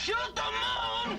Shoot the moon!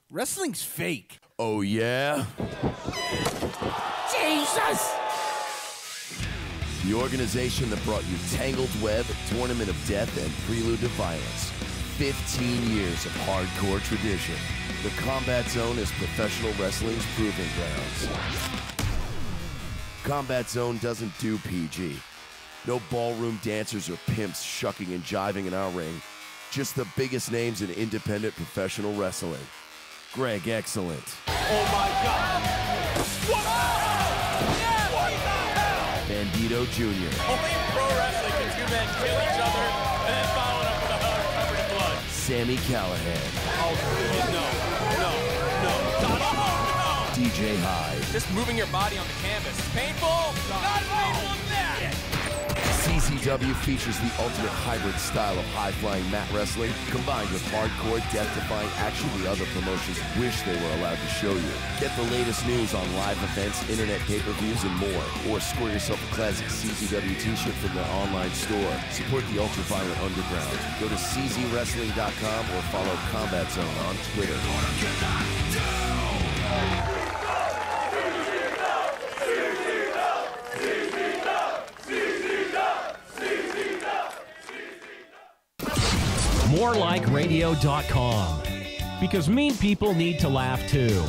Wrestling's fake. Oh, yeah? Jesus! The organization that brought you Tangled Web, Tournament of Death, and Prelude to Violence. 15 years of hardcore tradition. The Combat Zone is professional wrestling's proving grounds. Combat Zone doesn't do PG. No ballroom dancers or pimps shucking and jiving in our ring. Just the biggest names in independent professional wrestling. Greg, excellent. Oh my God! What? Yeah, Bandito Jr. Only in pro wrestling can two men kill each other and then follow it up with a hug covered in blood. Sammy Callahan. Oh, please, no. God, no. DJ Hyde. Just moving your body on the canvas. Painful? Not painful as that! CZW features the ultimate hybrid style of high-flying mat wrestling combined with hardcore, death-defying action the other promotions wish they were allowed to show you. Get the latest news on live events, internet pay-per-views, and more. Or score yourself a classic CZW t-shirt from their online store. Support the ultra-violent underground. Go to czwrestling.com or follow Combat Zone on Twitter. MoreLikeRadio.com. Because mean people need to laugh too.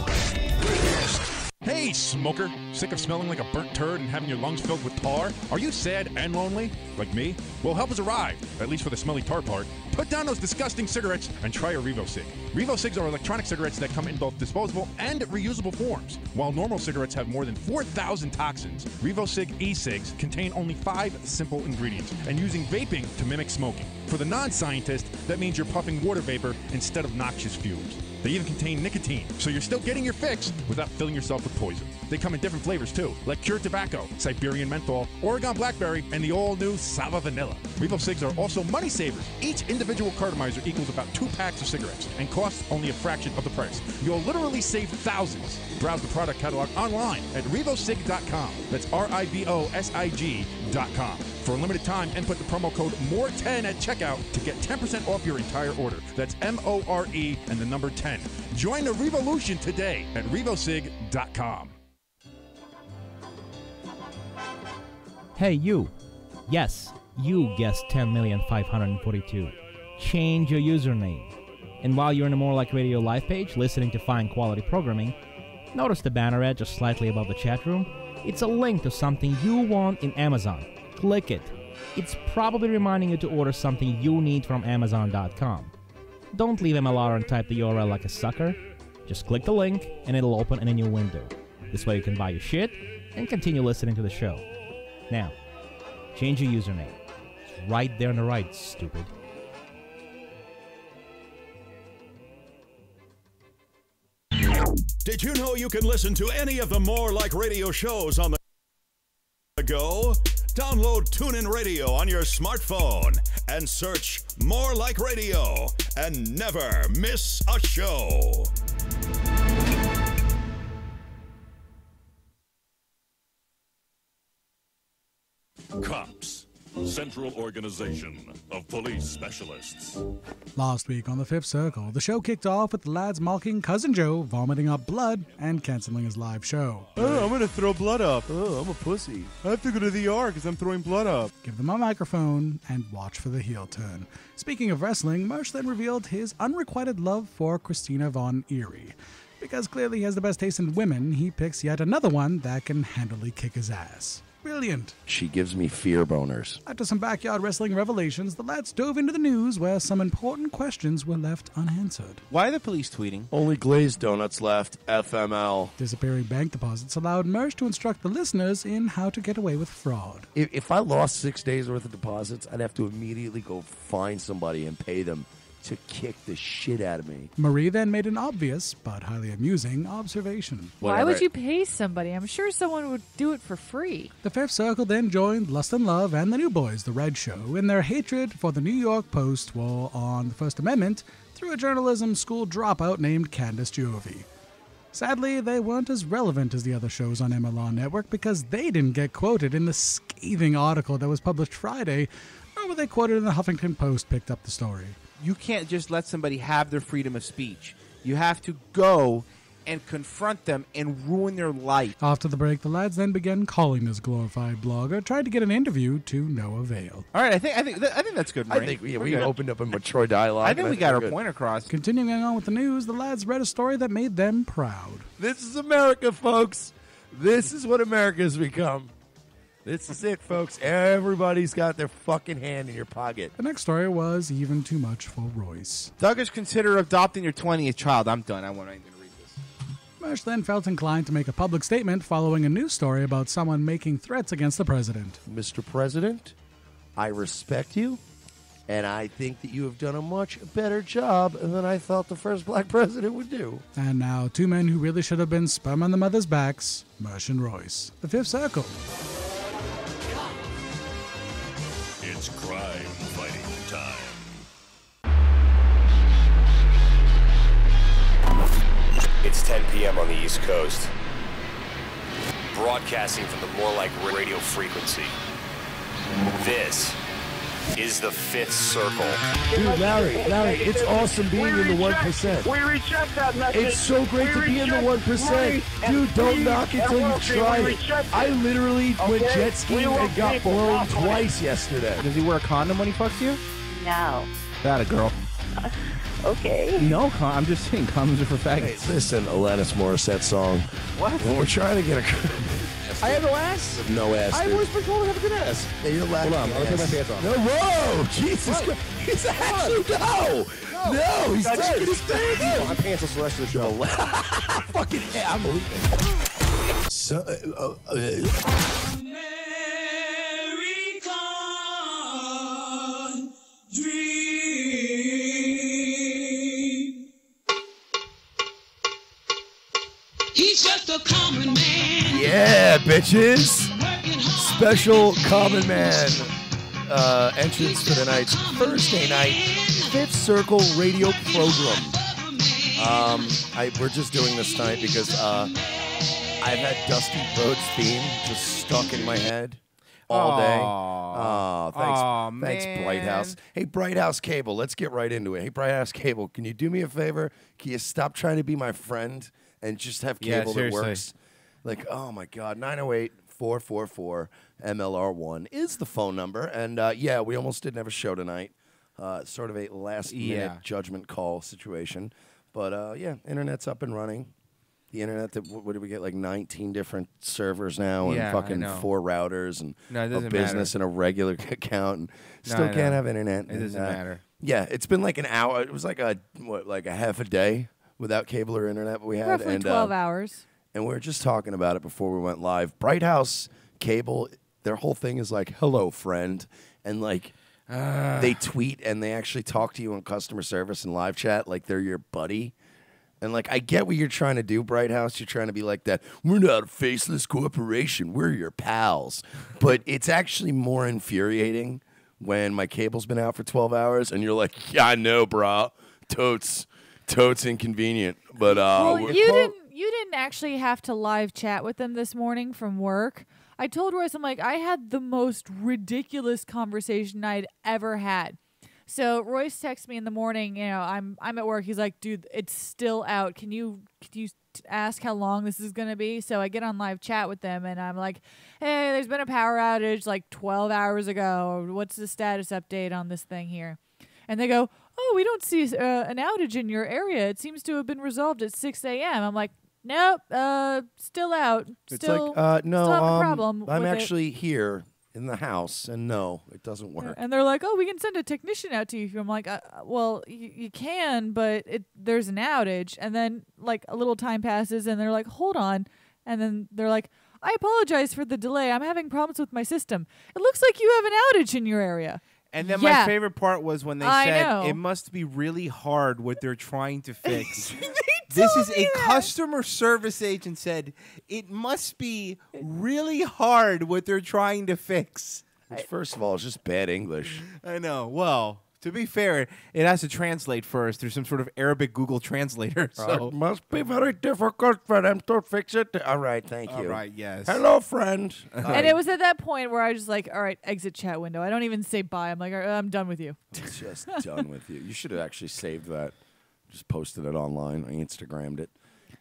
Hey, smoker. Sick of smelling like a burnt turd and having your lungs filled with tar? Are you sad and lonely, like me? Well, help has arrived, at least for the smelly tar part. Put down those disgusting cigarettes and try a RevoCig. RevoCigs are electronic cigarettes that come in both disposable and reusable forms. While normal cigarettes have more than 4,000 toxins, RevoCig e-cigs contain only 5 simple ingredients and using vaping to mimic smoking. For the non-scientist, that means you're puffing water vapor instead of noxious fumes. They even contain nicotine, so you're still getting your fix without filling yourself with poison. They come in different flavors too, like Cured Tobacco, Siberian Menthol, Oregon Blackberry, and the all-new Sava Vanilla. RevoCigs are also money savers. Each individual cartomizer equals about 2 packs of cigarettes and costs only a fraction of the price. You'll literally save thousands. Browse the product catalog online at revosig.com. That's RIVOSIG.com. For a limited time, input the promo code MORE10 at checkout to get 10% off your entire order. That's MORE and the number 10. Join the revolution today at revosig.com. Hey, you. Yes, you guessed 10,542. Change your username. And while you're in the More Like Radio live page, listening to fine quality programming, notice the banner ad just slightly above the chat room? It's a link to something you want in Amazon. Click it. It's probably reminding you to order something you need from Amazon.com. Don't leave MLR and type the URL like a sucker. Just click the link and it'll open in a new window. This way you can buy your shit and continue listening to the show. Now, change your username. It's right there on the right, stupid. Did you know you can listen to any of the More Like Radio shows on the go? Download TuneIn Radio on your smartphone and search More Like Radio and never miss a show. COPS, Central Organization of Police Specialists. Last week on the Fifth Circle, the show kicked off with the lads mocking Cousin Joe, vomiting up blood, and canceling his live show. Oh, I'm going to throw blood up. Oh, I'm a pussy. I have to go to the ER because I'm throwing blood up. Give them a microphone and watch for the heel turn. Speaking of wrestling, Mersh then revealed his unrequited love for Christina Von Eerie. Because clearly he has the best taste in women, he picks yet another one that can handily kick his ass. Brilliant. She gives me fear boners. After some backyard wrestling revelations, the lads dove into the news where some important questions were left unanswered. Why are the police tweeting? Only glazed donuts left. FML. Disappearing bank deposits allowed Mersh to instruct the listeners in how to get away with fraud. If I lost 6 days worth of deposits, I'd have to immediately go find somebody and pay them to kick the shit out of me. Marie then made an obvious, but highly amusing, observation. Why would you pay somebody? I'm sure someone would do it for free. The Fifth Circle then joined Lust and Love and the New Boys, The Red Show, in their hatred for the New York Post war on the First Amendment through a journalism school dropout named Candace Giove. Sadly, they weren't as relevant as the other shows on MLR Network because they didn't get quoted in the scathing article that was published Friday, nor were they quoted in the Huffington Post picked up the story. You can't just let somebody have their freedom of speech. You have to go and confront them and ruin their life. After the break, the lads then began calling this glorified blogger, tried to get an interview to no avail. All right, I think that's good, Marie. I think we opened up a mature dialogue. I think we got our point across. Continuing on with the news, the lads read a story that made them proud. This is America, folks. This is what America has become. This is it, folks. Everybody's got their fucking hand in your pocket. The next story was even too much for Royce. Douglas, consider adopting your 20th child. I'm done. I'm not even going to read this. Mersh then felt inclined to make a public statement following a news story about someone making threats against the president. Mr. President, I respect you, and I think that you have done a much better job than I thought the first black president would do. And now, two men who really should have been sperm on the mother's backs, Mersh and Royce. The Fifth Circle. It's crime fighting time. It's 10 p.m. on the East Coast. Broadcasting from the More Like Radio frequency. This is the Fifth Circle. Dude, Larry, it's awesome being in the 1%. We reject that message. It's so great to be in the 1%. Dude, don't knock it till you try it. I literally went jet skiing and got blown twice yesterday. Does he wear a condom when he fucks you? No. That a girl. Okay. No, I'm just saying condoms are for faggots. Hey, listen, Alanis Morissette song. What? When we're trying to get a... I have no ass. No ass, I've dude. always been told I have a good ass. Yeah, you're lacking. Hold on, I'll take my pants off. No, whoa! Jesus Christ. He's actually... No, he's taking his pants off. I'm pantsless the rest of the show. Fucking yeah, I'm leaving. So, He's just a common man. yeah, bitches. Special Common Man entrance for tonight's Thursday night Fifth Circle radio program. We're just doing this tonight because I've had Dusty Rhodes' theme just stuck in my head all day. Oh, thanks, Bright House. Hey, Bright House Cable, let's get right into it. Hey, Bright House Cable, can you do me a favor? Can you stop trying to be my friend and just have cable that works? Like, oh my God, 908-444-MLR1 is the phone number. And yeah, we almost didn't have a show tonight. Sort of a last-minute judgment call situation. But yeah, internet's up and running. The internet, what did we get, like 19 different servers now and fucking 4 routers and a business and a regular account. And still can't have internet. It doesn't matter. Yeah, it's been like an hour. It was like a half a day without cable or internet we had. Roughly 12 hours. And we were just talking about it before we went live. Bright House Cable, their whole thing is like, hello, friend. And like, they tweet and they actually talk to you in customer service and live chat like they're your buddy. And like, I get what you're trying to do, Bright House. You're trying to be like that. We're not a faceless corporation. We're your pals. But it's actually more infuriating when my cable's been out for 12 hours and you're like, yeah, I know, bro. Totes inconvenient. But well, you didn't actually have to live chat with them this morning from work. I told Royce, I'm like, I had the most ridiculous conversation I'd ever had. So Royce texts me in the morning, you know, I'm at work. He's like, dude, it's still out. Can you ask how long this is going to be? So I get on live chat with them and I'm like, hey, there's been a power outage like 12 hours ago. What's the status update on this thing here? And they go, oh, we don't see an outage in your area. It seems to have been resolved at 6 a.m. I'm like, nope, still out. Still, it's like, no, still have a problem I'm with actually here in the house, and no, it doesn't work. And they're like, oh, we can send a technician out to you. I'm like, well, you can, but there's an outage. And then, like, a little time passes, and they're like, hold on. And then they're like, I apologize for the delay. I'm having problems with my system. It looks like you have an outage in your area. And then my favorite part was when they said it must be really hard what they're trying to fix. This is a customer service agent said it must be really hard what they're trying to fix. Which, first of all, is just bad English. I know. Well, to be fair, it has to translate first through some sort of Arabic Google translator. So it must be very difficult for them to fix it. All right, thank you. All right, yes. Hello, friend. And it was at that point where I was just like, all right, exit chat window. I don't even say bye. I'm like, all right, I'm done with you. It's just done with you. You should have actually saved that. Just posted it online. I Instagrammed it.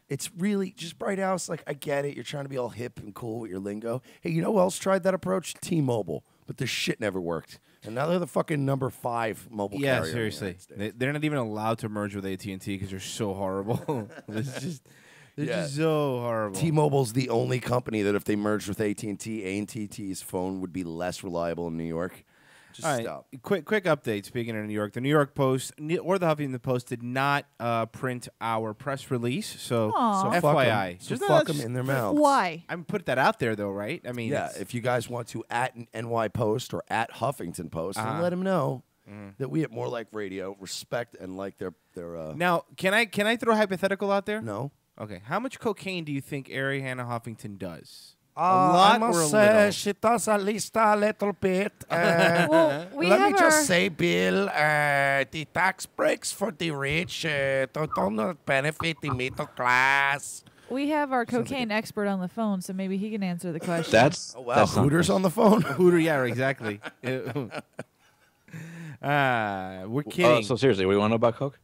It's really just Bright House. Like, I get it. You're trying to be all hip and cool with your lingo. Hey, you know who else tried that approach? T-Mobile. But this shit never worked. And now they're the fucking number 5 mobile carrier. Yeah, seriously. They're not even allowed to merge with AT&T because they're so horrible. They're just so horrible. T-Mobile's the only company that if they merged with AT&T's phone would be less reliable in New York. Just all right, stop. Quick update. Speaking of New York, the New York Post or the Huffington Post did not print our press release. So FYI, so fuck them in their mouths. Why? I'm put that out there though, right? I mean, yeah. If you guys want to at NY Post or at Huffington Post, and let them know that we at More Like Radio respect and like their. Now, can I throw a hypothetical out there? No. Okay. How much cocaine do you think Ari Hannah Huffington does? A lot I must say she does at least a little bit. Well, let me just say, Bill, the tax breaks for the rich don't benefit the middle class. We have our cocaine expert on the phone, so maybe he can answer the question. That's Hooters on the phone. Hooter, yeah, exactly. We're kidding. So seriously, what do you want to know about coke?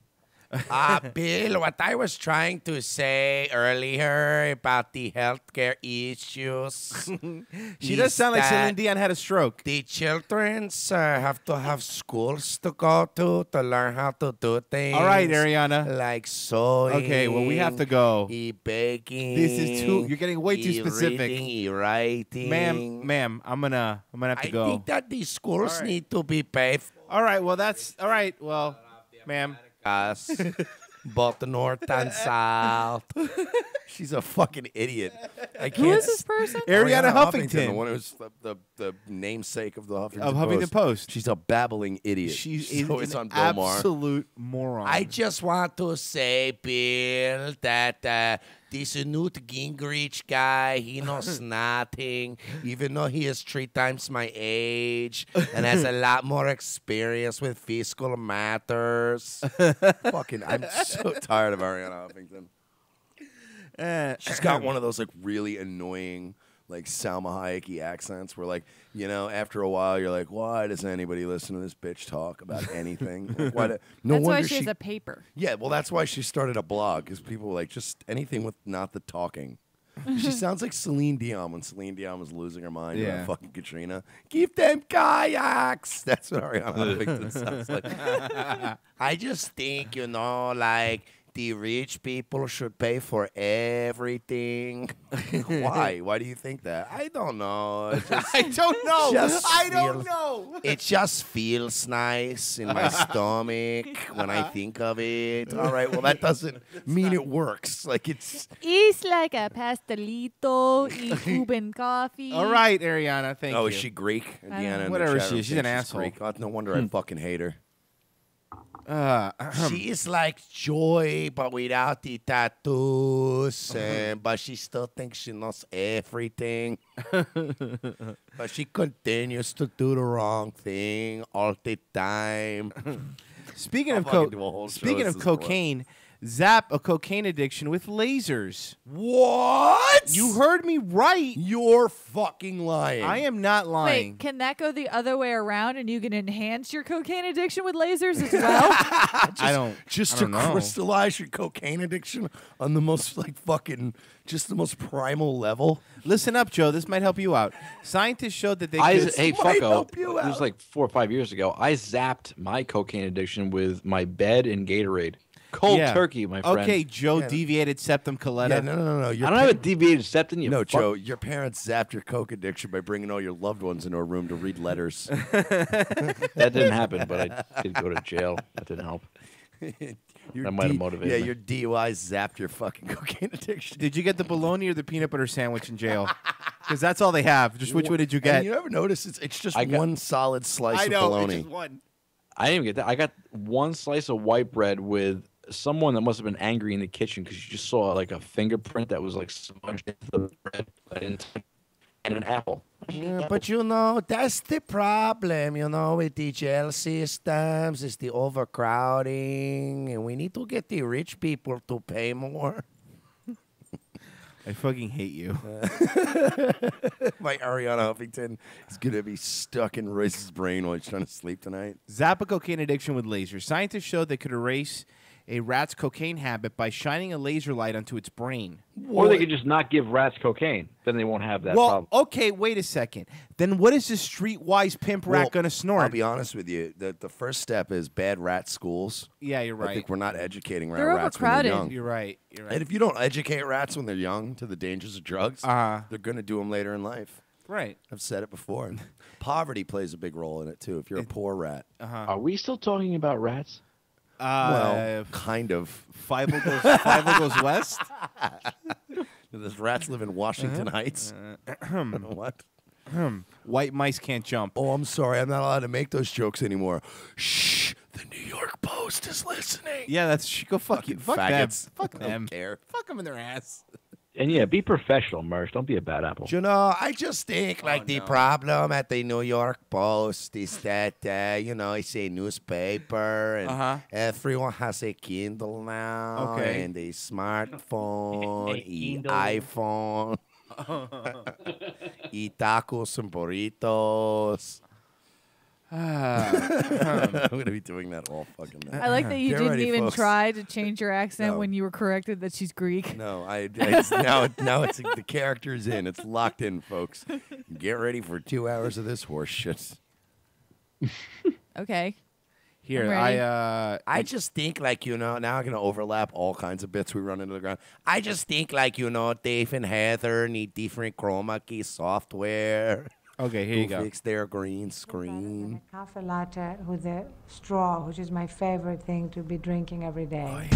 Bill, what I was trying to say earlier about the healthcare issues. She does sound like Celine Dion had a stroke. The children have to have schools to go to learn how to do things. All right, Ariana. Like sewing. Okay, well, we have to go. Baking. This is too. You're getting way too specific. Reading, writing. Ma'am, I'm gonna have to go. I think that these schools need to be paid. All right. Well, that's all right. Well, ma'am. Both the north and south. She's a fucking idiot. Who is this person? Ariana Huffington. The one who's the namesake of the Huffington Post. She's a babbling idiot. She's always an on Bill Maher. absolute moron. I just want to say, Bill, that this Newt Gingrich guy, he knows nothing, even though he is 3 times my age and has a lot more experience with fiscal matters. Fucking, I'm so tired of Ariana Huffington. She's got one of those like really annoying, like Salma Hayek-y accents where, like, you know, after a while you're like, why doesn't anybody listen to this bitch talk about anything? Like, why that's why she has a paper. Yeah, well, that's why she started a blog, because people were like, just anything with not the talking. She sounds like Celine Dion when Celine Dion was losing her mind about fucking Katrina. Give them kayaks. That's what Ariana Huffington sounds like. I just think, you know, like, the rich people should pay for everything. Why? Why do you think that? I don't know. I don't know. I don't know. It just feels nice in my stomach when I think of it. All right, well, that doesn't mean it works. Like, it's like a pastelito, Cuban coffee. All right, Ariana, thank you. Oh, is she Greek? Deanna, whatever she is, she's an asshole. Greek. Oh, no wonder I fucking hate her. She She is like Joy, but without the tattoos. But she still thinks she knows everything. But she continues to do the wrong thing all the time. Speaking of cocaine, zap a cocaine addiction with lasers. What? You heard me right. You're fucking lying. I am not lying. Wait, can that go the other way around and you can enhance your cocaine addiction with lasers as well? I don't know. Crystallize your cocaine addiction on the most just the most primal level. Listen up, Joe. This might help you out. Scientists showed that Hey, fucko. It was like 4 or 5 years ago. I zapped my cocaine addiction with my bed and Gatorade. Cold turkey, my friend. Okay, Joe, deviated septum coletta. Yeah, no. I don't have a deviated septum. No, Joe, your parents zapped your coke addiction by bringing all your loved ones into a room to read letters. That didn't happen, but I did go to jail. That didn't help. That might have motivated me. your DUI zapped your fucking cocaine addiction. Did you get the bologna or the peanut butter sandwich in jail? Because that's all they have. Just which one did you get? And you ever notice it's just one solid slice of bologna. It's just one. I didn't even get that. I got one slice of white bread with someone that must have been angry in the kitchen because you just saw like a fingerprint that was like smudged into the bread and an apple. Yeah, but you know, that's the problem, you know, with the jail systems, is the overcrowding, and we need to get the rich people to pay more. I fucking hate you. My Ariana Huffington is going to be stuck in Royce's brain while he's trying to sleep tonight. Zap a cocaine addiction with lasers. Scientists showed they could erase a rat's cocaine habit by shining a laser light onto its brain. Or they could just not give rats cocaine. Then they won't have that problem. Okay, wait a second. Then what is this streetwise pimp rat going to snort? I'll be honest with you. The first step is bad rat schools. Yeah, you're right. I think we're not educating They're rats when they're overcrowded. young. You're right. And if you don't educate rats when they're young to the dangers of drugs, they're going to do them later in life. Right. I've said it before. Poverty plays a big role in it, too, if you're a poor rat. Are we still talking about rats? Well, kind of. Five goes west. Does rats live in Washington Heights? What? White mice can't jump. Oh, I'm sorry. I'm not allowed to make those jokes anymore. Shh. The New York Post is listening. Yeah, that's go fuck you. Fuck faggots. them. Fuck them. Don't care. Fuck them in their ass. And yeah, be professional, Mersh. Don't be a bad apple. You know, I just think the problem at the New York Post is that it's a newspaper and everyone has a Kindle now, and a smartphone, iPhone, eat tacos and burritos. I'm going to be doing that all fucking night. I like that you Get didn't ready, even folks. try to change your accent No. when you were corrected that she's Greek. No, now it's the character's in. It's locked in, folks. Get ready for 2 hours of this horse shit. Okay. Here, I'm ready. I just think now I'm going to overlap all kinds of bits we run into the ground. I just think Dave and Heather need different chroma key software. Okay, here you go. Fix their green screen. Coffee latte with a straw, which is my favorite thing to be drinking every day.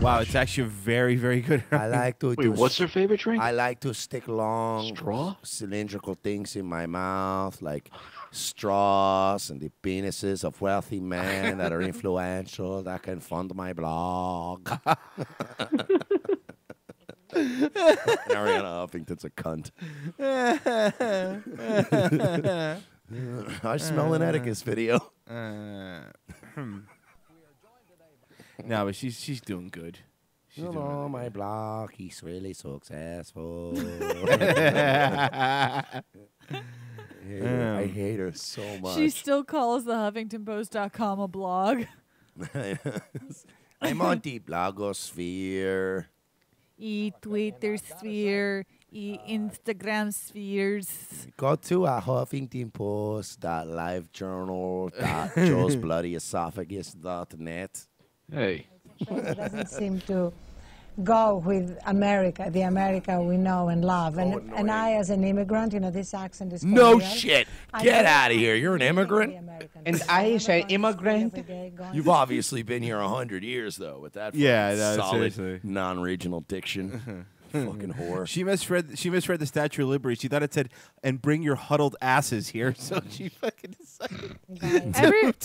Wow, it's actually very, very good. I like to. Wait, what's your favorite drink? I like to stick long Straw? cylindrical things in my mouth, like straws and the penises of wealthy men that are influential that can fund my blog. Ariana Huffington's a cunt. I smell an Atticus video. No, but she's doing good. She's doing really my blog, he's really successful. I hate her so much. She still calls the HuffingtonPost.com a blog. I'm on the blogosphere. Twitter sphere, Instagram spheres. Go to HuffingtonPost.livejournal.joesbloodyesophagus.net. Hey. It doesn't seem to go with America, the America we know and love. And I, as an immigrant, this accent is No familiar. shit. Get out of here. You're an immigrant? And I, as an immigrant, You've obviously been here 100 years, though, with that Yeah, fucking no, solid seriously. non-regional diction. Fucking whore. She misread the Statue of Liberty. She thought it said, "And bring your huddled asses here." So she fucking decided.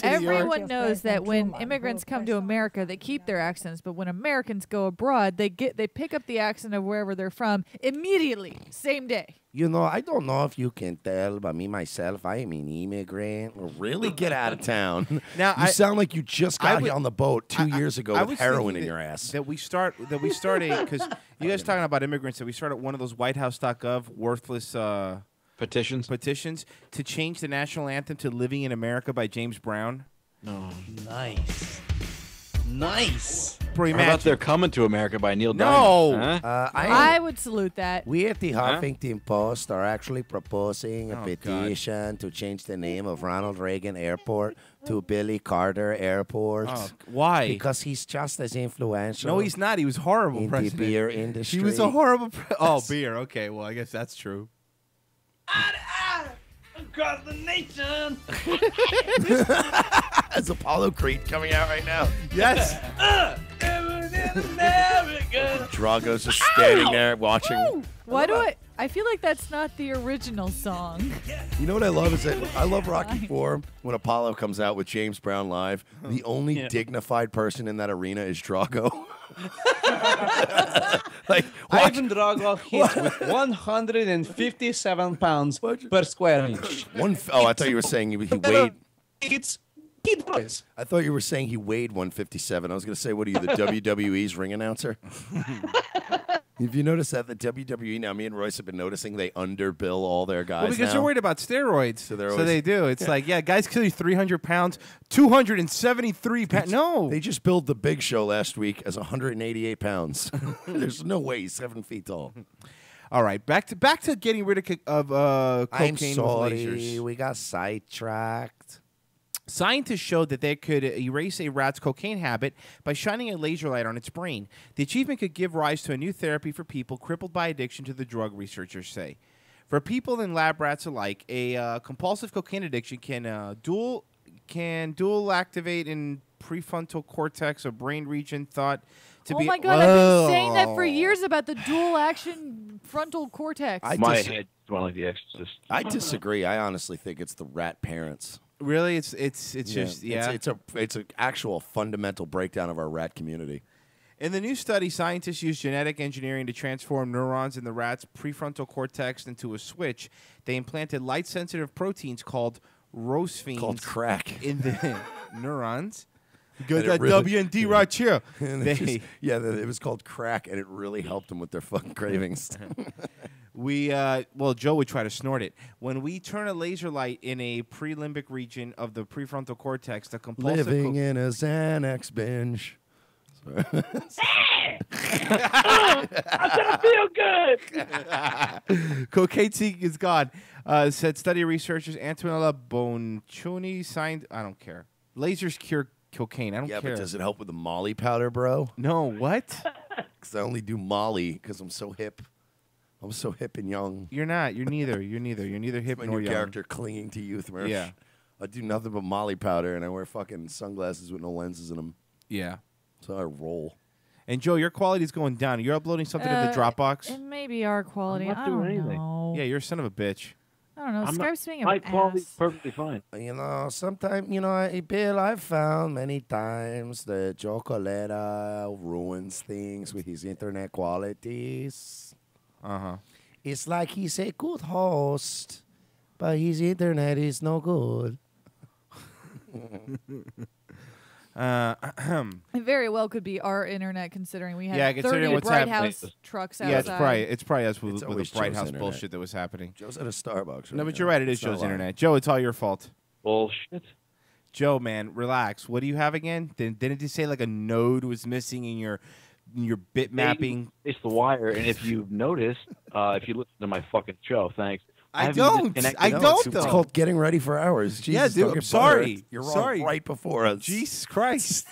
Everyone knows that when immigrants come to America, they keep their accents, but when Americans go abroad, they pick up the accent of wherever they're from immediately, same day. I don't know if you can tell, but me, myself, I am an immigrant. Really get out of town. Now, you sound like you just got on the boat 2 years ago I with was heroin thinking in your ass. That we start a because you guys talking about immigrants, that we start at one of those WhiteHouse.gov worthless petitions to change the national anthem to "Living in America" by James Brown. No. Nice. Bro, How about They're Coming to America by Neil No. Diamond? Huh? I would salute that. We at the Huffington Post are actually proposing a petition to change the name of Ronald Reagan Airport to Billy Carter Airport. Why? Because he's just as influential. No, he's not. He was horrible. In president. the beer industry. He was a horrible. Beer. Okay, well, I guess that's true. across the nation. That's Apollo Creed coming out right now. Yes. Drago's just standing there watching. Why do I feel like that's not the original song. You know what I love is that I love Rocky IV when Apollo comes out with James Brown live. The only dignified person in that arena is Drago. Like Ivan Drago hits with 157 pounds per square inch. I thought you were saying he weighed. It's Kid Boys. I thought you were saying he weighed 157. I was going to say, what are you, the WWE's ring announcer? Have you noticed that the WWE, now me and Royce have been noticing they underbill all their guys Well, because now? they're worried about steroids. So always- they do. It's like, yeah, guys kill you 300 pounds, 273 pounds. No. They just billed the Big Show last week as 188 pounds. There's no way he's 7 feet tall. All right, back to getting rid of cocaine I'm with sorry, lasers. we got sidetracked. Scientists showed that they could erase a rat's cocaine habit by shining a laser light on its brain. The achievement could give rise to a new therapy for people crippled by addiction to the drug, researchers say. For people and lab rats alike, a compulsive cocaine addiction can dual activate in prefrontal cortex, a brain region thought to be... Oh my God, I've been saying that for years about the dual action frontal cortex. My head went like The Exorcist. I disagree. I honestly think it's the rat parents. Really? It's just, yeah. It's an actual fundamental breakdown of our rat community. In the new study, scientists used genetic engineering to transform neurons in the rat's prefrontal cortex into a switch. They implanted light-sensitive proteins called rosphines. Called crack. In the neurons. Got And that it really- W&D right here. And it was called crack, and it really helped them with their fucking cravings. Well, Joe would try to snort it. When we turn a laser light in a prelimbic region of the prefrontal cortex, the compulsive Living in a Xanax binge. I'm gonna feel good. Cocaine seeking is gone. Said study researchers Antonella Boncioni signed. I don't care. Lasers cure cocaine. I don't care. Yeah, but does it help with the Molly powder, bro? No, what? Because I only do Molly because I'm so hip. I'm so hip and young. You're not. You're neither. You're neither. You're neither hip My nor new young. character clinging to youth, Mersh. Yeah. I do nothing but Molly powder, and I wear fucking sunglasses with no lenses in them. Yeah. So I roll. And Joe, your quality is going down. You're uploading something to the Dropbox. It may be our quality. I'm not I doing don't anything. know. Yeah, you're a son of a bitch. I don't know. Skype's being My an quality's ass. perfectly fine. You know, sometimes, Bill, I've found many times that Joe Coletta ruins things with his internet qualities. Uh-huh. It's like he's a good host, but his internet is no good. It very well could be our internet, considering we had Yeah, 30 considering what's Bright happening. House trucks outside. Yeah, it's probably us It's with always the Bright Joe's House internet. bullshit that was happening. Joe's at a Starbucks. No, right but you're now. right. It is It's not Joe's lying. internet. Joe, it's all your fault. Bullshit. Joe, man, relax. What do you have again? Didn't you say like a node was missing in your bit mapping? It's the wire, and if you've noticed, if you listen to my fucking show, thanks. I have you don't. disconnected- I No, don't, it's though. called getting ready for hours. Jesus, Yeah, dude, don't I'm get sorry. butthurt. You're Sorry. on right before us. Jesus Christ.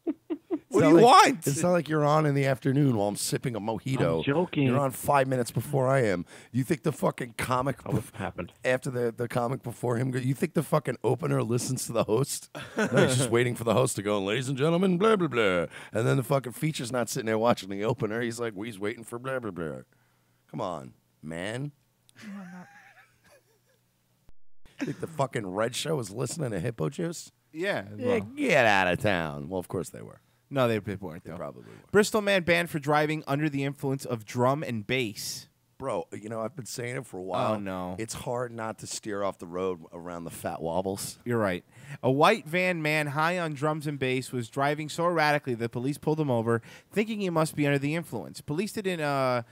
It's What do not you like- want? It's not like you're on in the afternoon while I'm sipping a mojito. I'm joking. You're on 5 minutes before I am. You think the fucking comic What happened? after the comic before him? You think the fucking opener listens to the host? No, he's just waiting for the host to go, ladies and gentlemen, blah blah blah. And then the fucking feature's not sitting there watching the opener. He's like, he's waiting for blah blah blah. Come on, man. Think the fucking Red Show is listening to Hippo Juice? Yeah. Yeah, well, get out of town. Well, of course they were. no, they weren't, They though. probably were. Bristol man banned for driving under the influence of drum and bass. Bro, I've been saying it for a while. Oh, no. It's hard not to steer off the road around the fat wobbles. You're right. A white van man high on drums and bass was driving so erratically that police pulled him over, thinking he must be under the influence. Police didn't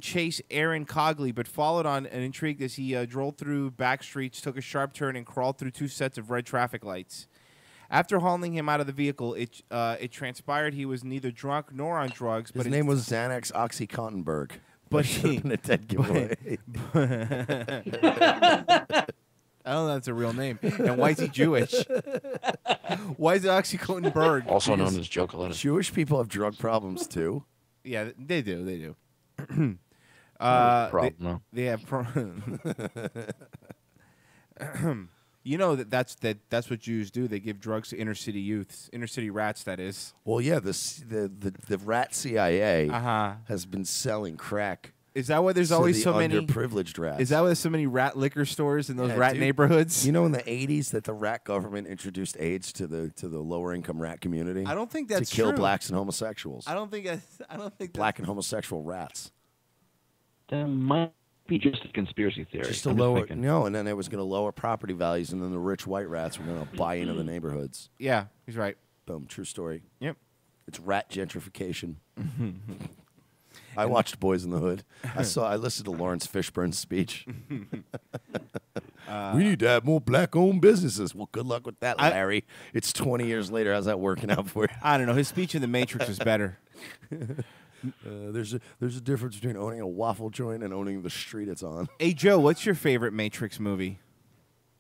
chase Aaron Cogley, but followed on an intrigue as he drove through back streets, took a sharp turn, and crawled through 2 sets of red traffic lights. After hauling him out of the vehicle, it transpired he was neither drunk nor on drugs. His but name was Xanax Oxycontinberg. But That should have been a dead giveaway. I don't know if that's a real name. And why is he Jewish? Why is it Oxycontin-Berg? Also known as Joe Coletta. Jewish people have drug problems too. Yeah, they do. They do. Problem, no. They have. You know that's what Jews do. They give drugs to inner city youths, inner city rats. That is. Well, yeah, the rat CIA Uh-huh. has been selling crack. Is that why there's to always the so many underprivileged rats? Is that why there's so many rat liquor stores in those Yeah, rat dude. neighborhoods? You know, in the '80s, that the rat government introduced AIDS to the lower income rat community. I don't think that's to kill true. blacks and homosexuals. I don't think Black and homosexual rats. That might be just a conspiracy theory. Just to I'm lower, thinking. no, and then it was going to lower property values, and then the rich white rats were going to buy into the neighborhoods. Yeah, he's right. Boom, true story. Yep. It's rat gentrification. I watched Boys in the Hood. I listened to Lawrence Fishburne's speech. We need to have more black-owned businesses. Well, good luck with that, Larry. It's 20 years later. How's that working out for you? I don't know. His speech in The Matrix was better. There's a difference between owning a waffle joint and owning the street it's on. Hey, Joe, what's your favorite Matrix movie?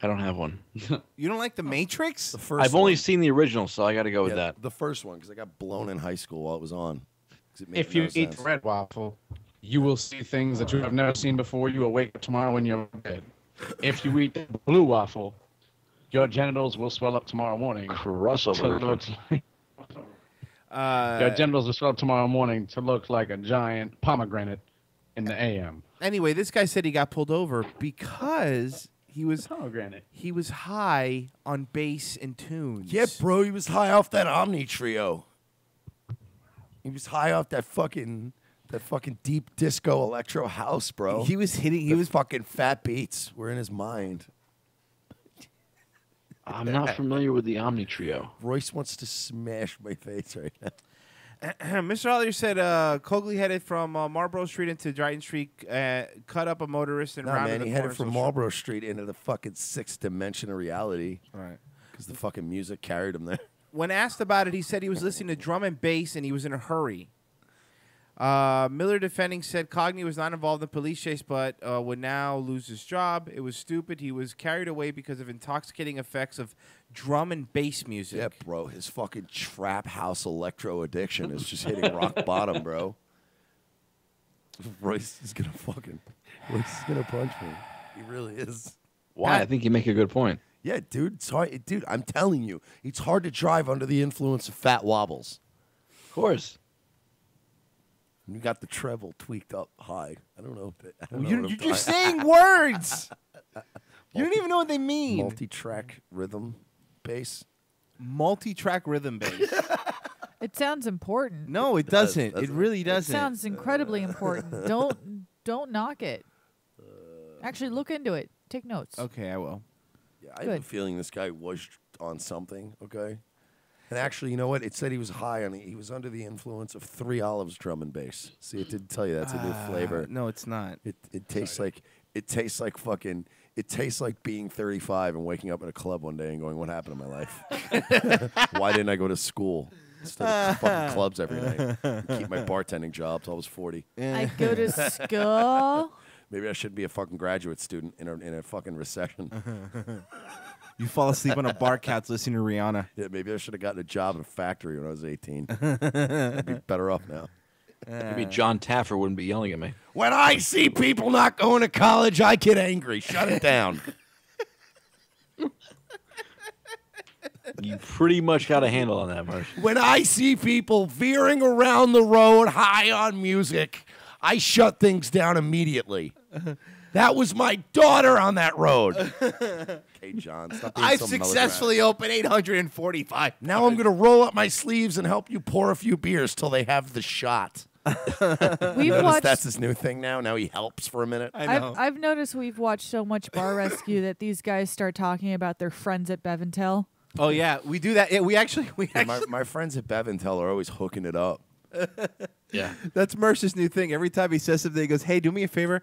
I don't have one. You don't like The Matrix? The first I've only seen the original, so I got to go with that. The first one, because I got blown in high school while it was on. 'Cause it made If no you eat sense. the red waffle, you will see things that you have never seen before. You will wake up tomorrow when you're dead. If you eat the blue waffle, your genitals will swell up tomorrow morning. Crossover. Your genitals will swell up tomorrow morning to look like a giant pomegranate in the AM. Anyway, this guy said he got pulled over because he was Pomegranate. he was high on bass and tunes. Yeah, bro, he was high off that Omni Trio. He was high off that fucking deep disco electro house, bro. He was hitting. He The was fucking fat beats were in his mind. I'm not familiar with the Omni Trio. Royce wants to smash my face right now. Mr. Hollier said Cogley headed from Marlborough Street into Dryden Street, cut up a motorist and rounded man, the he corner. headed from Marlborough Street into the fucking sixth dimension of reality. Right. Because the fucking music carried him there. When asked about it, he said he was listening to drum and bass and he was in a hurry. Miller defending said Cogney was not involved in the police chase but would now lose his job. It was stupid. He was carried away because of intoxicating effects of drum and bass music. Yeah, bro. His fucking trap house electro addiction is just hitting rock bottom, bro. Royce is gonna punch me. He really is. Why? I think you make a good point. Yeah, dude. It's hard. Dude, I'm telling you, it's hard to drive under the influence of fat wobbles. Of course. You got the treble tweaked up high. I don't know. You're saying words. You don't even know what they mean. Multi-track rhythm bass. Multi-track rhythm bass. It sounds important. No, it doesn't. It really doesn't. It sounds incredibly important. Don't knock it. Actually, look into it. Take notes. Okay, I will. Yeah, I have a feeling this guy was on something. Okay. And actually, you know what? It said he was high on. He was under the influence of 3 Olives drum and bass. See, it didn't tell you that's a new flavor. No, it's not. It tastes like fucking. It tastes like being 35 and waking up in a club one day and going, "What happened to my life? Why didn't I go to school instead of fucking clubs every night? And keep my bartending job till I was 40. I go to school. Maybe I should be a fucking graduate student in a fucking recession." You fall asleep on a bar couch listening to Rihanna. Yeah, maybe I should have gotten a job in a factory when I was 18. I'd be better off now. Maybe John Taffer wouldn't be yelling at me. When I see people not going to college, I get angry. Shut it down. You pretty much got a handle on that, Mersh. When I see people veering around the road high on music, I shut things down immediately. That was my daughter on that road. Okay, John, stop being I've so successfully opened 845. Now I'm going to roll up my sleeves and help you pour a few beers till they have the shot. That's his new thing now. Now he helps for a minute. I've noticed we've watched so much Bar Rescue that these guys start talking about their friends at Bevantel. Oh yeah, we do that. Yeah, we actually. My friends at Bevantel are always hooking it up. Yeah, that's Mersh's new thing. Every time he says something, he goes, "Hey, do me a favor.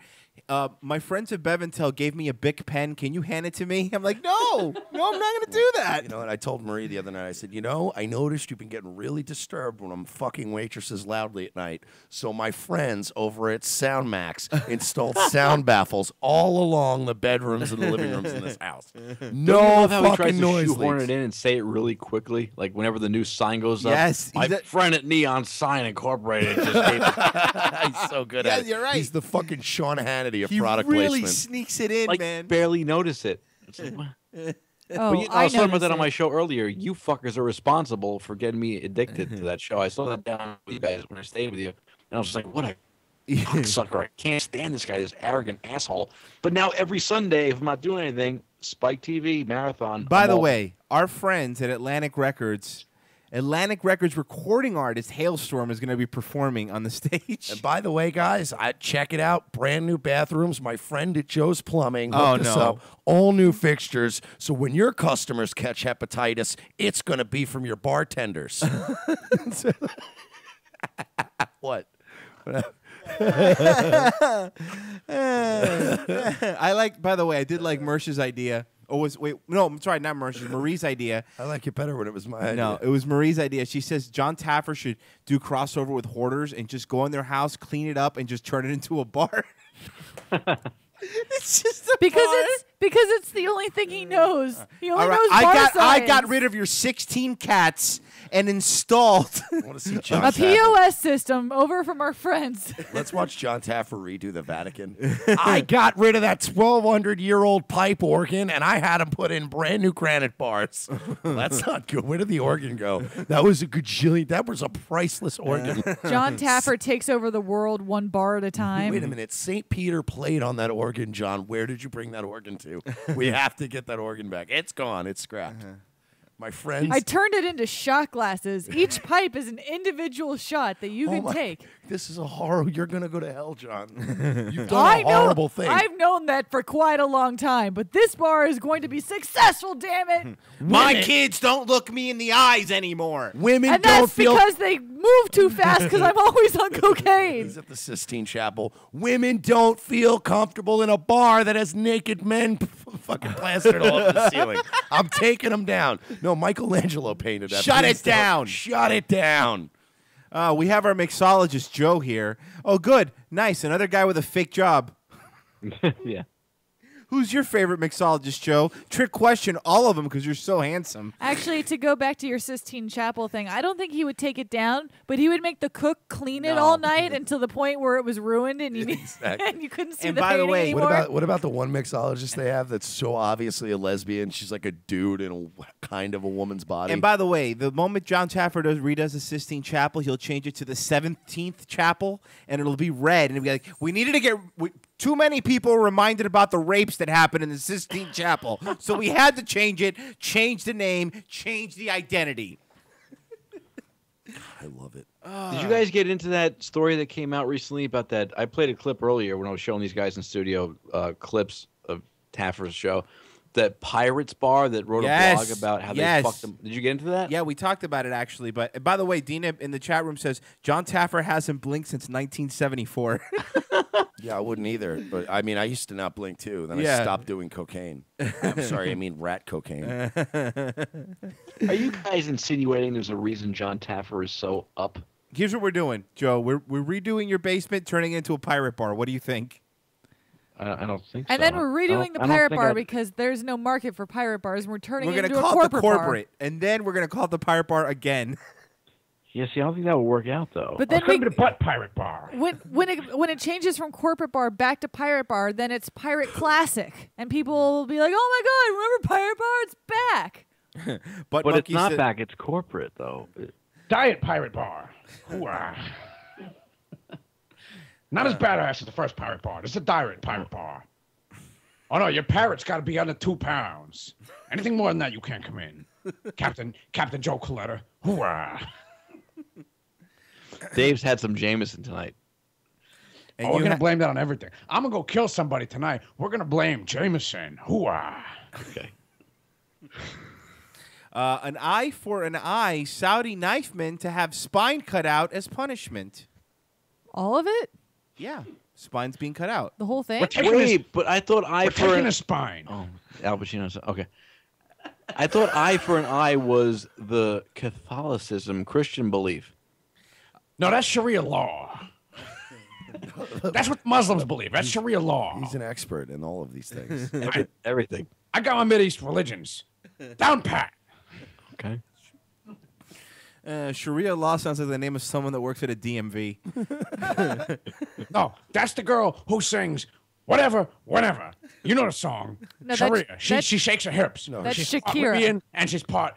My friends at Bevantel gave me a Bic pen. Can you hand it to me?" I'm like, "No, I'm not going to do that." You know what? I told Marie the other night. I said, I noticed you've been getting really disturbed when I'm fucking waitresses loudly at night. So my friends over at SoundMax installed sound baffles all along the bedrooms and the living rooms in this house. No how he tries fucking to noise shoehorn leaks. it in and say it really quickly, like whenever the new sign goes up. Yes, my friend at Neon Sign Incorporated just gave He's so good at it. You're right. He's the fucking Sean Hannity of He product really placement. sneaks it in, like man. barely notice it. It's like, what? Oh, I was talking about that on noticed my it. show earlier. You fuckers are responsible for getting me addicted to that show. I saw that down with you guys when I stayed with you, and I was just like, "What a cocksucker! I can't stand this guy, this arrogant asshole." But now every Sunday, if I'm not doing anything, Spike TV marathon. By the way, our friends at Atlantic Records recording artist Hailstorm is going to be performing on the stage. And by the way, guys, check it out. Brand new bathrooms. My friend at Joe's Plumbing Oh, hooked us no. up. All new fixtures. So when your customers catch hepatitis, it's going to be from your bartenders. What? I like. By the way, I did like Mersh's idea. Oh, I'm sorry, not Mersh's. Marie's idea. I like it better when it was my idea. No, it was Marie's idea. She says John Taffer should do crossover with hoarders and just go in their house, clean it up, and just turn it into a bar. It's just a Because bar. it's the only thing he knows. He only All right, knows I bar got signs. rid of your 16 cats and installed I want to see John a Taffer. POS system over from our friends. Let's watch John Taffer redo the Vatican. I got rid of that 1,200-year-old pipe organ, and I had him put in brand new granite bars. That's not good. Where did the organ go? That was a gajillion. That was a priceless organ. John Taffer takes over the world one bar at a time. Wait a minute. St. Peter played on that organ, John. Where did you bring that organ to? We have to get that organ back. It's gone. It's scrapped. My friends. I turned it into shot glasses. Each pipe is an individual shot that you can take. This is a horror. You're going to go to hell, John. You've done a horrible thing. I've known that for quite a long time, but this bar is going to be successful, damn it. My kids don't look me in the eyes anymore. Women And don't that's feel... because they move too fast because I'm always on cocaine. He's at the Sistine Chapel. Women don't feel comfortable in a bar that has naked men fucking plastered all over the ceiling. I'm taking them down. No, Michelangelo painted that. Shut Please it down. Shut it down. We have our mixologist, Joe, here. Oh, good. Nice. Another guy with a fake job. Yeah. Who's your favorite mixologist, Joe? Trick question, all of them, because you're so handsome. Actually, to go back to your Sistine Chapel thing, I don't think he would take it down, but he would make the cook clean it all night until the point where it was ruined and you and you couldn't see the painting anymore. What about the one mixologist they have that's so obviously a lesbian? She's like a dude in a kind of a woman's body. And by the way, the moment John Taffer redoes the Sistine Chapel, he'll change it to the 17th Chapel, and it'll be red. And it'll be like, we needed to get... Too many people were reminded about the rapes that happened in the Sistine Chapel. So we had to change it, change the name, change the identity. I love it. Did you guys get into that story that came out recently about that? I played a clip earlier when I was showing these guys in studio clips of Taffer's show. That Pirates bar that wrote a blog about how they fucked them. Did you get into that? Yeah, we talked about it actually. But by the way, Dina in the chat room says John Taffer hasn't blinked since 1974. Yeah, I wouldn't either. But I mean, I used to not blink too. Then I stopped doing cocaine. I'm sorry, I mean rat cocaine. Are you guys insinuating there's a reason John Taffer is so up? Here's what we're doing, Joe. We're redoing your basement, turning it into a pirate bar. What do you think? I don't think so. And then we're redoing the pirate bar because there's no market for pirate bars, and we're turning it into a corporate bar. And then we're going to call it the pirate bar again. Yeah, see, I don't think that would work out, though. But then be the butt pirate bar. When it changes from corporate bar back to pirate bar, then it's pirate classic, and people will be like, "Oh my God, remember pirate bar? It's back." but it's not back. It's corporate, though. Diet pirate bar. Not as badass as the first pirate bar. This is a diet pirate bar. Oh no, your parrot's got to be under 2 pounds. Anything more than that, you can't come in. Captain Joe Coletta. Hoorah! Dave's had some Jameson tonight. And we're gonna blame that on everything. I'm gonna go kill somebody tonight. We're gonna blame Jameson. Hoorah! Okay. An eye for an eye. Saudi knifeman to have spine cut out as punishment. All of it? Yeah, spine's being cut out. The whole thing? Wait, but I thought eye for taking a spine. Oh, Al Pacino. Okay. I thought eye for an eye was the Catholicism Christian belief. No, that's Sharia law. That's what Muslims believe. That's Sharia law. He's an expert in all of these things. Everything. I got my Mideast religions down pat. Okay. Sharia law sounds like the name of someone that works at a DMV. No, that's the girl who sings whatever, whenever. You know the song. No, Sharia. She shakes her hips. No, that's she's Shakira. Part Caribbean and she's part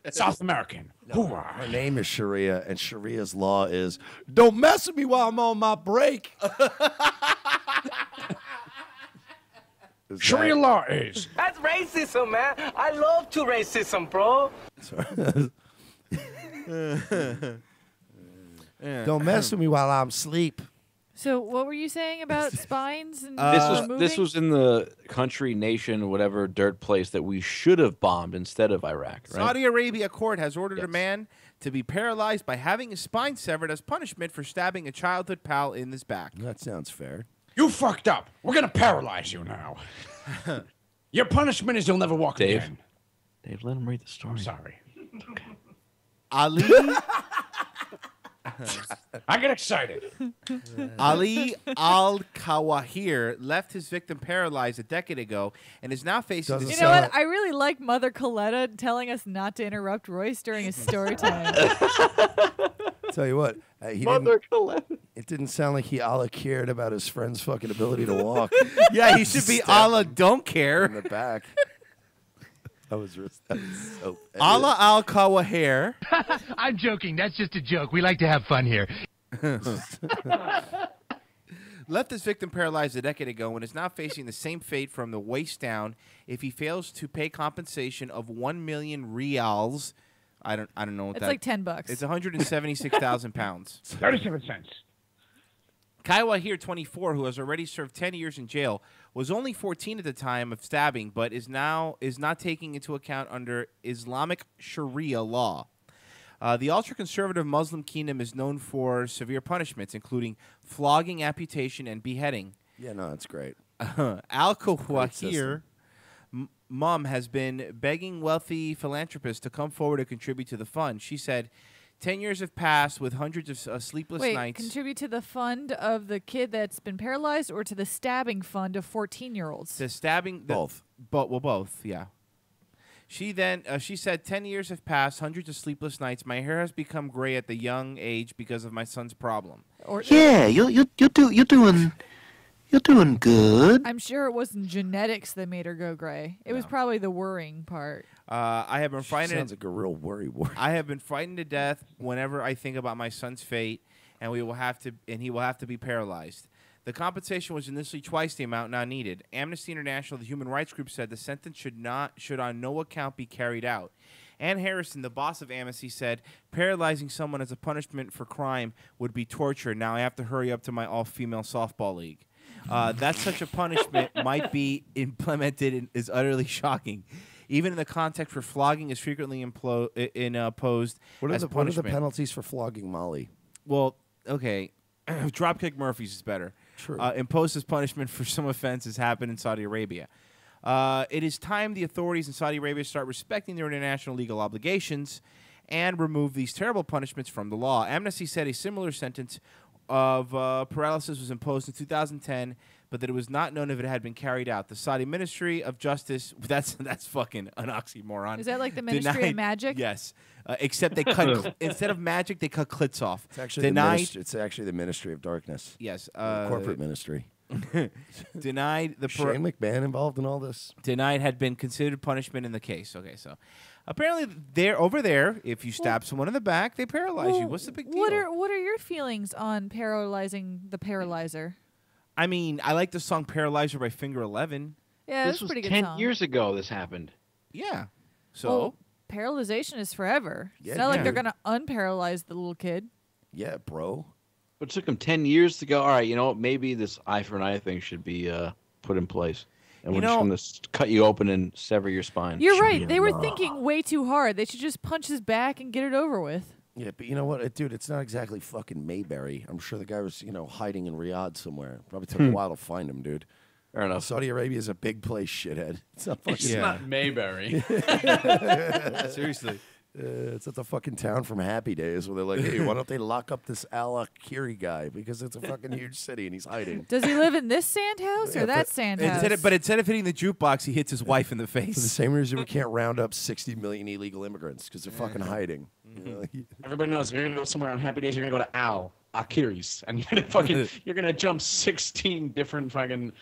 South American. No, her name is Sharia, and Sharia's law is, don't mess with me while I'm on my break. Sharia law is. That's racism, man. I love to racism, bro. Don't mess with me while I'm asleep. So what were you saying about spines and This was in the country, nation, whatever dirt place that we should have bombed instead of Iraq, right? Saudi Arabia court has ordered a man to be paralyzed by having his spine severed as punishment for stabbing a childhood pal in his back. That sounds fair. You fucked up. We're going to paralyze you now. Your punishment is you'll never walk again. Dave, let him read the story. I'm sorry. Okay. Ali... I get excited. Ali Al-Kawahir left his victim paralyzed a decade ago and is now facing... You know what? I really like Mother Coletta telling us not to interrupt Royce during his story time. Tell you what, it didn't sound like he Allah cared about his friend's fucking ability to walk. Yeah, he should be Allah don't care. In the back. That was so... Allah Al-Kawahir. I'm joking. That's just a joke. We like to have fun here. left his victim paralyzed a decade ago and is now facing the same fate from the waist down if he fails to pay compensation of 1 million reals. I don't know what It's that. like $10. It's 176,000 pounds. 37 cents. Kaiwa here, 24, who has already served 10 years in jail, was only 14 at the time of stabbing, but is not taking into account under Islamic Sharia law. The ultra-conservative Muslim kingdom is known for severe punishments, including flogging, amputation, and beheading. Yeah, no, that's great. Al-Kawahir mom has been begging wealthy philanthropists to come forward to contribute to the fund. She said, 10 years have passed with hundreds of sleepless nights. Contribute to the fund of the kid that's been paralyzed or to the stabbing fund of 14-year-olds? The stabbing... Both. Both, yeah. She said, 10 years have passed, hundreds of sleepless nights. My hair has become gray at the young age because of my son's problem. Yeah, you're doing good. I'm sure it wasn't genetics that made her go gray. It was probably the worrying part. I have been frightened. Sounds like a real worry word. I have been frightened to death whenever I think about my son's fate, and he will have to be paralyzed. The compensation was initially twice the amount now needed. Amnesty International, the human rights group, said the sentence should on no account be carried out. Ann Harrison, the boss of Amnesty, said paralyzing someone as a punishment for crime would be torture. Now I have to hurry up to my all-female softball league. That such a punishment might be implemented is utterly shocking. Even in the context where flogging is frequently imposed What as are punishment. the penalties for flogging Molly? Well, okay. Dropkick Murphys is better. True. Imposed as punishment for some offenses happened in Saudi Arabia. It is time the authorities in Saudi Arabia start respecting their international legal obligations and remove these terrible punishments from the law. Amnesty said a similar sentence of paralysis was imposed in 2010, but that it was not known if it had been carried out. The Saudi Ministry of Justice, that's fucking an oxymoron. Is that like the Ministry of Magic? Yes. Except they cut, instead of magic, they cut clits off. It's actually it's actually the Ministry of Darkness. Yes. Corporate ministry. Denied the Shane McMahon involved in all this? Denied had been considered punishment in the case. Okay, so apparently over there, if you stab someone in the back, they paralyze you. What's the big deal? What are your feelings on paralyzing the paralyzer? I mean, I like the song "Paralyzer" by Finger 11. Yeah, this that's a was pretty good 10 song. years ago. This happened. Yeah. So Well, paralyzation is forever. Yeah, it's not like yeah. they're gonna unparalyze the little kid. Yeah, bro. But it took them 10 years to go, all right, you know what, maybe this eye for an eye thing should be put in place. And we're just going to cut you open and sever your spine. You're right. They were thinking way too hard. They should just punch his back and get it over with. Yeah, but you know what, dude? It's not exactly fucking Mayberry. I'm sure the guy was, hiding in Riyadh somewhere. Probably took a while to find him, dude. Fair enough. Saudi Arabia is a big place, shithead. It's not fucking. It's not Mayberry. Seriously. It's at the fucking town from Happy Days where they're like, hey, why don't they lock up this Al-Akiri guy? Because it's a fucking huge city and he's hiding. Does he live in this sand house or that sand house? Instead of hitting the jukebox, he hits his wife in the face. For the same reason we can't round up 60 million illegal immigrants because they're fucking hiding. Everybody knows if you're gonna go somewhere on Happy Days, you're gonna go to Al-Akiri's, and you're gonna jump 16 different fucking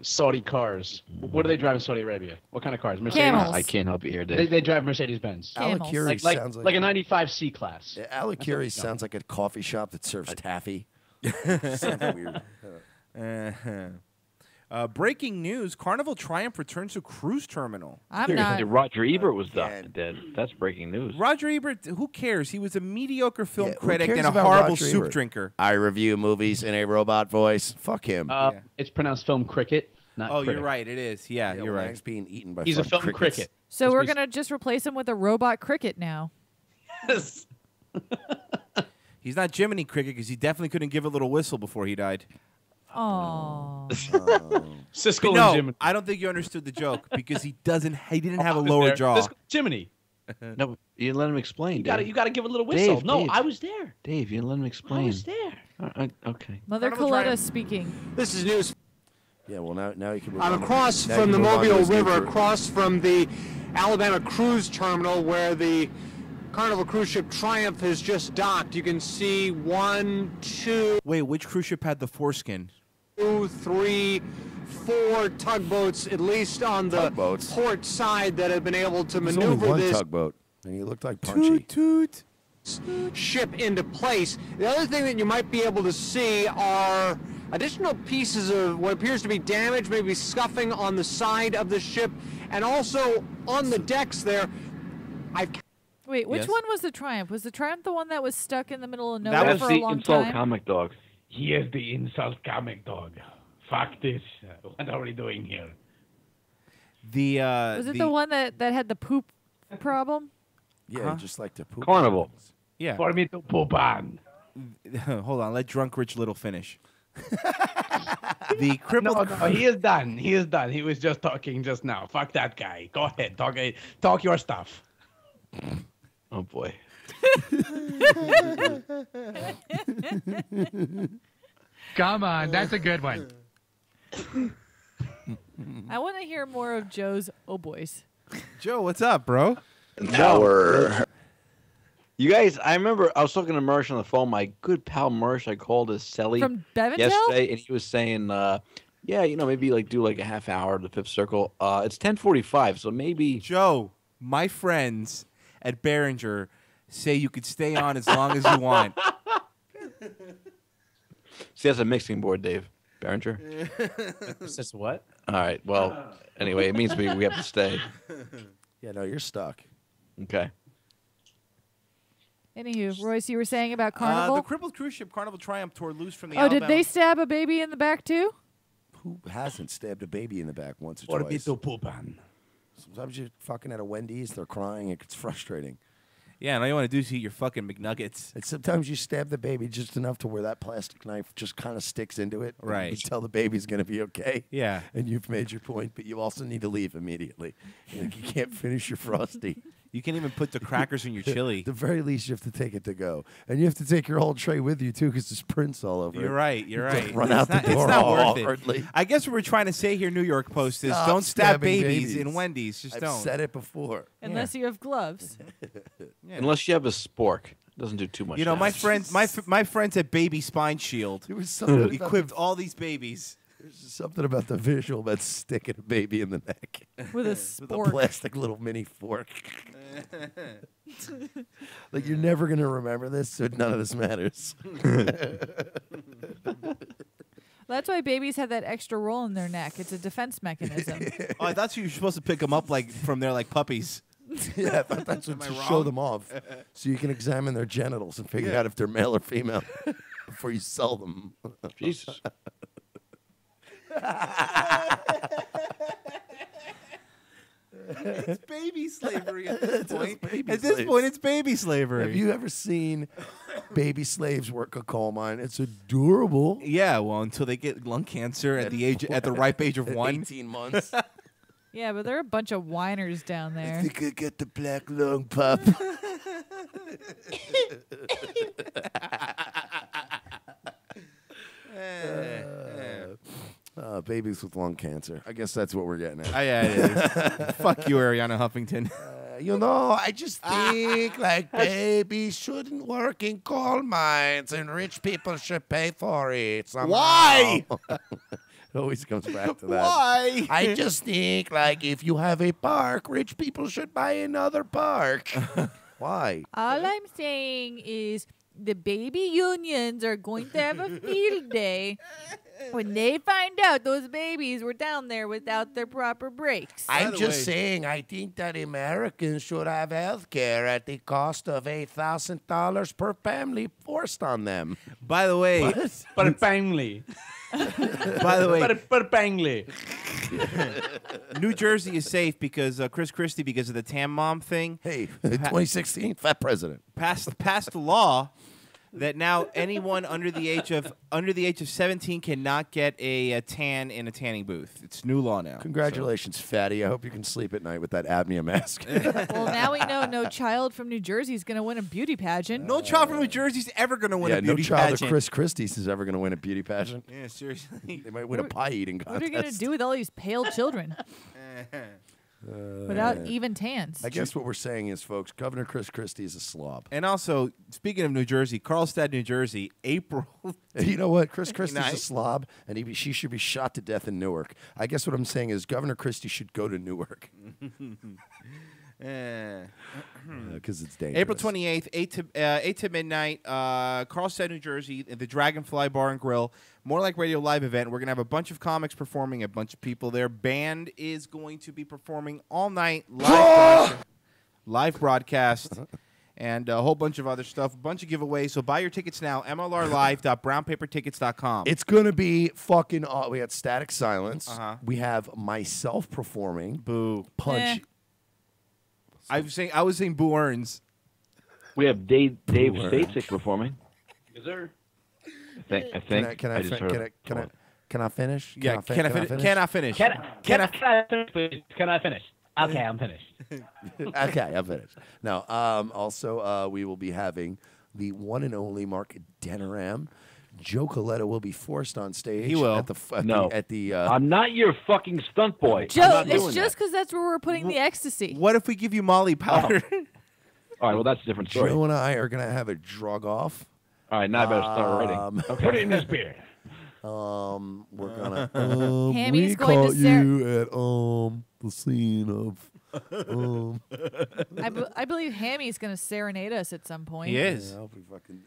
Saudi cars. What do they drive in Saudi Arabia? What kind of cars? Mercedes? Camels. I can't help you here, Dave. They drive Mercedes-Benz. Al-Akiri sounds like a 95 C-Class. Yeah, Al-Akiri sounds like a coffee shop that serves taffy. Sounds weird. Breaking news: Carnival Triumph returns to cruise terminal. I'm not. Roger Ebert was dead. That's breaking news. Roger Ebert, who cares? He was a mediocre film Yeah, who critic cares and a about horrible Roger soup Ebert? drinker. I review movies in a robot voice. Fuck him. It's pronounced film cricket, not critic. You're right. It is. Yeah, you're right. He's being eaten by He's a film crickets. cricket. So we're gonna just replace him with a robot cricket now. Yes. He's not Jiminy Cricket because he definitely couldn't give a little whistle before he died. Oh. Siskel no, and Jiminy. I don't think you understood the joke because he didn't have a lower jaw. Siskel, Jiminy. No, you didn't let him explain. You gotta give a little whistle. Dave, no, Dave. I was there. Dave, you didn't let him explain. I was there. Okay. Mother Carnival Coletta Triumph. speaking. This is news. Yeah, well, now you can move I'm on. across Now from you the can move on to Mobile his new River, crew. across from the Alabama Cruise Terminal where the Carnival cruise ship Triumph has just docked. You can see 1, 2, Wait, which cruise ship had the foreskin? 3, 4 tugboats, at least on the Tugboats? port side, that have been able to There's only maneuver one this. tugboat, and he looked like Punchy. Toot toot. ship into place. The other thing that you might be able to see are additional pieces of what appears to be damage, maybe scuffing on the side of the ship, and also on the decks there. Wait, which one was the Triumph? Was the Triumph the one that was stuck in the middle of That nowhere was for the a long insult time? comic dog. He is the insult comic dog. Fuck this. What are we doing here? Was it the one that had the poop problem? Yeah, just like to poop. Carnival. Yeah. For me to poop on. Hold on, let Drunk Rich Little finish. The crippled. No, he is done. He is done. He was just talking just now. Fuck that guy. Go ahead. Talk your stuff. Oh boy. Come on, that's a good one. I want to hear more of Joe's oh boys. Joe, what's up, bro? You guys, I remember I was talking to Mersh on the phone. My good pal Mersh, I called his celly From Bevington? yesterday, and he was saying, yeah, maybe do like a half hour of the Fifth Circle. It's 10:45, so maybe. Joe, my friends at Behringer say you could stay on as long as you want. See, that's a mixing board, Dave. Behringer. Says what? All right. Well, anyway, it means we have to stay. Yeah, no, you're stuck. Okay. Anywho, Royce, you were saying about Carnival? The crippled cruise ship Carnival Triumph tore loose from the Oh, did Alabama. they stab a baby in the back too? Who hasn't stabbed a baby in the back once Or or twice? to poop on. Sometimes you're fucking at a Wendy's, they're crying, it gets frustrating. Yeah, and all you want to do is eat your fucking McNuggets. And sometimes you stab the baby just enough to where that plastic knife just kind of sticks into it. and Right. You tell the baby's going to be okay. Yeah. And you've made your point, but you also need to leave immediately. You can't finish your Frosty. You can't even put the crackers in your chili. At the very least, you have to take it to go. And you have to take your whole tray with you, too, because there's prints all over it. You're right. You're Don't right. Run out the door It's not all worth awkwardly. it. I guess what we're trying to say here, New York Post, is Stop don't stab stabbing babies in Wendy's. Just I've don't. said it before. Unless you have gloves. Unless you have a spork, it doesn't do too much. You know, my damage. friends, my friends at Baby Spine Shield something equipped all these babies. There's something about the visual about sticking a baby in the neck. With a With spork. a plastic little mini fork. Like, you're never going to remember this, so none of this matters. That's why babies have that extra roll in their neck. It's a defense mechanism. Oh, I thought you were supposed to pick them up like from there like puppies. Yeah, I thought that's what Am I to wrong? show them off. So you can examine their genitals and figure out if they're male or female before you sell them. Jesus. It's baby slavery at this point. baby At this slaves. point, it's baby slavery. Have you ever seen baby slaves work a coal mine? It's adorable. Yeah, well, until they get lung cancer at the ripe age of At 1. 18 months. Yeah, but there are a bunch of whiners down there. You could get the black lung pup. Babies with lung cancer. I guess that's what we're getting at. Yeah. Fuck you, Ariana Huffington. I just think like babies shouldn't work in coal mines and rich people should pay for it somehow. Why? It always comes back to that. Why? I just think like if you have a park, rich people should buy another park. Why? All I'm saying is the baby unions are going to have a field day when they find out those babies were down there without their proper breaks. I'm just saying, I think that Americans should have health care at the cost of $8,000 per family forced on them. By the way, Per family. by the way, Per family. New Jersey is safe because Chris Christie, because of the Tam Mom thing. Hey, 2016, fat president. Passed a law that now anyone under the age of 17 cannot get a tan in a tanning booth. It's new law now. Congratulations, fatty. I hope you can sleep at night with that apnea mask. Well, now we know no child from New Jersey is going to win a beauty pageant. No child from New Jersey is ever going to win Yeah, a no beauty child pageant. of Chris Christie's is ever going to win a beauty pageant. Yeah, seriously. They might win a pie eating What contest. are you going to do with all these pale children without even tans? I guess what we're saying is, folks, Governor Chris Christie is a slob. And also, speaking of New Jersey, Carlstadt, New Jersey, April. You know what? Chris Christie's a 29th. slob, and she should be shot to death in Newark. I guess what I'm saying is Governor Christie should go to Newark. Because it's dangerous. April 28th, 8 to midnight, Carlstead, New Jersey, at the Dragonfly Bar and Grill. More Like Radio live event. We're going to have a bunch of comics performing, a bunch of people there. Band is going to be performing all night, live broadcast, and a whole bunch of other stuff, a bunch of giveaways. So buy your tickets now, mlrlive.brownpapertickets.com. It's going to be fucking we had Static Silence. We have myself performing. Boo. Punch. I was saying Boo Earns. We have Dave Statesick performing. Is there? I think. Can I finish? Yeah. Can I finish? Can I finish, please? Can I finish? Okay, I'm finished. Okay, I'm finished. Now, also, we will be having the one and only Mark Deneram. Joe Coletta will be forced on stage. He will. I'm not your fucking stunt boy. Joe, it's just because that's where we're putting the ecstasy. What if we give you Molly powder? All right, well, that's a different story. Joe and I are going to have a drug off. All right, now I better start writing. Okay. Put it in this beer. We're gonna. Hammy's we going caught to you at the scene of. I believe Hammy's going to serenade us at some point. He is. Yeah, I'll be fucking.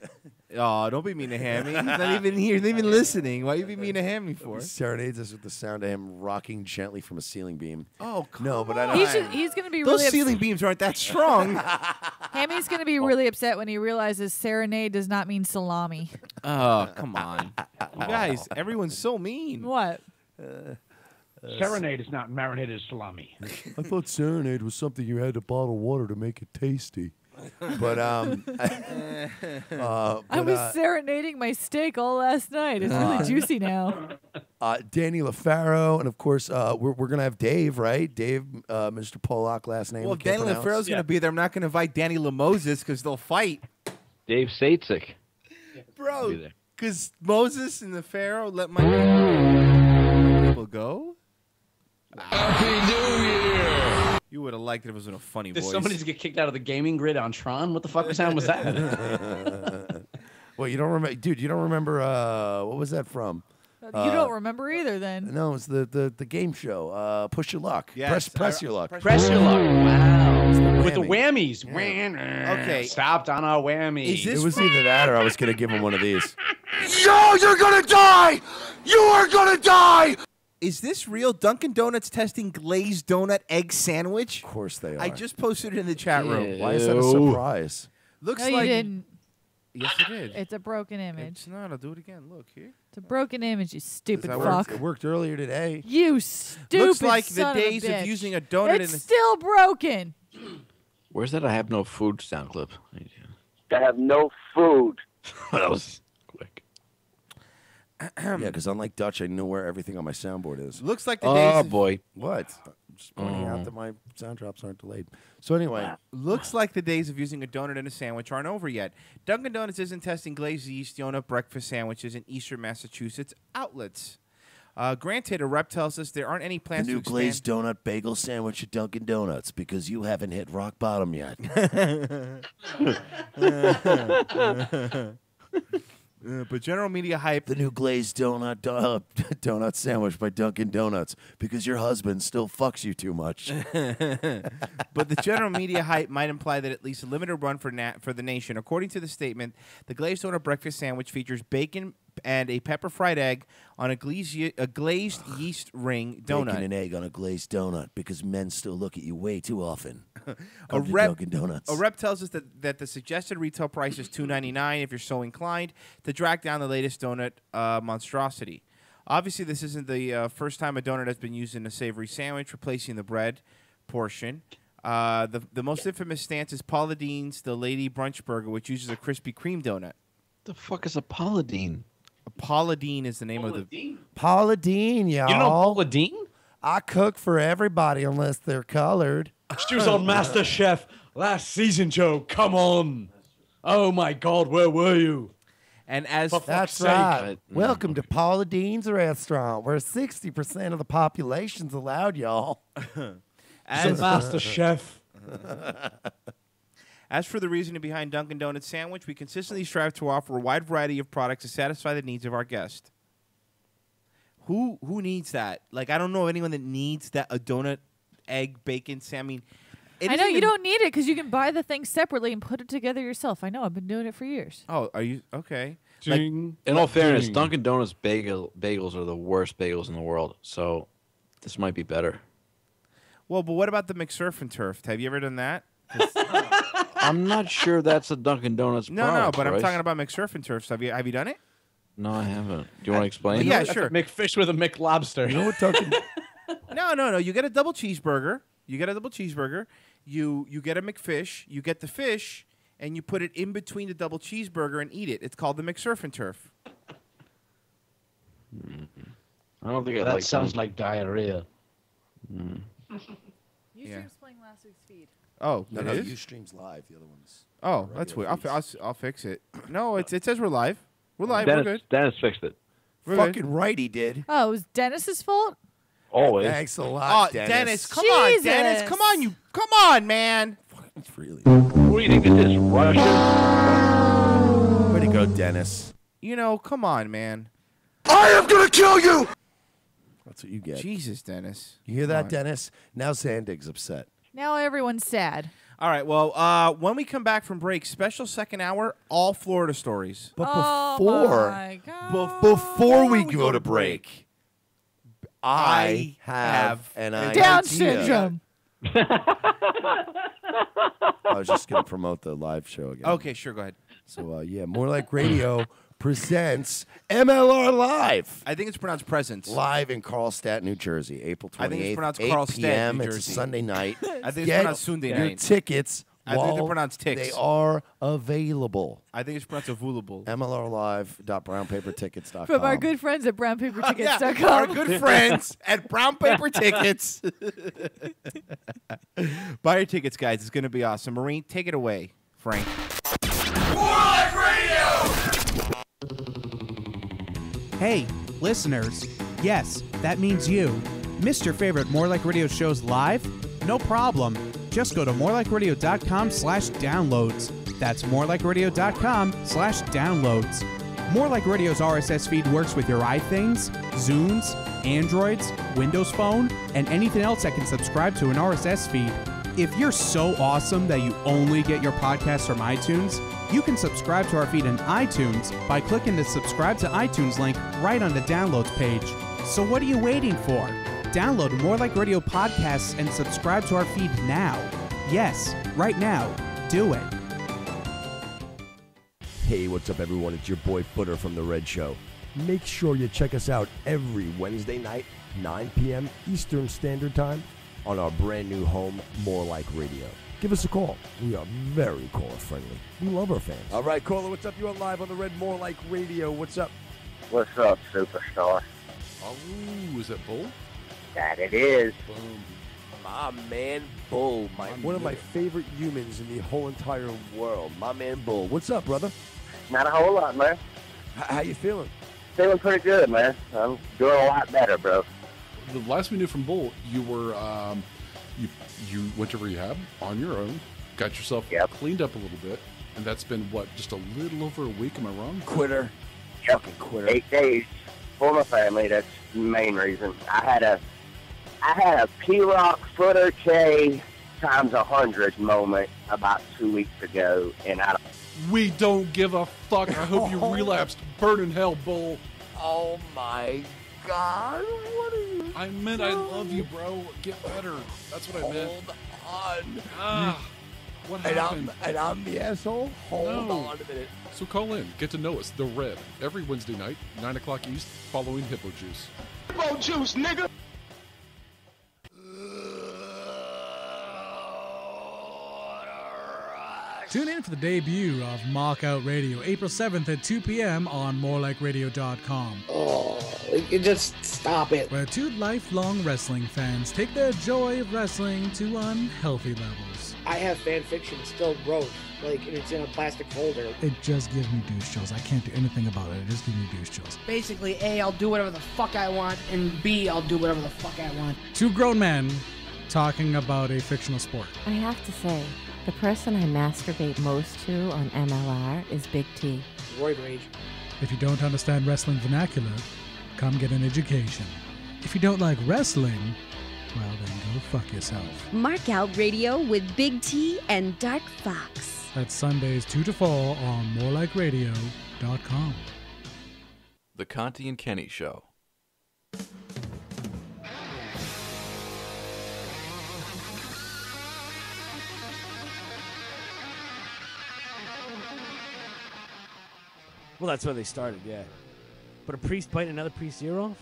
Oh, don't be mean to Hammy. He's not even here. He's not even listening. Why you be mean to Hammy for? He serenades us with the sound of him rocking gently from a ceiling beam. Oh, no, but I don't. He's going to be Those really ceiling beams aren't that strong. Hammy's going to be really upset when he realizes serenade does not mean salami. Oh, come on. You guys, everyone's so mean. What? Serenade is not marinated salami. I thought serenade was something you had to bottle water to make it tasty. But I was serenading my steak all last night. It's really juicy now. Danny LaFaro, and of course, we're gonna have Dave, right? Dave, Mr. Pollock, last name. Well, if Danny LaFaro's going to be there, I'm not going to invite Danny Lamoses because they'll fight. Dave Statesick. Bro, because Moses and the Pharaoh let my people go. Happy New Year! You would have liked it if it was in a funny Did voice. somebody just get kicked out of the gaming grid on Tron? What the fuck sound was that? Well, you don't remember, dude. You don't remember what was that from? You don't remember either, then. No, it's the game show. Push Your Luck. Yes, Press Your Luck. Press Your Luck. Wow. With the whammy. whammies. Okay. Stopped on our whammy. It was either that or I was gonna give him one of these. Yo, you're gonna die! You are gonna die! Is this real? Dunkin' Donuts testing glazed donut egg sandwich? Of course they are. I just posted it in the chat room. Why is that a surprise? Looks No, like you didn't. Yes, it did. It's a broken image. It's not. I'll do it again. Look here. It's a broken image, you stupid That fuck. It worked earlier today. You stupid Looks like the son of a days of bitch. using a donut It's in the still broken. Where's that I have no food sound clip? I have no food. That was quick. Yeah, because unlike Dutch, I know where everything on my soundboard is. Looks like the days. Oh of, boy. What? I'm just pointing out that my sound drops aren't delayed. So anyway, Looks like the days of using a donut in a sandwich aren't over yet. Dunkin' Donuts isn't testing glazed yeast donut breakfast sandwiches in eastern Massachusetts outlets. Granted, a rep tells us there aren't any the plans new to glazed donut bagel sandwich at Dunkin' Donuts because you haven't hit rock bottom yet. But general media hype. The new glazed donut sandwich by Dunkin' Donuts because your husband still fucks you too much. But the general media hype might imply that at least a limited run for the nation. According to the statement, the glazed donut breakfast sandwich features bacon and a pepper fried egg on a glazed yeast ring donut. Bacon and egg on a glazed donut because men still look at you way too often. A rep Donuts. tells us that the suggested retail price is $2.99 if you're so inclined to track down the latest donut monstrosity. Obviously, this isn't the first time a donut has been used in a savory sandwich, replacing the bread portion. The most infamous stance is Paula Deen's The Lady Brunch Burger, which uses a Krispy Kreme donut. The fuck is a Paula Deen? Paula Deen is the name of the... Paula Deen, y'all. You know Paula Deen? I cook for everybody unless they're colored. She was on MasterChef last season, Joe. Come on. Oh, my God. Where were you? And as That's right. Welcome to Paula Deen's restaurant, where 60% of the population's allowed, y'all. As MasterChef. As for the reasoning behind Dunkin' Donuts sandwich, we consistently strive to offer a wide variety of products to satisfy the needs of our guests. Who needs that? Like, I don't know anyone that needs that, a donut, egg, bacon. I mean, I know you don't need it because you can buy the thing separately and put it together yourself. I know. I've been doing it for years. Oh, are you okay? In all fairness, Dunkin' Donuts bagels are the worst bagels in the world. So this might be better. Well, but what about the McSurf and Turf? Have you ever done that? I'm not sure that's a Dunkin' Donuts No, product, but I'm Royce. talking about McSurf and Turfs. Have you done it? No, I haven't. Do you want to explain? Yeah, sure. McFish with a McLobster. You know what Dunkin'? No. You get a double cheeseburger. You get a McFish. You get the fish, and you put it in between the double cheeseburger and eat it. It's called the McSurf and Turf. I don't think That sounds like diarrhea. Ustream's playing last week's feed. Oh, No, it no, is? Ustream's live. The other one's. Oh, that's weird. I'll fix it. No, it says we're live. We're live. Dennis, We're good. Dennis fixed it. We're Fucking good. right, he did. Oh, it was Dennis's fault? Always. Thanks a lot, Oh, Dennis. Come on, Dennis. Come on, come on, man. It's really. Who do you think this is? Russia? Way to go, Dennis. Come on, man. I am gonna kill you. That's what you get. Jesus, Dennis. You hear that, Dennis? Now Zandig's upset. Now everyone's sad. All right. Well, when we come back from break, special second hour, all Florida stories. But my before we go to break, I have an idea. Down syndrome. I was just going to promote the live show again. Okay, sure. Go ahead. So, More Like Radio presents MLR Live. I think it's pronounced Presence. Live in Carlstadt, New Jersey, April 28th, I think it's pronounced 8 Carlstadt, p.m. New It's a Jersey. Sunday night. I think it's Get pronounced Sunday your night. tickets I think they're while pronounced ticks. they are available. I think it's pronounced available. MLRlive.brownpapertickets.com. From our good friends at brownpapertickets.com. Our good friends at Brown Paper Tickets. Buy your tickets, guys. It's going to be awesome. Marine, take it away, Frank. Hey, listeners. Yes, that means you. Missed your favorite More Like Radio shows live? No problem. Just go to morelikeradio.com/downloads. That's morelikeradio.com/downloads. More Like Radio's RSS feed works with your iThings, Zunes, Androids, Windows Phone, and anything else that can subscribe to an RSS feed. If you're so awesome that you only get your podcasts from iTunes, you can subscribe to our feed in iTunes by clicking the subscribe to iTunes link right on the downloads page. So what are you waiting for? Download More Like Radio podcasts and subscribe to our feed now. Yes, right now. Do it. Hey, what's up, everyone? It's your boy Footer from The Red Show. Make sure you check us out every Wednesday night, 9 p.m. Eastern Standard Time, on our brand new home, More Like Radio. Give us a call. We are very caller-friendly. We love our fans. All right, caller, what's up? You are live on The Red More Like Radio. What's up? What's up, superstar? Oh, is that Bull? That it is. Boom. My man Bull, one of my favorite humans in the whole entire world. My man Bull. What's up, brother? Not a whole lot, man. How you feeling? Feeling pretty good, man. I'm doing a lot better, bro. The last we knew from Bull, you were you went to rehab on your own, got yourself cleaned up a little bit, and that's been what, just a little over a week? Am I wrong? Quitter. Yep. Fucking quitter. 8 days for my family. That's the main reason. I had a P-Rock Footer K times 100 moment about 2 weeks ago, and We don't give a fuck. I hope you relapsed. Burn in hell, Bull. Oh my God, what are you? I meant I love you, bro. Get better. That's what I meant. Hold on. What happened? And I'm the asshole? Hold on a minute. So call in. Get to know us. The Red. Every Wednesday night, 9 o'clock East, following Hippo Juice. Hippo Juice, nigga! Tune in for the debut of Mark Out Radio, April 7th at 2 p.m. on morelikeradio.com. Oh, you just stop it. Where two lifelong wrestling fans take their joy of wrestling to unhealthy levels. I have fan fiction still wrote, and it's in a plastic folder. It just gives me douche chills. I can't do anything about it. It just gives me douche chills. Basically, A, I'll do whatever the fuck I want, and B, I'll do whatever the fuck I want. Two grown men talking about a fictional sport. I have to say, the person I masturbate most to on MLR is Big T. Roid rage. If you don't understand wrestling vernacular, come get an education. If you don't like wrestling, Well, then go fuck yourself. Mark Out Radio with Big T and Dark Fox. That's Sundays 2 to 4 on morelikeradio.com. The Conti and Kenny Show. Well, that's where they started, yeah. But a priest biting another priest's ear off?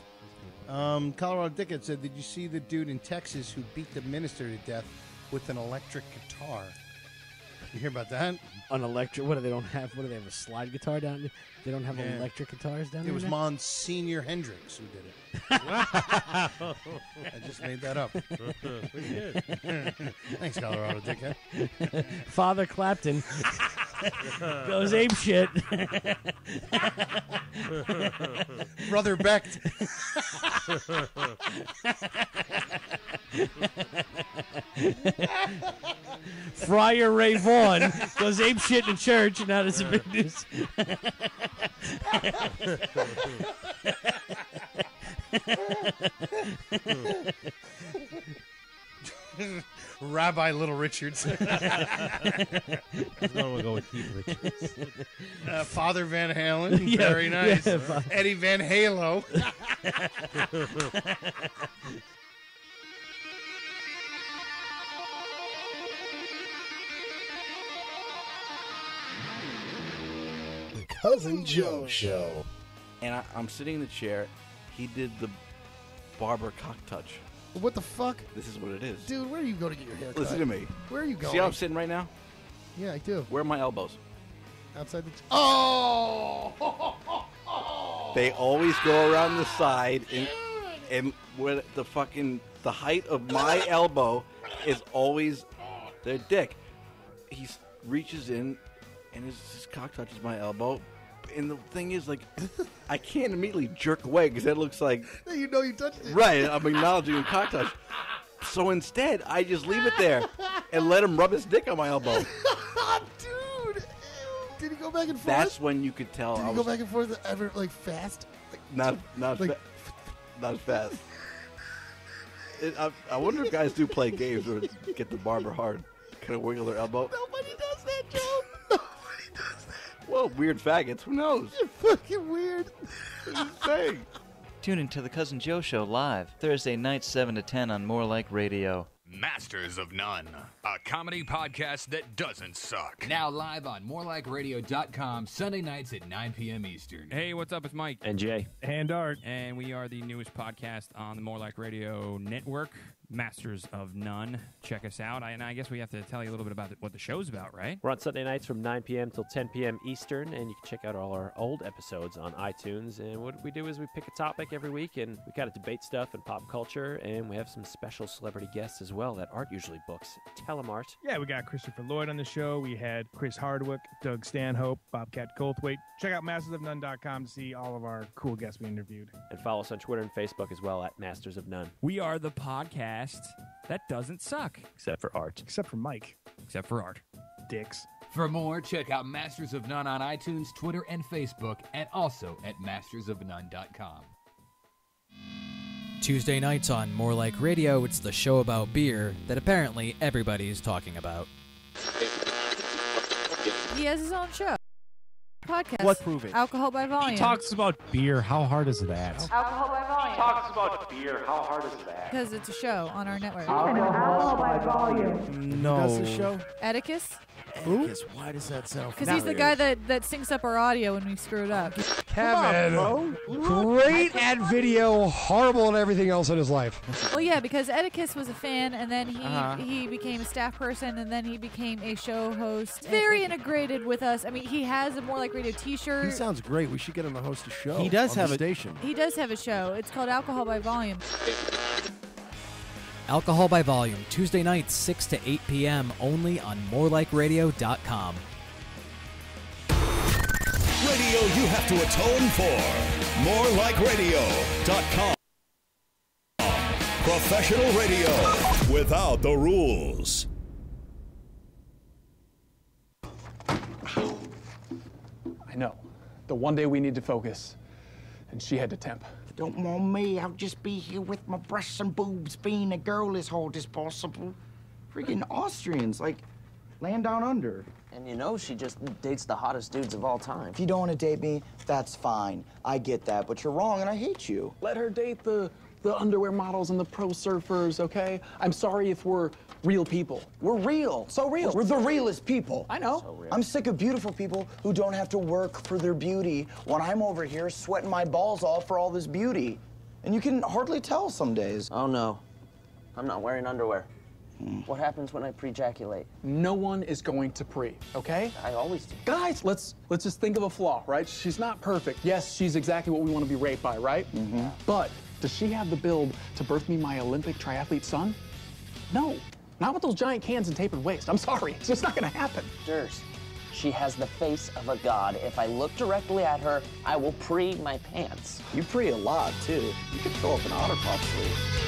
Colorado Dickens said, did you see the dude in Texas who beat the minister to death with an electric guitar? You hear about that? An electric? What do they don't have? What do they have? A slide guitar down there? They don't have electric guitars down there? It was Monsignor Hendricks who did it. I just made that up. Pretty good. Thanks, Colorado Dickhead. Father Clapton goes ape shit. Brother Becht. Friar Ray Vaughan goes ape shit in church, and now there's a big news. Rabbi Little Richards. I was going to go with Keith Richards. Father Van Halen. Yeah, very nice. Yeah, Eddie Van Halo. Cousin Joe Show. And I'm sitting in the chair. He did the barber cock touch. What the fuck? This is what it is. Dude, where are you going to get your hair cut? Listen to me. Where are you going? See how I'm sitting right now? Yeah, I do. Where are my elbows? Outside the... Oh! They always go around the side, and where the height of my elbow is always their dick. He reaches in, and his cock touches my elbow. And the thing is, like, I can't immediately jerk away because that looks like... You know you touched it. Right, I'm acknowledging a cock touch. So instead, I just leave it there and let him rub his dick on my elbow. Dude! Did he go back and forth? That's when you could tell. Did he go back and forth ever, like, fast? Not like, not fast. I wonder if guys do play games or get the barber hard. Kind of wiggle their elbow. Nobody does that, Joe. Nobody does that. Well, weird faggots. Who knows? You're fucking weird. What are you saying? Tune in to the Cousin Joe Show live Thursday nights 7 to 10 on More Like Radio. Masters of None, a comedy podcast that doesn't suck. Now live on morelikeradio.com Sunday nights at 9 p.m. Eastern. Hey, what's up? It's Mike. And Jay. And Art. And we are the newest podcast on the More Like Radio network, Masters of None. Check us out. And I guess we have to tell you a little bit about what the show's about, right? We're on Sunday nights from 9 p.m. till 10 p.m. Eastern, and you can check out all our old episodes on iTunes. And what we do is we pick a topic every week, and we kind of debate stuff and pop culture, and we have some special celebrity guests as well that Art usually books. Tell them, Art. Yeah, we got Christopher Lloyd on the show. We had Chris Hardwick, Doug Stanhope, Bobcat Goldthwait. Check out mastersofnone.com to see all of our cool guests we interviewed. And follow us on Twitter and Facebook as well at Masters of None. We are the podcast that doesn't suck. Except for Art. Except for Mike. Except for Art. Dicks. For more, check out Masters of None on iTunes, Twitter, and Facebook, and also at mastersofnone.com. Tuesday nights on More Like Radio, it's the show about beer that apparently everybody is talking about. He has his own show. Podcast. What prove it? Alcohol by Volume. He talks about beer. How hard is that? Alcohol by Volume. Talks about beer. How hard is that? Because it's a show on our network. Alcohol by Volume. No. Who does the show? Edicus. Edicus, why does that sound Because he's the guy that syncs up our audio when we screw it up. Kevin. Great at video, horrible at everything else in his life. Well, yeah, because Edicus was a fan, and then he became a staff person, and then he became a show host. Very integrated with us. I mean, he has a More Like Radio T-shirt. He sounds great. We should get him to host a show. He does on have the a station. He does have a show. It's called Alcohol by Volume. Alcohol by Volume, Tuesday nights 6 to 8 p.m. only on morelikeradio.com. Radio you have to atone for. Morelikeradio.com. Professional radio without the rules. I know. The one day we need to focus, and she had to temp. Don't mind me, I'll just be here with my breasts and boobs, being a girl as hard as possible. Freaking Austrians, like, land down under. And you know she just dates the hottest dudes of all time. If you don't want to date me, that's fine. I get that, but you're wrong and I hate you. Let her date the underwear models and the pro surfers, okay? I'm sorry if we're real people. We're real, so real. We're the realest people. I know. So I'm sick of beautiful people who don't have to work for their beauty when I'm over here sweating my balls off for all this beauty. And you can hardly tell some days. Oh no, I'm not wearing underwear. What happens when I pre-ejaculate? No one is going to pre, okay? I always do. Guys, let's just think of a flaw, right? She's not perfect. Yes, she's exactly what we want to be raped by, right? Mm-hmm. But does she have the build to birth me my Olympic triathlete son? No, not with those giant cans and tapered waist. I'm sorry, it's just not gonna happen. Durs, she has the face of a god. If I look directly at her, I will pre my pants. You pre a lot, too. You could fill up an Otter Pop sleeve.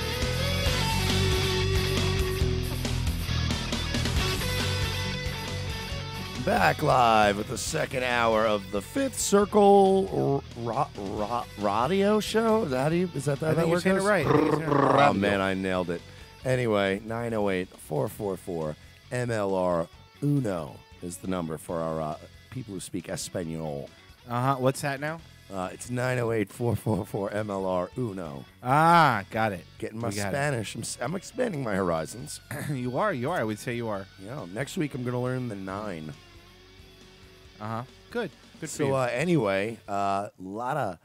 Back live with the second hour of the Fifth Circle radio show. Is that how you? Is that I think works? you're saying it right. Oh man, I nailed it. Anyway, 908-444-MLR Uno is the number for our people who speak Espanol. What's that now? It's 908-444-MLR Uno. Ah, got it. Getting my Spanish. I'm expanding my horizons. You are. I would say you are. Yeah. Next week I'm going to learn the 9. Good. Good for So you. Anyway, lot of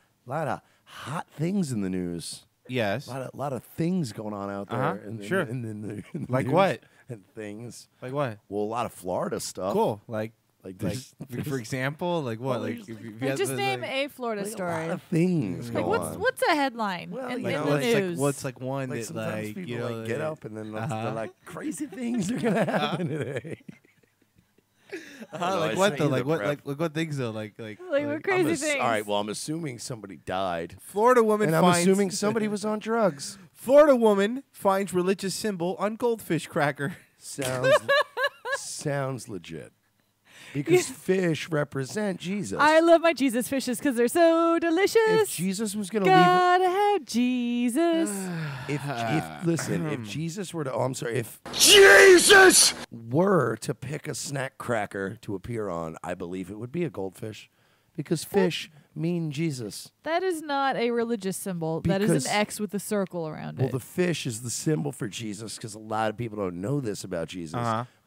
hot things in the news. Yes. Lot of things going on out there. Sure. In the Like news what? And things. Like what? Well, a lot of Florida stuff. Cool. Like there's for example, like what? Well, Like, there's if you had Just the, name like, a Florida a story. lot of things Like going on. what's a headline in you know, the like- news? what's like one Like that sometimes like people you know get up and then they're like crazy things are gonna happen today. like what though? Like what things though? Like what crazy things? All right, well, I'm assuming somebody died. Florida woman And I'm finds assuming somebody was on drugs. Florida woman finds religious symbol on goldfish cracker. Sounds legit. Because fish represent Jesus. I love my Jesus fishes because they're so delicious. If Jesus was going to leave Gotta have Jesus. if Jesus were to, if Jesus were to pick a snack cracker to appear on, I believe it would be a goldfish, because fish mean Jesus. That is not a religious symbol. That is Because- an X with a circle around Well, it. the fish is the symbol for Jesus, because a lot of people don't know this about Jesus.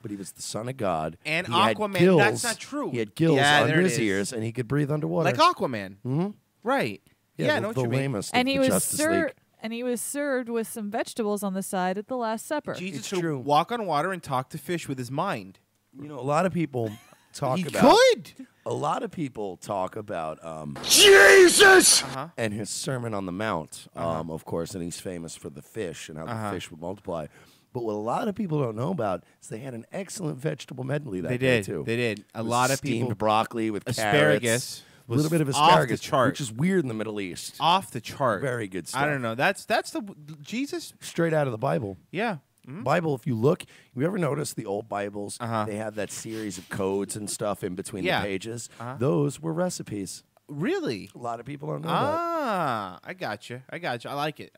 But he was the Son of God. And He had Aquaman, gills. that's not true. He had gills Yeah, there under it his is. ears, and he could breathe underwater. Like Aquaman. Mm-hmm. Right. Yeah, I know what the you mean. lamest and of he the was Justice League. served with some vegetables on the side at the Last Supper. Jesus could walk on water and talk to fish with his mind. You know, a lot of people talk He about. could. A lot of people talk about Jesus and his Sermon on the Mount, of course, and he's famous for the fish and how the fish would multiply. But what a lot of people don't know about is they had an excellent vegetable medley that day too. They did. A With lot of steamed people. broccoli with Asparagus. carrots, a was little bit of off the asparagus, chart. which is weird in the Middle East. Off the chart. Very good stuff. I don't know. That's the Jesus. Straight out of the Bible. Yeah. Bible, if you look, you ever notice the old Bibles, they have that series of codes and stuff in between the pages. Those were recipes. Really? A lot of people don't know that. I got you. I like it.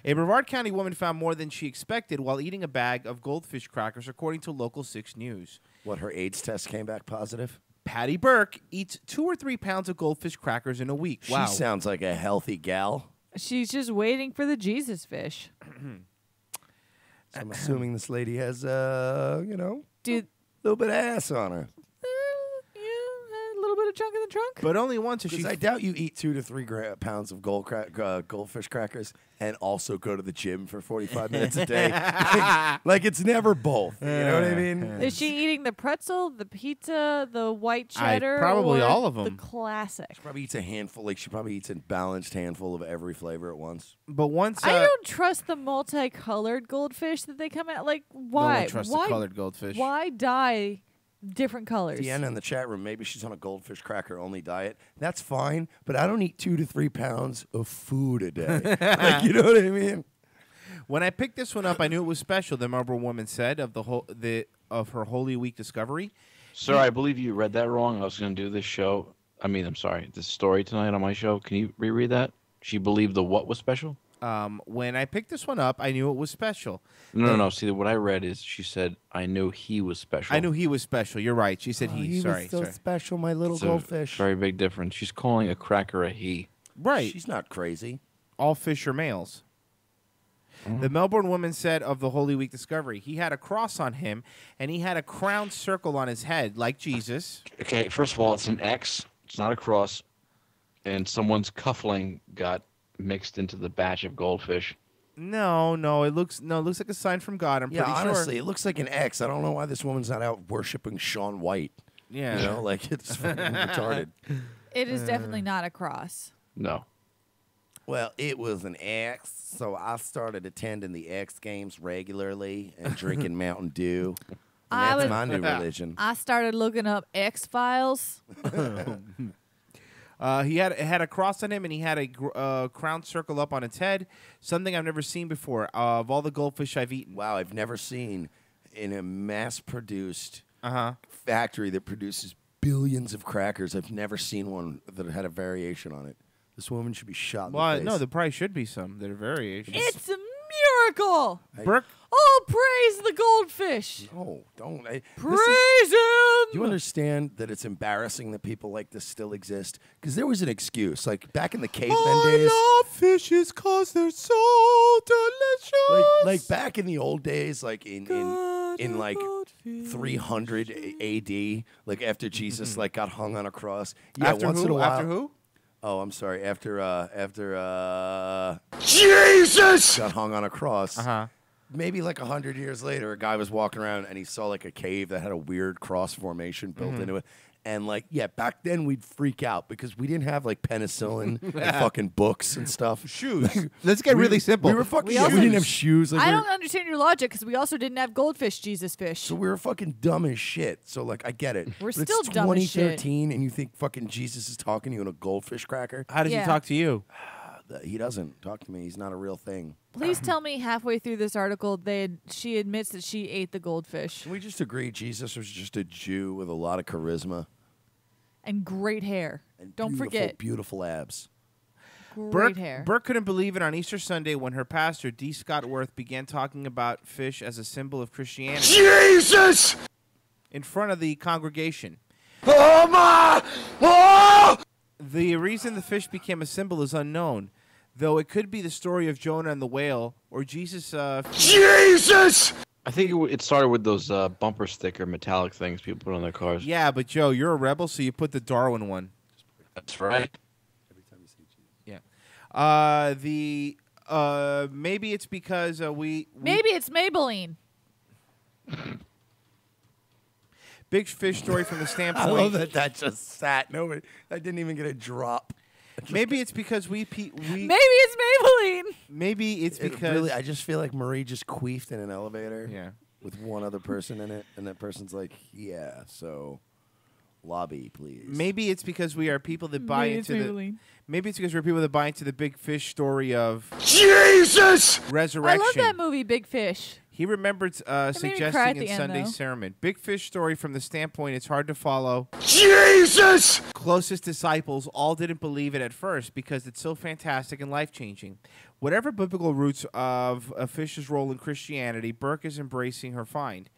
A Brevard County woman found more than she expected while eating a bag of goldfish crackers, according to Local 6 News. What, her AIDS test came back positive? Patty Burke eats 2 or 3 pounds of goldfish crackers in a week. Wow. She sounds like a healthy gal. She's just waiting for the Jesus fish. So I'm assuming this lady has, Dude, a little bit of ass on her. a little bit of junk in the trunk. But only once. Because I doubt you eat 2 to 3 pounds of goldfish crackers and also go to the gym for 45 minutes a day. like it's never both. You know what I mean? Is she eating the pretzel, the pizza, the white cheddar? Probably or all of them. The classic. She probably eats a handful. Like she probably eats a balanced handful of every flavor at once. But once I don't trust the multicolored goldfish that they come out. Like, why? No one trusts the colored goldfish. Why dye different colors? Deanna in the chat room, maybe she's on a goldfish cracker only diet. That's fine, but I don't eat 2 to 3 pounds of food a day. Like, you know what I mean? When I picked this one up, I knew it was special. The member woman said of of her Holy Week discovery. Sir, I believe you read that wrong. I was going to do this show. I'm sorry, this story tonight on my show. Can you reread that? She believed the what was special? When I picked this one up, I knew it was special. No. See, what I read is she said, I knew he was special. I knew he was special. You're right. She said he. He Sorry. was so sorry. special, my little It's goldfish. a very big difference. She's calling a cracker a he. Right. She's not crazy. All fish are males. The Melbourne woman said of the Holy Week discovery, he had a cross on him, and he had a crown circle on his head, like Jesus. Okay, first of all, it's an X. It's not a cross. And someone's cuffling got mixed into the batch of goldfish. No, it looks like a sign from God. I'm pretty sure. Honestly, it looks like an X. I don't know why this woman's not out worshiping Shaun White. Yeah. You know, like it's fucking retarded. It is definitely not a cross. No. Well, it was an X, so I started attending the X Games regularly and drinking Mountain Dew. And that's my new religion. I started looking up X-Files. He had a cross on him, and he had a crown circle up on its head. Something I've never seen before. Of all the goldfish I've eaten, wow, I've never seen in a mass-produced factory that produces billions of crackers. I've never seen one that had a variation on it. This woman should be shot in the face. No, there probably should be some that are variations. It's a miracle. Burke. Oh, praise the goldfish. Oh, don't. Praise him. Do you understand that it's embarrassing that people like this still exist? Because there was an excuse. Like, back in the caveman days. I love fishes because they're so delicious. Like back in the old days, like in like 300 AD, like after Jesus like got hung on a cross. Yeah, After once who? in a while. After who? Oh, I'm sorry. After Jesus got hung on a cross. Maybe like 100 years later, a guy was walking around and he saw like a cave that had a weird cross formation built into it. And like, yeah, back then we'd freak out because we didn't have like penicillin and fucking books and stuff. Shoes. Let's get really simple. We were fucking. We didn't have shoes. Like, I don't understand your logic because we also didn't have goldfish, Jesus fish. So we were fucking dumb as shit. So like, I get it. We're But still it's dumb as shit. 2013, and you think fucking Jesus is talking to you in a goldfish cracker? How does he talk to you? He doesn't talk to me. He's not a real thing. Please tell me halfway through this article she admits that she ate the goldfish. Can we just agree Jesus was just a Jew with a lot of charisma? And great hair. Don't forget. Beautiful abs. Great hair. Burke couldn't believe it on Easter Sunday when her pastor, D. Scott Worth, began talking about fish as a symbol of Christianity. Jesus! In front of the congregation. Oh my! Oh! The reason the fish became a symbol is unknown, though it could be the story of Jonah and the whale, or Jesus. Jesus! I think it started with those bumper sticker metallic things people put on their cars. Yeah, but Joe, you're a rebel, so you put the Darwin one. That's right. Yeah. Maybe it's because we Maybe it's Maybelline. Big fish story from the standpoint. I love that just sat. No, that didn't even get a drop. Maybe it's because we. Maybe it's Maybelline. Maybe it's because really, I just feel like Marie just queefed in an elevator. Yeah. With one other person in it, and that person's like, "Yeah, so lobby, please." Maybe it's because we are people that buy Maybe into it's the. Maybelline. Maybe it's because we're people that buy into the big fish story of Jesus resurrection. I love that movie, Big Fish. He remembered made me cry at suggesting the in end, Sunday's though. sermon. Big fish story from the standpoint it's hard to follow. Jesus! Closest disciples all didn't believe it at first because it's so fantastic and life-changing. Whatever biblical roots of a fish's role in Christianity, Burke is embracing her find.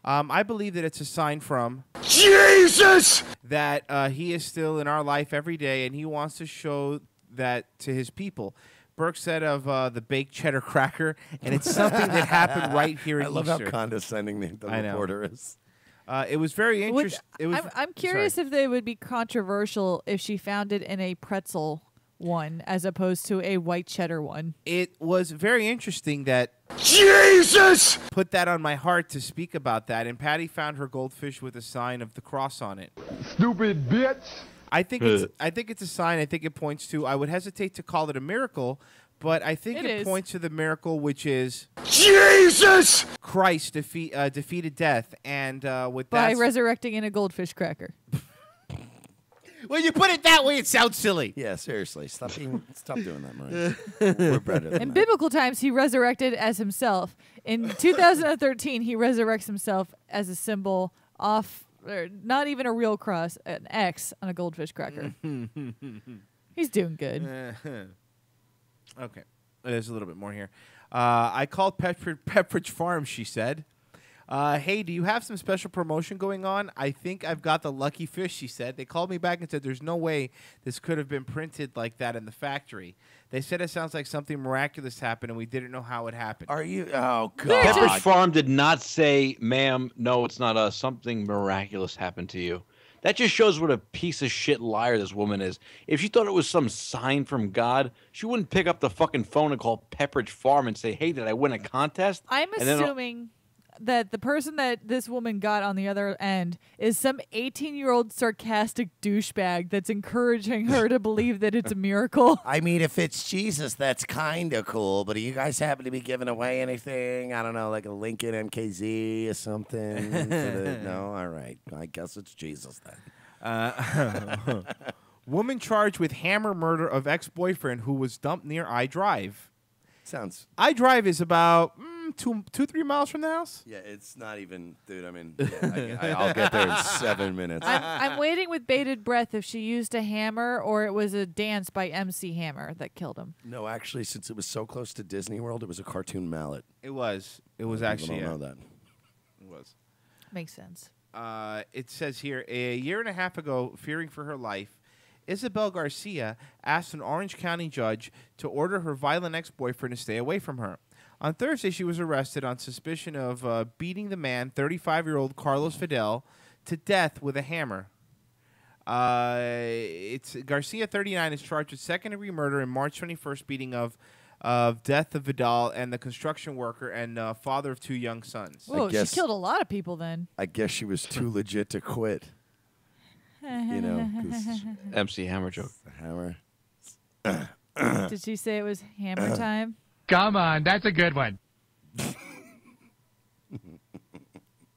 I believe that it's a sign from Jesus that he is still in our life every day, and he wants to show that to his people. Burke said of the baked cheddar cracker, and it's something that happened right here in I love Easter. how condescending the reporter is. It was very interesting. I'm curious if they would be controversial if she found it in a pretzel one as opposed to a white cheddar one. It was very interesting that Jesus put that on my heart to speak about that, and Patty found her goldfish with a sign of the cross on it. Stupid bitch. I think it's a sign. I think it points to. I would hesitate to call it a miracle, but I think it points to the miracle, which is Jesus Christ defeated death, and with By that resurrecting in a goldfish cracker. When you put it that way, it sounds silly. Yeah, seriously, stop doing that, Marie. We're better than In that. biblical times, he resurrected as himself. In 2013, he resurrects himself as a symbol off, or not even a real cross, an X on a goldfish cracker. He's doing good. Okay. There's a little bit more here. I called Pepperidge Farm, she said. Hey, do you have some special promotion going on? I think I've got the lucky fish, she said. They called me back and said there's no way this could have been printed like that in the factory. They said it sounds like something miraculous happened and we didn't know how it happened. Are you? Oh, God. Pepperidge Farm did not say, ma'am, no, it's not us. Something miraculous happened to you. That just shows what a piece of shit liar this woman is. If she thought it was some sign from God, she wouldn't pick up the fucking phone and call Pepperidge Farm and say, hey, did I win a contest? I'm assuming that the person that this woman got on the other end is some 18-year-old sarcastic douchebag that's encouraging her to believe that it's a miracle. I mean, if it's Jesus, that's kind of cool. But do you guys happen to be giving away anything? I don't know, like a Lincoln MKZ or something? No? All right. I guess it's Jesus then. Woman charged with hammer murder of ex-boyfriend who was dumped near iDrive. Sounds. iDrive is about 2-3 miles from the house. Yeah, it's not even, dude. I mean, yeah, I'll get there in 7 minutes. I'm waiting with bated breath if she used a hammer or it was a dance by MC Hammer that killed him. No, actually, since it was so close to Disney World, it was a cartoon mallet. It was. It was People actually. don't know that. It was. Makes sense. It says here, a year and a half ago, fearing for her life, Isabel Garcia asked an Orange County judge to order her violent ex-boyfriend to stay away from her. On Thursday, she was arrested on suspicion of beating the man, 35-year-old Carlos Fidel, to death with a hammer. It's Garcia, 39, is charged with second-degree murder in March 21st beating of death of Vidal and the construction worker and father of 2 young sons. Whoa, she killed a lot of people then. I guess she was too legit to quit. You know, 'cause MC Hammer joke. Hammer. Did she say it was hammer time? Come on, that's a good one.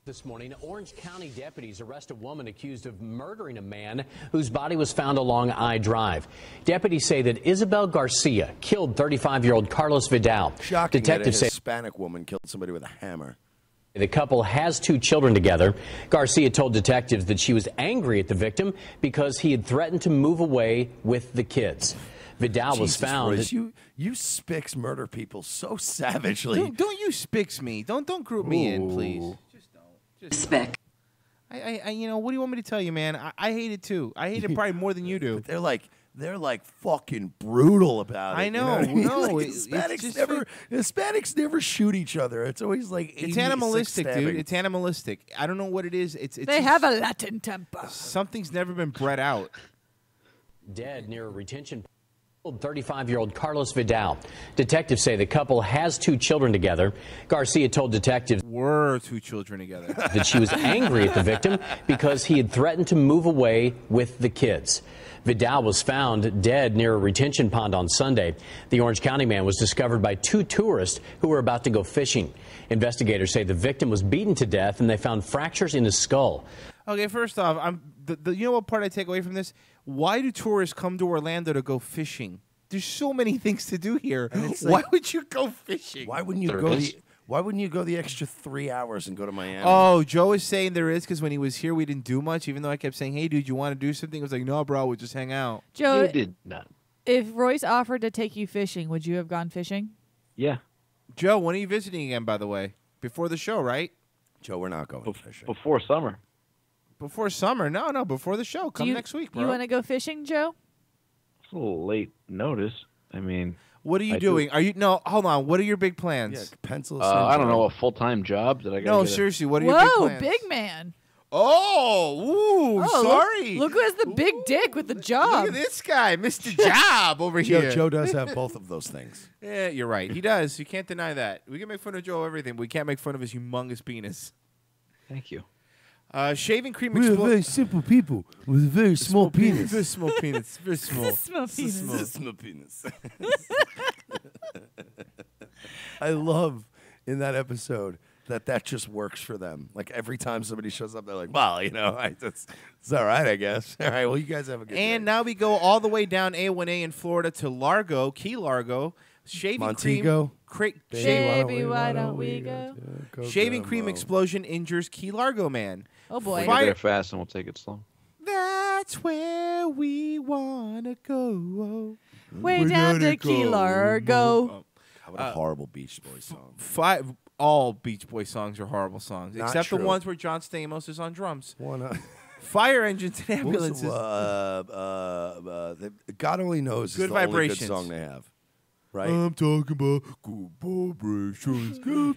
This morning, Orange County deputies arrest a woman accused of murdering a man whose body was found along iDrive. Deputies say that Isabel Garcia killed 35-year-old Carlos Vidal. Shocking Detectives that a say Hispanic woman killed somebody with a hammer. the couple has 2 children together. Garcia told detectives that she was angry at the victim because he had threatened to move away with the kids. Vidal was found. Royce, you spics murder people so savagely. Don't you spics me. Don't group me in, please. Just don't. Spic. I you know, what do you want me to tell you, man? I hate it too. I hate it probably more than you do. But they're like fucking brutal about it. I know. You know what I mean? No, like Hispanics never shoot each other. It's always like it's animalistic, dude. It's animalistic. I don't know what it is. It's they have a Latin temper. Something's never been bred out. Dead near a retention. 35-year-old Carlos Vidal. Detectives say the couple has 2 children together. Garcia told detectives were 2 children together that she was angry at the victim because he had threatened to move away with the kids. Vidal was found dead near a retention pond on Sunday. The Orange County man was discovered by 2 tourists who were about to go fishing. Investigators say the victim was beaten to death and they found fractures in his skull. Okay, first off, you know what part I take away from this? Why do tourists come to Orlando to go fishing? There's so many things to do here. Why would you go fishing? Why wouldn't you go the extra 3 hours and go to Miami? Oh, Joe is saying there is because when he was here, we didn't do much. Even though I kept saying, "Hey, dude, you want to do something?" I was like, "No, bro, we'll just hang out." Joe, You did not. If Royce offered to take you fishing, would you have gone fishing? Yeah. Joe, when are you visiting again? By the way, before the show, right? Joe, we're not going fishing before summer. Before summer? No, before the show. Come next week, bro. You want to go fishing, Joe? It's a little late notice. I mean, what are you doing? Are you hold on? What are your big plans? Yeah, pencil. I don't know, a full-time job that I got. No, seriously, what are your big plans? Big man. Oh, sorry. Look who has the big dick with the job. Look at this guy, Mr. Job over here. Joe does have both of those things. Yeah, you're right. He does. You can't deny that. We can make fun of Joe everything, but we can't make fun of his humongous penis. Thank you. Shaving cream. We're very simple people with a very small penis. Very small penis. Very small. Small penis. I love in that episode that just works for them. Like every time somebody shows up, they're like, "Well, you know, it's all right, I guess." All right, well, you guys have a good day. And now we go all the way down A1A in Florida to Largo, Key Largo. Shaving Montego. Baby, why don't we go? Shaving cream explosion injures Key Largo man. Oh boy! We'll get there fast and we'll take it slow. That's where we wanna go. Way down to Key Largo. What a horrible Beach Boys song. All Beach Boys songs are horrible songs, Not except true. the ones where John Stamos is on drums. Fire engines and ambulances. God only knows. Good is the only vibrations. good song they have. Right? I'm talking about good vibrations. Good.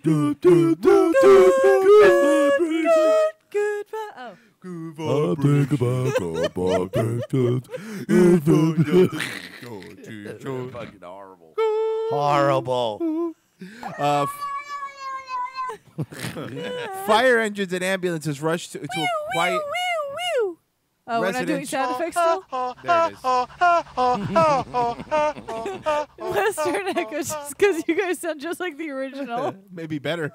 Oh. I'll think about fucking horrible. Horrible. Fire engines and ambulances rushed to a quiet. Oh, we're not doing sound effects still? There it is. Western Echo, just because you guys sound just like the original. Maybe better.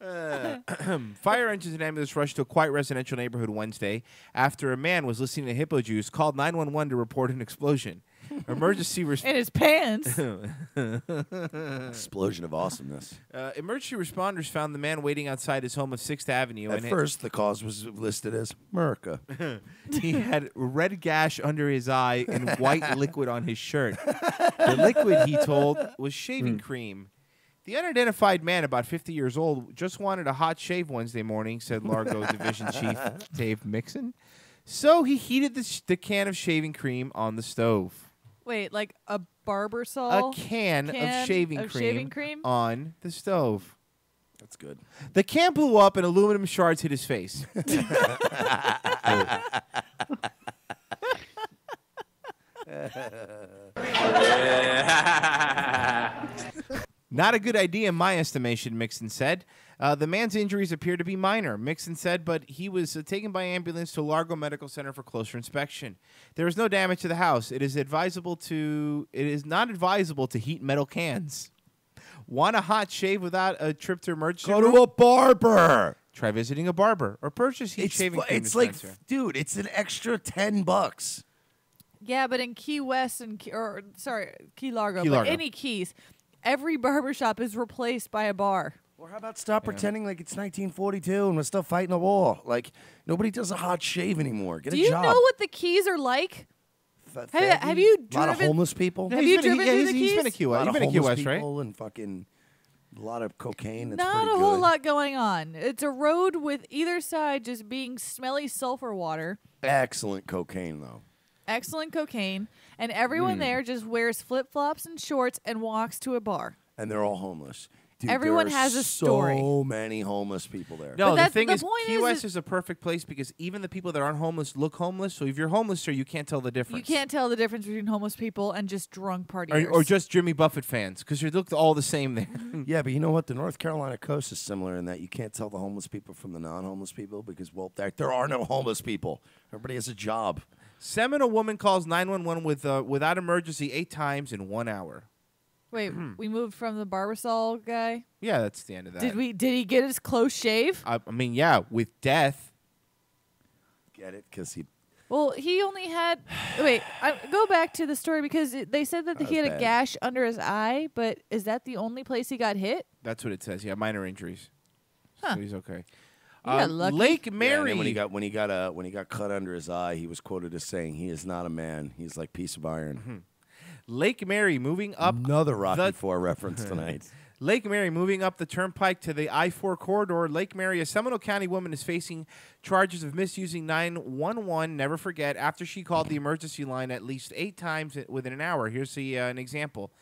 Fire engines and ambulances rushed to a quiet residential neighborhood Wednesday after a man was listening to Hippo Juice, called 911 to report an explosion. Emergency In his pants. Explosion of awesomeness. Emergency responders found the man waiting outside his home of 6th Avenue. At first, the cause was listed as America. He had a red gash under his eye and white liquid on his shirt. The liquid, he told, was shaving cream. The unidentified man, about 50 years old, just wanted a hot shave Wednesday morning, said Largo Division Chief Dave Mixon. So he heated the can of shaving cream on the stove. Wait, like a Barbasol? A can of shaving cream on the stove. That's good. The can blew up and aluminum shards hit his face. Not a good idea in my estimation, Mixon said. The man's injuries appear to be minor, Mixon said, but he was taken by ambulance to Largo Medical Center for closer inspection. There is no damage to the house. It is not advisable to heat metal cans. Want a hot shave without a trip to emergency room? Go to a barber. Try visiting a barber or purchase heat shaving cream It's like, dispenser. dude, it's an extra $10. Yeah, but in Key West and Key Largo, Key but Largo. any Keys, every barbershop is replaced by a bar. Or how about stop pretending like it's 1942 and we're still fighting a war? Like, nobody does a hot shave anymore. Get Do a you job. know what the Keys are like? Have you driven? A lot of homeless people. Have you driven through the Keys? He's been to Key West. A lot You've of been to Key homeless West, right? people and fucking a lot of cocaine. That's Not pretty a whole good. lot going on. It's a road with either side just being smelly sulfur water. Excellent cocaine, though. Excellent cocaine. And everyone there just wears flip-flops and shorts and walks to a bar. And they're all homeless. Dude, Everyone there are has a story. So many homeless people there. No, But the thing the is, point Key is West is a perfect place because even the people that aren't homeless look homeless. So if you're homeless, sir, you can't tell the You difference. can't tell the difference between homeless people and just drunk partiers. Or just Jimmy Buffett fans because you look all the same there. Yeah, but you know what? The North Carolina coast is similar in that you can't tell the homeless people from the non-homeless people because, well, there are no homeless people. Everybody has a job. Seminole woman calls 911 without emergency 8 times in 1 hour. Wait, we moved from the Barbasol guy? Yeah, that's the end of that. Did he get his close shave? I mean, yeah, with death. Get it? Because he... Well, he only had... Wait, go back to the story because they said that he had a bad. gash under his eye, but is that the only place he got hit? That's what it says. Yeah, minor injuries. Huh. So he's okay. You got lucky. Lake Yeah, and Mary. then when he got cut under his eye, he was quoted as saying, "He is not a man. He's like piece of iron." Lake Mary moving up. Another Rocky IV reference tonight. Lake Mary moving up the turnpike to the I-4 corridor. Lake Mary, a Seminole County woman, is facing charges of misusing 911, never forget, after she called the emergency line at least 8 times within an hour. Here's an example.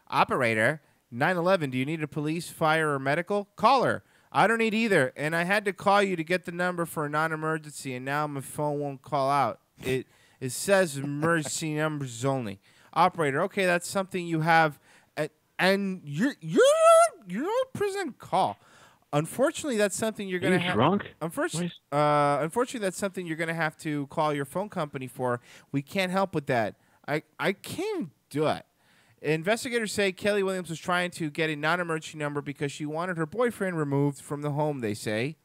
Operator, 911, do you need a police, fire, or medical? Caller, I don't need either, and I had to call you to get the number for a non-emergency, and now my phone won't call out. It says emergency numbers only. Operator, okay, that's something you have, and you're a prison call. Unfortunately, that's something you're gonna have. Drunk? Unfortunately, that's something you're gonna have to call your phone company for. We can't help with that. I can't do it. Investigators say Kelly Williams was trying to get a non-emergency number because she wanted her boyfriend removed from the home. They say.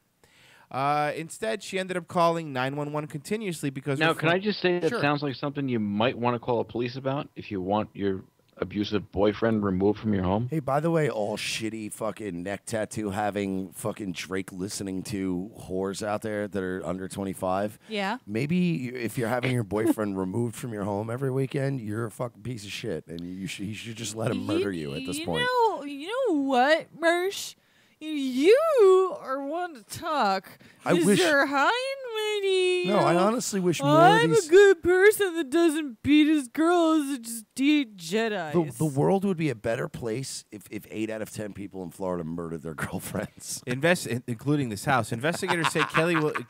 Instead, she ended up calling 911 continuously because. Now, can I just say that Sure. sounds like something you might want to call the police about if you want your abusive boyfriend removed from your home? Hey, by the way, all shitty fucking neck tattoo having fucking Drake listening to whores out there that are under 25. Yeah. Maybe if you're having your boyfriend removed from your home every weekend, you're a fucking piece of shit, and you should just let him murder you at this point. You know what, Mersh? You are one to talk. I wish- You're high and mighty. No, I honestly wish more of I'm these- a good person that doesn't beat his girls and just eat Jedis. The world would be a better place if 8 out of 10 people in Florida murdered their girlfriends. Including this house. Investigators say Kelly Williams.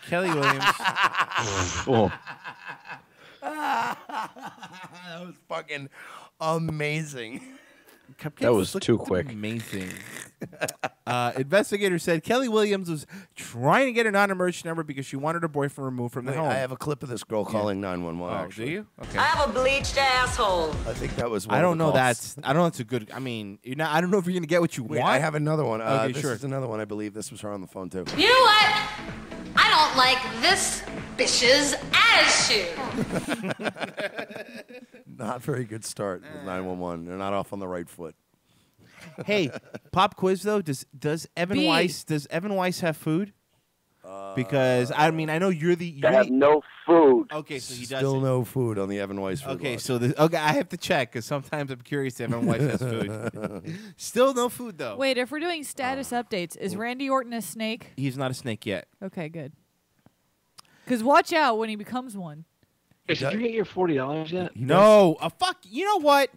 Oh. That was fucking amazing. That was too quick. Amazing. Investigators said Kelly Williams was trying to get a non-emergency number because she wanted her boyfriend removed from the home. I have a clip of this girl calling 911. Oh, actually. do you? Okay. I have a bleached asshole. I think that was. I don't know. I don't know. That's a good. I mean, you're not. I don't know if you're gonna get what you Wait, want. I have another one. Okay, this sure. is another one. I believe this was her on the phone too. You know what? I don't like this bitch's attitude. Not very good start with 911. They're not off on the right foot. Hey, pop quiz though. Does Evan B. Weiss have food? Because I mean, I know you're the. I have no food. Okay, so he doesn't. Still no food on the Evan Weiss food. Okay, log. so I have to check because sometimes I'm curious if Evan Weiss has food. Still no food though. Wait, if we're doing status updates, is Randy Orton a snake? He's not a snake yet. Okay, good. Because watch out when he becomes one. Hey, did you get your $40 yet? No, fuck. You know what?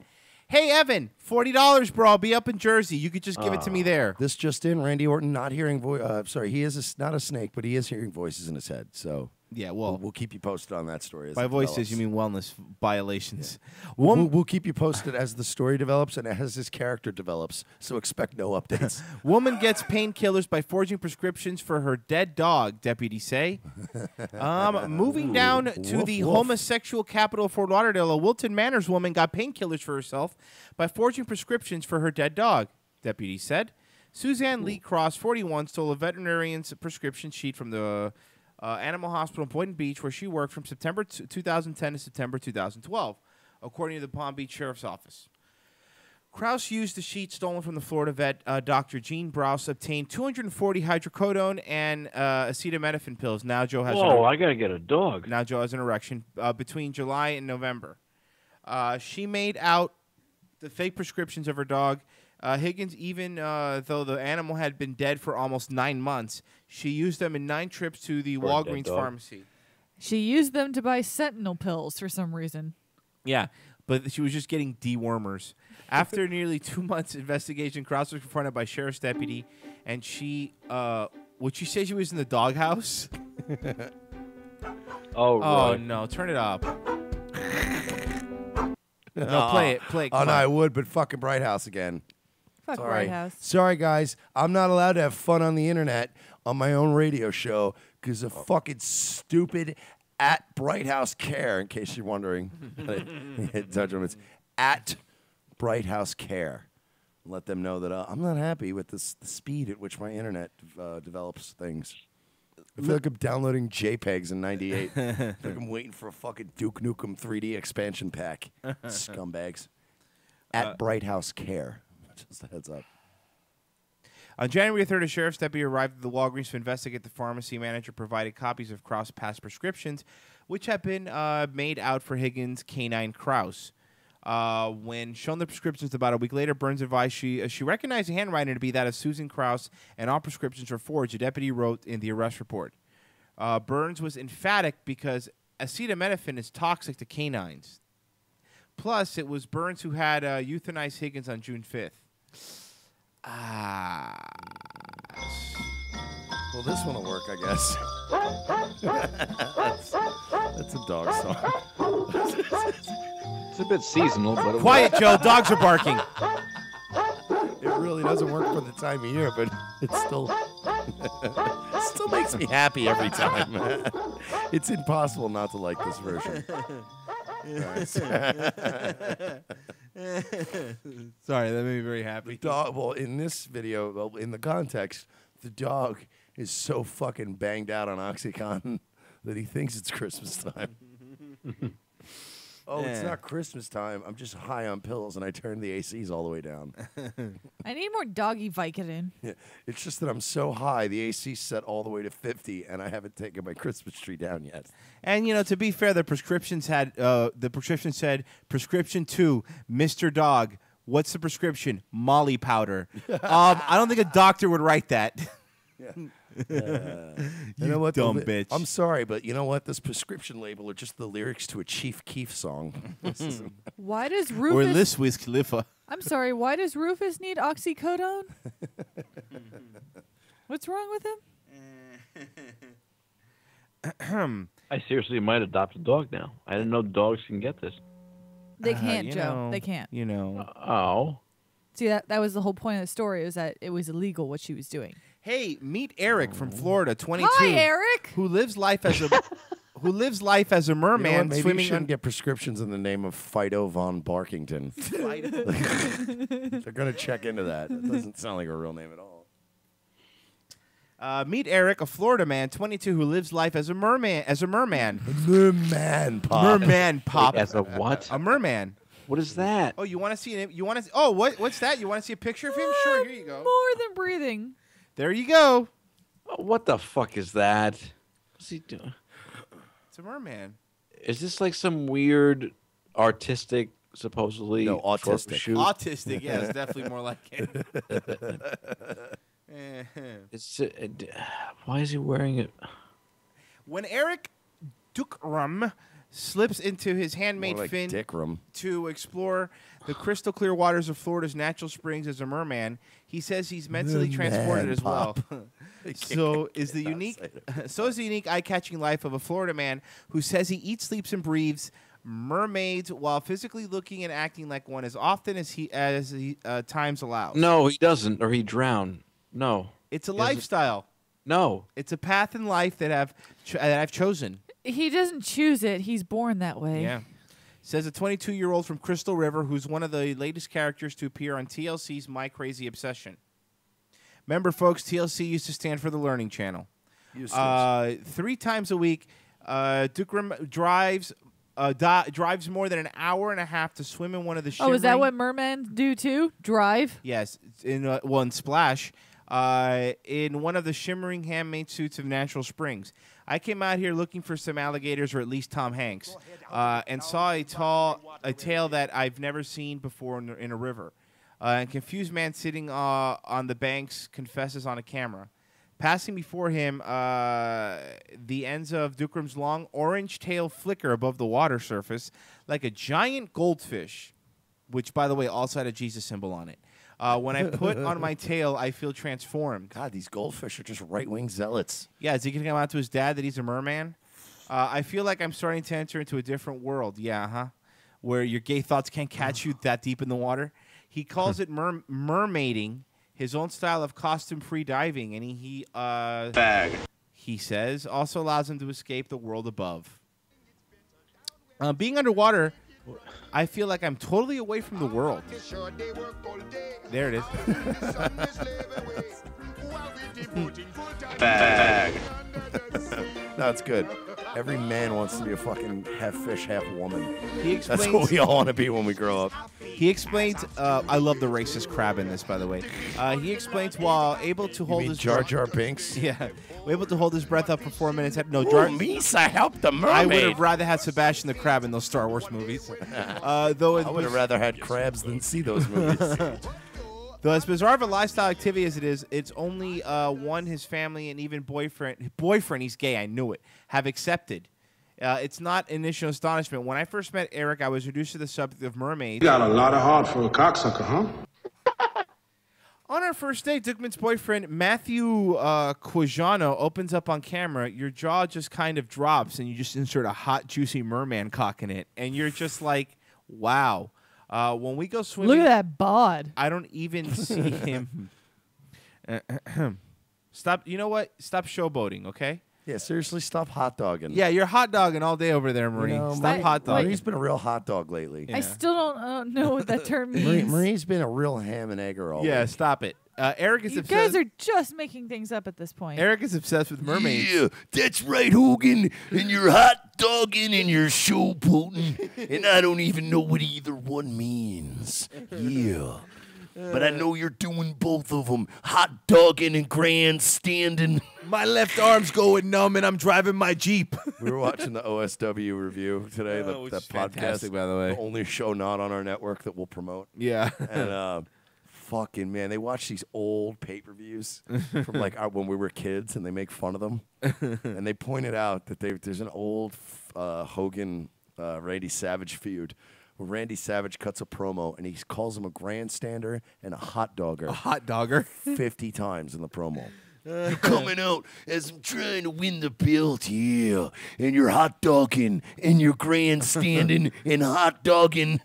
Hey, Evan, $40, bro. I'll be up in Jersey. You could just give it to me there. This just in: Randy Orton not hearing voice. Sorry, he is not a snake, but he is hearing voices in his head. So yeah, well, we'll keep you posted on that story. As By it voices, develops. you mean wellness violations. Yeah. We'll keep you posted as the story develops and as his character develops. So expect no updates. Woman gets painkillers by forging prescriptions for her dead dog, deputies say. Moving down to Woof, the woof. homosexual capital of Fort Lauderdale, a Wilton Manors woman got painkillers for herself by forging prescriptions for her dead dog, deputies said. Suzanne Lee Cross, 41, stole a veterinarian's prescription sheet from the animal hospital in Boynton Beach, where she worked from September 2010 to September 2012, according to the Palm Beach Sheriff's Office. Krause used the sheet stolen from the Florida vet, Dr. Gene Browse, obtained 240 hydrocodone and acetaminophen pills. Now Joe has I gotta get a dog. Now Joe has an erection between July and November. She made out the fake prescriptions of her dog. Higgins, even though the animal had been dead for almost 9 months, she used them in 9 trips to the For a dead Walgreens dog. pharmacy. She used them to buy Sentinel pills for some reason. Yeah, but she was just getting dewormers. After nearly 2 months investigation, Krause was confronted by sheriff's deputy, and she, would she say she was in the doghouse? Oh, Oh, right. no, turn it up. No, play it. Oh, come no, on. I would, but fucking Bright House again. Fuck Sorry. White House. Sorry, guys. I'm not allowed to have fun on the internet on my own radio show because of fucking stupid at Bright House Care, in case you're wondering. It's at Bright House Care. Let them know that I'm not happy with the speed at which my internet develops things. I feel like I'm downloading JPEGs in 98. Like I'm waiting for a fucking Duke Nukem 3D expansion pack. Scumbags. At Bright House Care. Just a heads up. On January 3rd, a sheriff's deputy arrived at the Walgreens to investigate. The pharmacy manager provided copies of Krause past prescriptions, which had been made out for Higgins' canine Krause. When shown the prescriptions about a week later, Burns advised she recognized the handwriting to be that of Susan Krause, and all prescriptions were forged, a deputy wrote in the arrest report. Burns was emphatic because acetaminophen is toxic to canines. Plus, it was Burns who had euthanized Higgins on June 5th. Well, this one will work, I guess. that's a dog song. It's a bit seasonal, but Quiet, Joe. Dogs are barking. It really doesn't work for the time of year, but it still makes me happy every time. It's impossible not to like this version. Sorry, that made me very happy. The dog, well, in this video, well, in the context, the dog is so fucking banged out on OxyContin that he thinks it's Christmas time. Oh, it's not Christmas time. I'm just high on pills, and I turned the ACs all the way down. I need more doggy Vicodin. Yeah, it's just that I'm so high, the AC's set all the way to 50, and I haven't taken my Christmas tree down yet. And to be fair, the prescription said prescription 2, Mr. Dog. What's the prescription? Molly powder. I don't think a doctor would write that. You know what, dumb bitch. I'm sorry, but you know what? This prescription label are just the lyrics to a Chief Keef song. Why does Or Rufus? Liz Wiz Khalifa. I'm sorry. Why does Rufus need oxycodone? What's wrong with him? I seriously might adopt a dog now. I didn't know dogs can get this. They can't, Joe. They can't. Oh. See, that was the whole point of the story, is that it was illegal what she was doing. Hey, meet Eric from Florida, 22. Hi, Eric. Who lives life as a merman, You know what? Maybe swimming you shouldn't get prescriptions in the name of Fido von Barkington. They're going to check into that. It doesn't sound like a real name at all. Meet Eric, a Florida man, 22, who lives life as a merman. Merman pop. Merman pop. As a what? A merman. What is that? Oh, you want to see it? You want to? Oh, what's that? You want to see a picture of him? Sure, here you go. More than breathing. There you go. What the fuck is that? What's he doing? It's a merman. Is this like some weird artistic, supposedly? No, autistic. Shoot? Autistic, yeah, it's definitely more like it. Why is he wearing it? When Eric Dukram slips into his handmade More like fin Dickram. to explore the crystal clear waters of Florida's natural springs as a merman, he says he's mentally transported as well. So is the unique eye-catching life of a Florida man who says he eats, sleeps, and breathes mermaids while physically looking and acting like one as often as times allows. No, he doesn't, or he drowned. No, it's a lifestyle. No, it's a path in life that I've chosen. He doesn't choose it. He's born that way. Yeah. Says a 22-year-old from Crystal River who's one of the latest characters to appear on TLC's My Crazy Obsession. Remember, folks, TLC used to stand for the Learning Channel. 3 times a week, Dukram drives more than an hour and a half to swim in one of the shimmering... Oh, is that what mermen do too? Drive? Yes. In Splash. In one of the shimmering handmade suits of natural springs. I came out here looking for some alligators, or at least Tom Hanks, and saw a tail that I've never seen before in a river. A confused man sitting on the banks confesses on a camera. Passing before him, the ends of Dukram's long orange tail flicker above the water surface like a giant goldfish, which, by the way, also had a Jesus symbol on it. When I put on my tail, I feel transformed. God, these goldfish are just right-wing zealots. Yeah, is he going to come out to his dad that he's a merman? I feel like I'm starting to enter into a different world. Yeah, huh? Where your gay thoughts can't catch you that deep in the water. He calls it mermaiding, his own style of costume-free diving, and he says, also allows him to escape the world above. Being underwater, I feel like I'm totally away from the world. There it is. Bag. No, it's good. Every man wants to be a fucking half fish, half woman. That's what we all want to be when we grow up. He explains, I love the racist crab in this, by the way. He explains while able to hold his Jar Jar Binks? Yeah. Able to hold his breath up for 4 minutes. No, Misa helped the mermaid. I would have rather had Sebastian the Crab in those Star Wars movies. I would have rather had crabs than see those movies. Though as bizarre of a lifestyle activity as it is, it's only one his family and even boyfriend, he's gay, I knew it, have accepted. It's not initial astonishment. When I first met Eric, I was introduced to the subject of mermaids. You got a lot of heart for a cocksucker, huh? On our first date, Dukman's boyfriend, Matthew Quijano, opens up on camera. Your jaw just kind of drops, and you just insert a hot, juicy merman cock in it. And you're just like, wow. When we go swimming... Look at that bod. I don't even see him. Stop. You know what? Stop showboating, okay? Yeah, seriously, stop hot dogging. Yeah, you're hot dogging all day over there, Marie. Stop hot dogging. Marie's been a real hot dog lately. I still don't know what that term means. Marie's been a real ham and egger all Yeah, week. stop it. Eric is You obsessed. guys are just making things up at this point. Eric is obsessed with mermaids. Yeah, that's right, Hogan. And your hot dogging and you're showboating, and I don't even know what either one means. Yeah. But I know you're doing both of them, hot dogging and grandstanding. My left arm's going numb, and I'm driving my Jeep. We were watching the OSW review today, that podcast, fantastic, by the way. the only show not on our network that we'll promote. Yeah. And fucking man, they watch these old pay-per-views from like when we were kids, and they make fun of them. And they pointed out that there's an old Hogan Randy Savage feud. Randy Savage cuts a promo, and he calls him a grandstander and a hot dogger. A hot dogger? 50 times in the promo. You're coming out as I'm trying to win the belt, yeah. And you're hot dogging, and you're grandstanding, and hot dogging.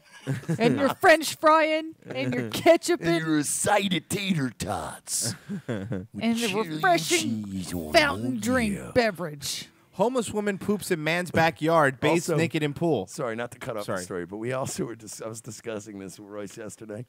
And you're French frying, and you're ketchuping. And you're a side of tater tots. And the refreshing fountain drink beverage. Homeless woman poops in man's backyard, bathes Also- naked in pool. Sorry, not to cut off the story, but we also were I was discussing this with Royce yesterday.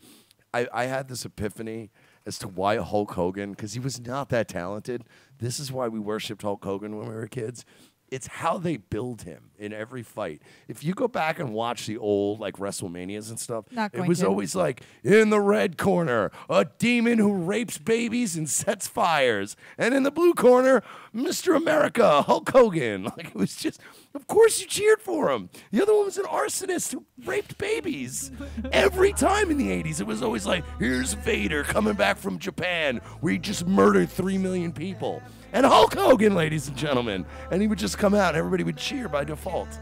I had this epiphany as to why Hulk Hogan, because he was not that talented. This is why we worshipped Hulk Hogan when we were kids. It's how they build him in every fight. If you go back and watch the old like WrestleManias and stuff, it was always like, in the red corner, a demon who rapes babies and sets fires. And in the blue corner, Mr. America, Hulk Hogan. Like, it was just, of course you cheered for him. The other one was an arsonist who raped babies. Every time in the 80s, it was always like, here's Vader coming back from Japan, where he just murdered 3 million people. And Hulk Hogan, ladies and gentlemen. And he would just come out and everybody would cheer by default.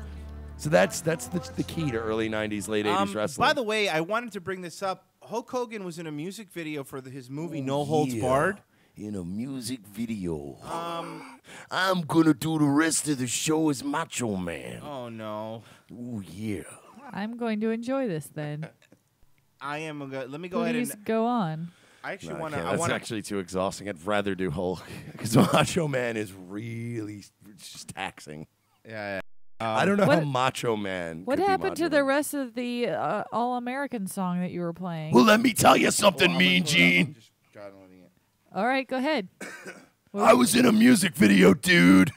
So that's the key to early 90s, late 80s wrestling. By the way, I wanted to bring this up. Hulk Hogan was in a music video for his movie No Holds Barred. In a music video. I'm going to do the rest of the show as Macho Man. Oh, no. Oh, yeah. I'm going to enjoy this then. I am. Let me go ahead Please and go on. I actually want to. That's actually too exhausting. I'd rather do Hulk because Macho Man is really just taxing. Yeah. I don't know how Macho Man. What could be happened Macho to the rest of the All-American song that you were playing? Well, let me tell you something, Mean Gene. All right, go ahead. I was in a music video, dude.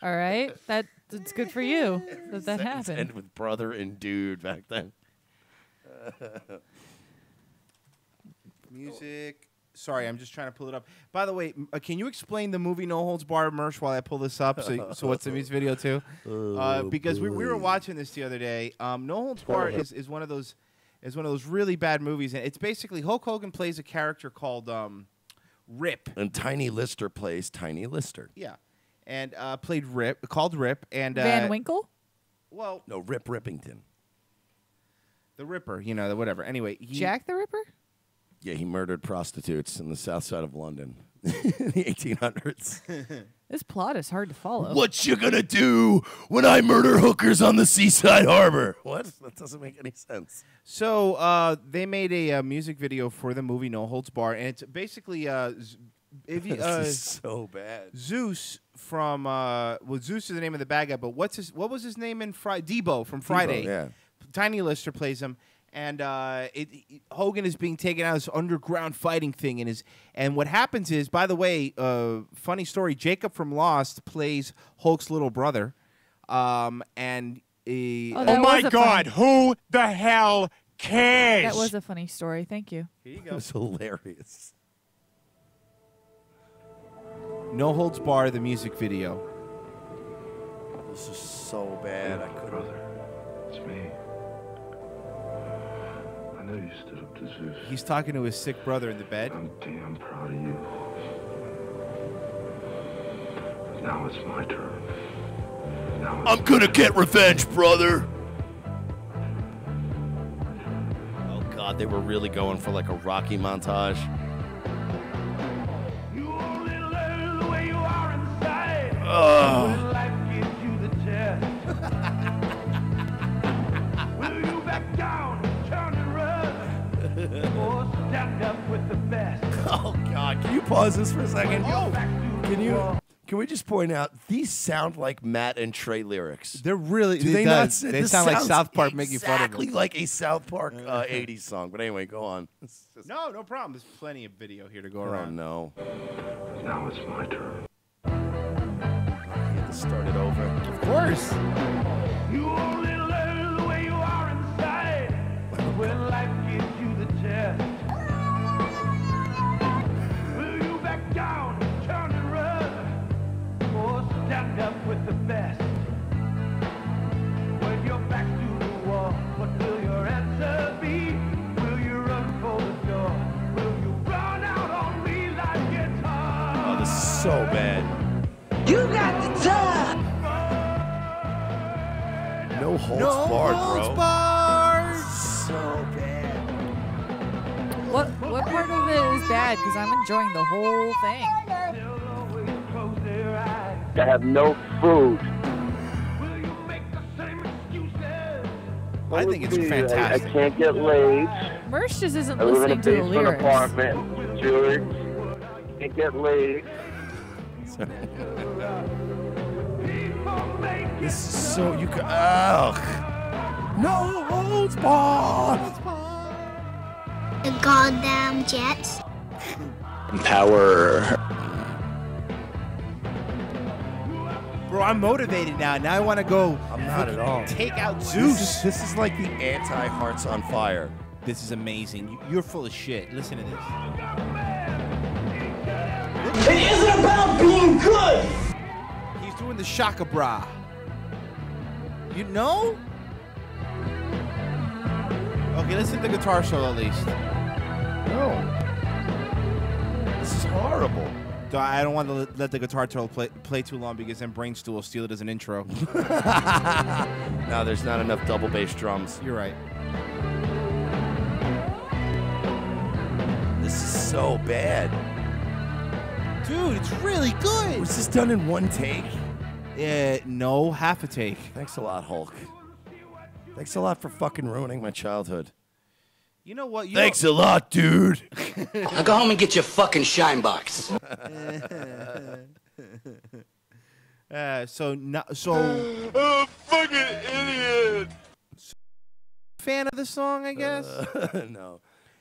All right, that's good for you that Sentence happened. end with brother and dude back then. Music. Sorry, I'm just trying to pull it up. By the way, can you explain the movie No Holds Barred, Mersh, while I pull this up? So what's the music video too? Because we were watching this the other day. No Holds Barred is one of those really bad movies, and it's basically Hulk Hogan plays a character called Rip, and Tiny Lister plays Tiny Lister. Yeah, and called Rip, and Van Winkle. Well, no, Rip Rippington. The Ripper, whatever. Anyway, Jack the Ripper. Yeah, he murdered prostitutes in the south side of London in the 1800s. This plot is hard to follow. What you gonna do when I murder hookers on the seaside harbor? What? That doesn't make any sense. So they made a music video for the movie No Holds Barred, and it's basically This is so bad. Zeus from Zeus is the name of the bad guy, but what was his name in Debo from Friday? Debo, yeah. Tiny Lister plays him. And Hogan is being taken out of this underground fighting thing, and what happens is, by the way, funny story: Jacob from Lost plays Hulk's little brother, and oh my God, who the hell cares? That was a funny story. Thank you. Here you go. It was hilarious. No Holds Barred, the music video. This is so bad. I couldn't. Brother, it's me. I know you stood up to Zeus. He's talking to his sick brother in the bed. I'm damn proud of you. But now it's my turn. I'm gonna get revenge, brother. Oh God, they were really going for like a Rocky montage. You only learn the way you are inside. When life gives you the test. Will you back down, turn and run, or stand up with the best? Oh God, can you pause this for a second? Can we just point out these sound like Matt and Trey lyrics? They're really. Do they not? They sound like South Park making fun of them. Exactly like a South Park 80s song. But anyway, go on. No problem. There's plenty of video here to go Oh around. no. Now it's my turn. I had to start it over. Of Bars. You only learn the way you are inside when life gives you the test. Will you back down, turn and run, or stand up with the best? When your back's to the wall, what will your answer be? Will you run for the door? Will you run out on me like guitar? Oh, this is so bad. You got the time. No holds No barred, holds bro. barred. So bad. What part of it is bad? Because I'm enjoying the whole thing. I have no food. I think it's fantastic. I can't get laid. Mersh just isn't I live in a listening to the basement lyrics. apartment. Julie, can't get laid. This is so you can. Ugh. No holds barred. The goddamn Jets. Power. Bro, I'm motivated now. Now I want to go. I'm not at all. Take out Zeus. This is like the anti-Hearts on Fire. This is amazing. You're full of shit. Listen to this. It isn't about being good. He's doing the shaka bra. You know? Okay, listen to the guitar solo at least. No. This is horrible. I don't want to let the guitar solo play too long because then Brainstool will steal it as an intro. No, there's not enough double bass drums. You're right. This is so bad. Dude, it's really good. Was this done in one take? No, half a take. Thanks a lot, Hulk. Thanks a lot for fucking ruining my childhood. You know what? Thanks a lot, dude. Now go home and get your fucking shine box. Oh, fucking idiot. Fan of the song, I guess.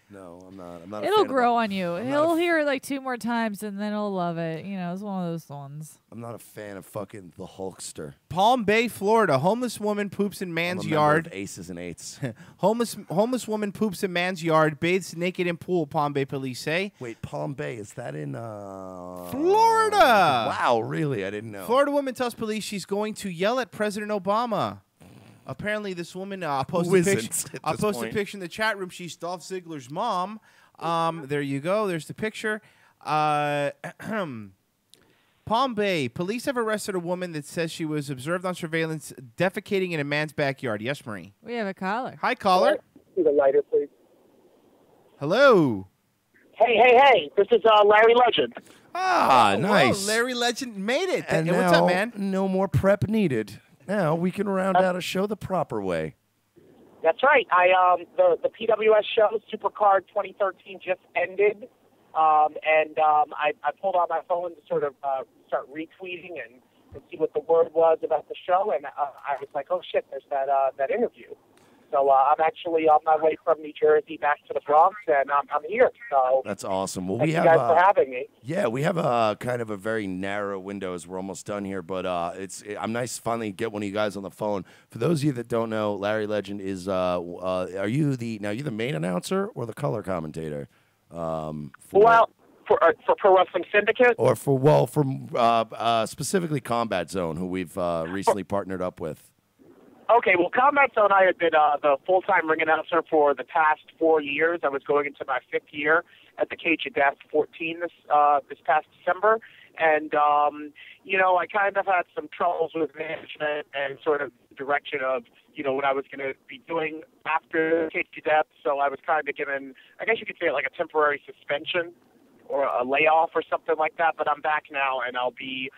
No, I'm not. I'm not. It'll grow on you. He'll hear it like 2 more times and then he'll love it. You know, it's one of those ones. I'm not a fan of fucking the Hulkster. Palm Bay, Florida. Homeless woman poops in man's I'm a member yard. of Aces and Eights. Homeless woman poops in man's yard, bathes naked in pool. Palm Bay police say. Wait, Palm Bay, is that in Florida? Wow, really? I didn't know. Florida woman tells police she's going to yell at President Obama. Apparently, this woman posted a picture in the chat room. She's Dolph Ziggler's mom. There you go. There's the picture. Palm Bay. Police have arrested a woman that says she was observed on surveillance defecating in a man's backyard. Yes, Marie. We have a caller. Hi, caller. See the lighter, please. Hello. Hey. This is Larry Legend. Ah, Oh, nice. whoa, Larry Legend made it. And Hey, now, what's up, man? No more prep needed. Now we can round out a show the proper way. That's right. The PWS show, Supercard 2013, just ended. I pulled out my phone to sort of start retweeting and see what the word was about the show, and I was like, oh shit, there's that interview. So I'm actually on my way from New Jersey back to the Bronx, and I'm here. So That's awesome. Well, thank we you have guys for having me. Yeah, we have a kind of a very narrow window as we're almost done here, but I'm nice to finally get one of you guys on the phone. For those of you that don't know, Larry Legend is are you the main announcer or the color commentator? For Pro Wrestling Syndicate, or for specifically Combat Zone, who we've recently partnered up with. Okay, well, Combat Zone, I had been the full-time ring announcer for the past 4 years. I was going into my 5th year at the Cage of Death 14 this past December. And, I kind of had some troubles with management and sort of direction of, what I was going to be doing after Cage of Death. So I was kind of given, I guess you could say like a temporary suspension or a layoff or something like that. But I'm back now, and I'll be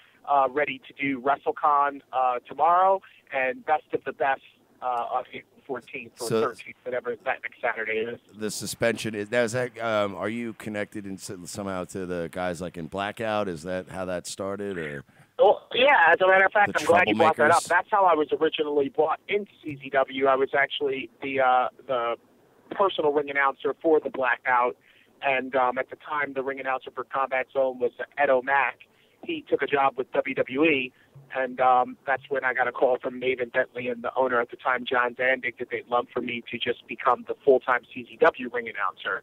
ready to do WrestleCon tomorrow and Best of the Best on April 14th or 13th, whatever that next Saturday is. The suspension is that. Are you connected somehow to the guys like in Blackout? Is that how that started, or? Well, yeah. As a matter of fact, I'm glad you brought that up. Troublemakers? That's how I was originally brought into CZW. I was actually the personal ring announcer for the Blackout, and at the time, the ring announcer for Combat Zone was Ed O'Mac. He took a job with WWE, And that's when I got a call from Maven Bentley and the owner at the time, John Zandig, that they'd love for me to just become the full-time CZW ring announcer.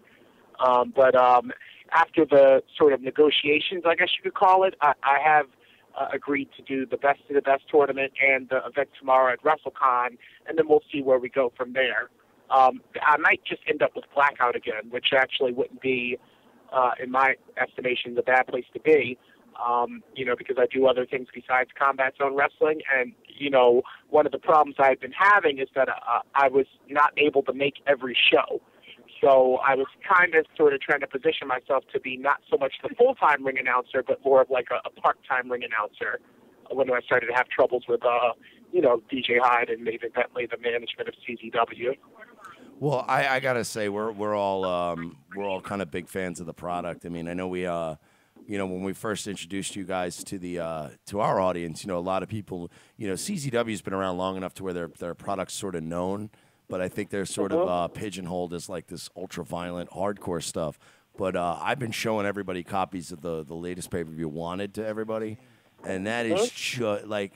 But after the sort of negotiations, I guess you could call it, I have agreed to do the Best of the Best tournament and the event tomorrow at WrestleCon, and then we'll see where we go from there. I might just end up with Blackout again, which actually wouldn't be, in my estimation, the bad place to be, because I do other things besides Combat Zone Wrestling. And, one of the problems I've been having is that I was not able to make every show. So I was kind of sort of trying to position myself to be not so much the full-time ring announcer, but more of like a part-time ring announcer when I started to have troubles with, DJ Hyde and Maven Bentley, the management of CZW. Well, I gotta say we're all kind of big fans of the product. I mean, I know we when we first introduced you guys to the to our audience, a lot of people, CZW's been around long enough to where their product's sort of known, but I think they're sort of pigeonholed as like this ultra-violent hardcore stuff. But I've been showing everybody copies of the latest pay-per-view Wanted to everybody, and that is just like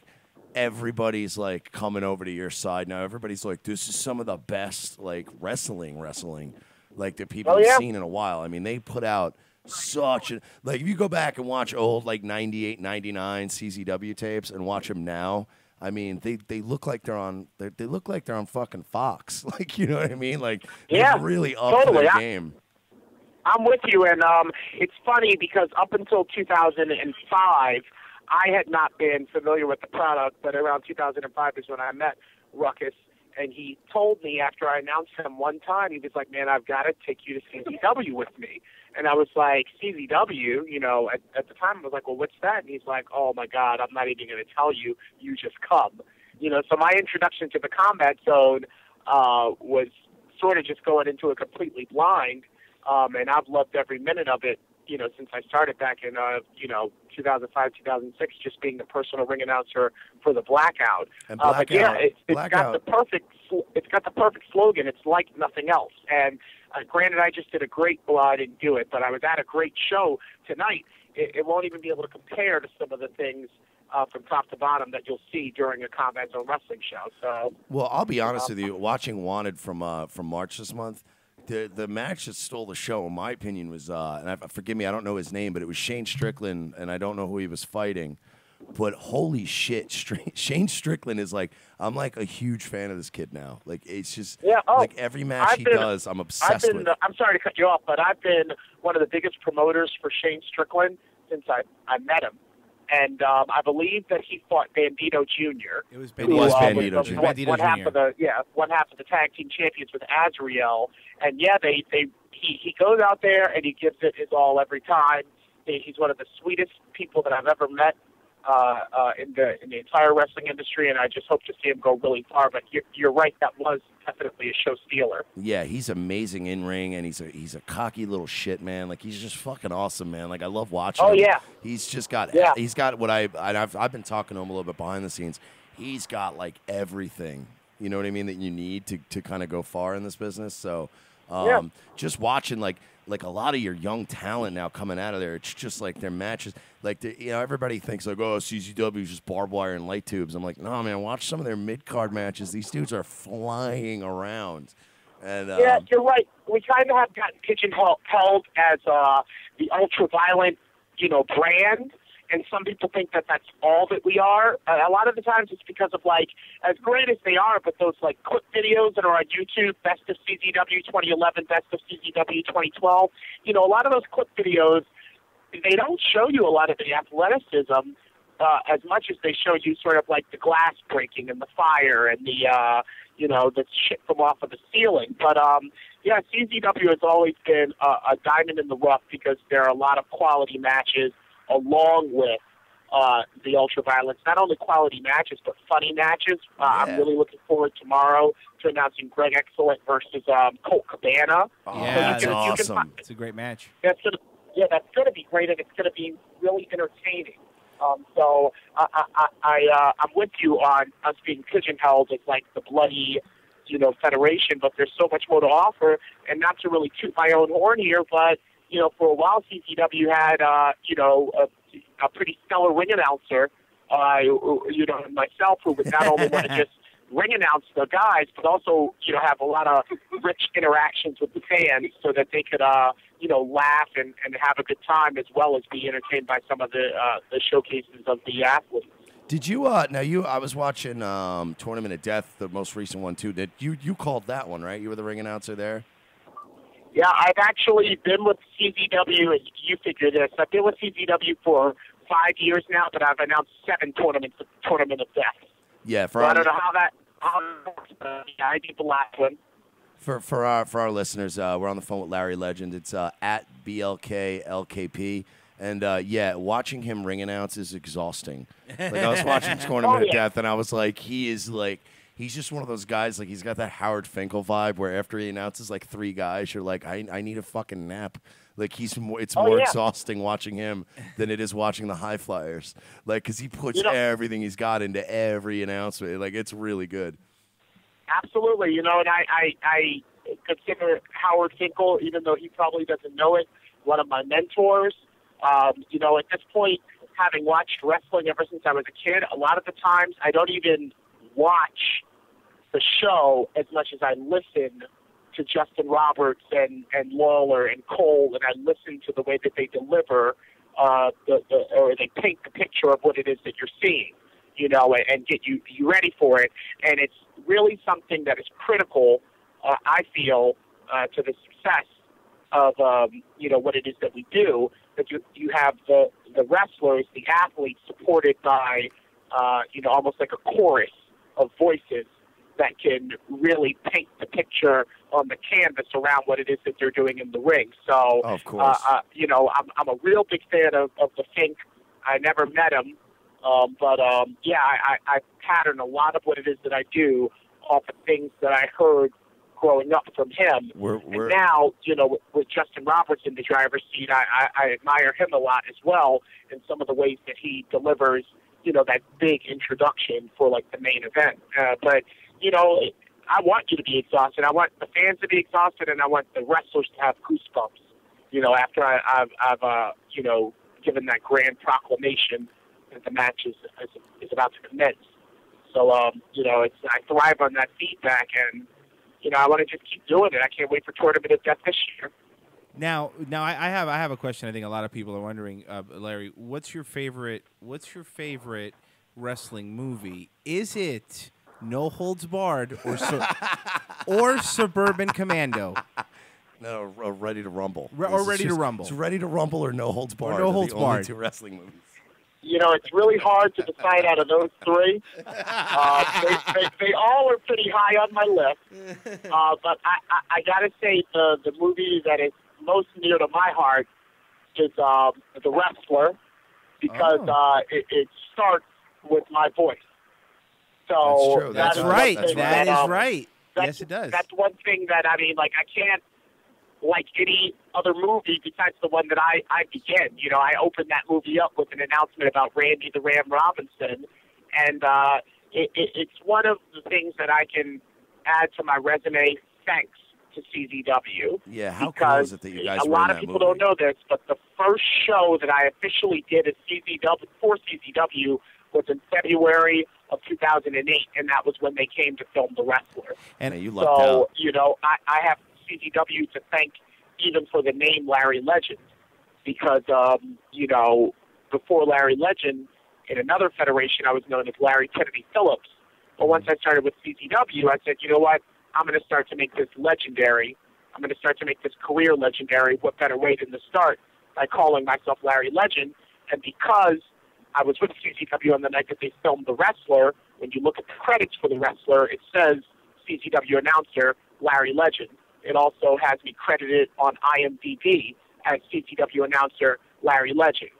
everybody's like coming over to your side now. Everybody's like, this is some of the best like wrestling like that people have seen in a while. I mean, they put out such a, like, if you go back and watch old like 98, 99 CZW tapes and watch them now, I mean, they look like they're on fucking Fox. Like, you know what I mean? Like, they're really up to their game. I'm with you, and it's funny because up until 2005, I had not been familiar with the product, but around 2005 is when I met Ruckus, and he told me after I announced him one time, he was like, man, I've got to take you to CZW with me. And I was like, CZW? At the time I was like, well, what's that? And he's like, oh, my God, I'm not even going to tell you. You just come. So my introduction to the Combat Zone was sort of just going into it completely blind, and I've loved every minute of it, since I started back in, 2005, 2006, just being the personal ring announcer for the Blackout. And Blackout, but yeah, it's got the perfect slogan. It's like nothing else. And granted, I just did a great, well, I didn't do it, but I was at a great show tonight. It won't even be able to compare to some of the things from top to bottom that you'll see during a Combat Zone Wrestling show. So, well, I'll be honest with you. Watching Wanted from March this month, the match that stole the show, in my opinion, was and forgive me, I don't know his name, but it was Shane Strickland, and I don't know who he was fighting. But holy shit, Shane Strickland is like, I'm like a huge fan of this kid now. Like, it's just like every match he does, I'm obsessed with. I'm sorry to cut you off, but I've been one of the biggest promoters for Shane Strickland since I met him. And I believe that he fought Bandito Jr. It was Bandito Jr. One half of the tag team champions with Azrael. And he goes out there and he gives it his all every time. He's one of the sweetest people that I've ever met in the entire wrestling industry, and I just hope to see him go really far. But you're right, that was definitely a show stealer. Yeah, he's amazing in ring, and he's a cocky little shit, man. Like, he's just fucking awesome, man. Like, I love watching him. Yeah. He's just got he's got what I've been talking to him a little bit behind the scenes. He's got like everything, you know what I mean, that you need to kind of go far in this business. So just watching like a lot of your young talent now coming out of there, it's just like their matches. Like, everybody thinks like, oh, CZW is just barbed wire and light tubes. I'm like, no, man, watch some of their mid-card matches. These dudes are flying around. And yeah, you're right. We kind of have gotten pigeonholed as the ultra-violent, brand. And some people think that that's all that we are. A lot of the times it's because of, like, as great as they are, but those, like, quick videos that are on YouTube, Best of CZW 2011, Best of CZW 2012, a lot of those quick videos, they don't show you a lot of the athleticism as much as they show you sort of, like, the glass breaking and the fire and the shit from off of the ceiling. But, CZW has always been a diamond in the rough because there are a lot of quality matches along with the ultraviolence, not only quality matches, but funny matches. I'm really looking forward tomorrow to announcing Greg Excellent versus Colt Cabana. Yeah, that's awesome. It's a great match. That's gonna be great, and it's gonna be really entertaining. So I'm with you on us being pigeonholed as like the bloody, federation, but there's so much more to offer. And not to really toot my own horn here, but for a while, CZW had, a pretty stellar ring announcer and myself, who would not only want to just ring announce the guys, but also, have a lot of rich interactions with the fans so that they could, laugh and have a good time, as well as be entertained by some of the showcases of the athletes. Did you, I was watching Tournament of Death, the most recent one, too. You called that one, right? You were the ring announcer there? Yeah, I've actually been with CZW, and you figure this. I've been with CZW for 5 years now, but I've announced 7 tournaments of Tournament of Death. Yeah, I don't know how that works, but I need the last one. For our listeners, we're on the phone with Larry Legend. It's at BLKLKP. And, watching him ring announce is exhausting. Like, I was watching Tournament of Death, and I was like, he's just one of those guys, like, he's got that Howard Finkel vibe where after he announces, like, 3 guys, you're like, I need a fucking nap. Like, it's more exhausting watching him than it is watching the High Flyers. Like, because he puts everything he's got into every announcement. Like, it's really good. Absolutely. And I consider Howard Finkel, even though he probably doesn't know it, one of my mentors. At this point, having watched wrestling ever since I was a kid, a lot of the times I don't even watch the show as much as I listen to Justin Roberts and Lawler and Cole, and I listen to the way that they deliver or they paint the picture of what it is that you're seeing, and get you ready for it. And it's really something that is critical, I feel, to the success of what it is that we do. That you have the wrestlers, the athletes, supported by almost like a chorus of voices that can really paint the picture on the canvas around what it is that they're doing in the ring. So, of course. I'm a real big fan of the Fink. I never met him, but I pattern a lot of what it is that I do off of things that I heard growing up from him. And now, with Justin Roberts in the driver's seat, I admire him a lot as well in some of the ways that he delivers, that big introduction for, like, the main event. But, I want you to be exhausted. I want the fans to be exhausted, and I want the wrestlers to have goosebumps, after I've given that grand proclamation that the match is about to commence. So, I thrive on that feedback, and I want to just keep doing it. I can't wait for Tournament of Death this year. Now, I have a question. I think a lot of people are wondering, Larry, what's your favorite wrestling movie? Is it No Holds Barred or Suburban Commando? No, Ready to Rumble. Ready to Rumble. It's Ready to Rumble or No Holds Barred. Or No Holds the only Barred. 2 wrestling movies. It's really hard to decide out of those 3. They all are pretty high on my list. But I got to say the movie that is most near to my heart is The Wrestler, because it starts with my voice. So that's right. That is right. Yes, it does. That's one thing that, I can't like any other movie besides the one that I began. I opened that movie up with an announcement about Randy the Ram Robinson, and it's one of the things that I can add to my resume thanks to CZW. Yeah, how cool is it that you guys a were in lot of that people movie? don't know this, but the first show that I officially did at CZW was in February of 2008, and that was when they came to film The Wrestler. And you lucked out. I have CZW to thank even for the name Larry Legend, because, before Larry Legend, in another federation, I was known as Larry Kennedy Phillips. But once I started with CZW, I said, you know what? I'm going to start to make this legendary. I'm going to start to make this career legendary. What better way than to start by calling myself Larry Legend? And because I was with CZW on the night that they filmed The Wrestler, when you look at the credits for The Wrestler, it says CZW announcer Larry Legend. It also has me credited on IMDb as CZW announcer Larry Legend.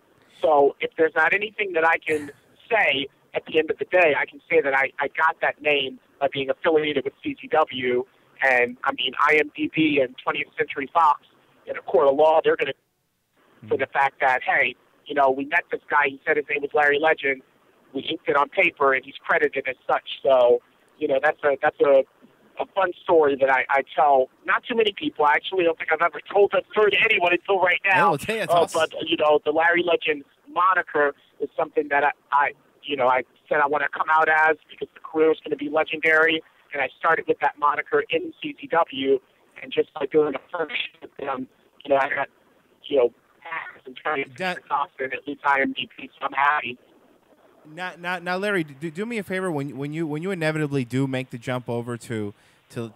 So if there's not anything that I can say at the end of the day, I can say that I got that name by being affiliated with CZW. And, IMDb and 20th Century Fox in a court of law, they're going to, for the fact that, hey, we met this guy, he said his name was Larry Legend, we inked it on paper, and he's credited as such. So, that's a fun story that I tell not too many people. I actually don't think I've ever told that story to anyone until right now. Hey, that's awesome. But, the Larry Legend moniker is something that I I said I want to come out as, because the career is going to be legendary. And I started with that moniker in CZW, and just by doing a first with them, I got, passes and trying to Austin, at least IMDb, so I'm happy. Now, Larry, do me a favor when you inevitably do make the jump over to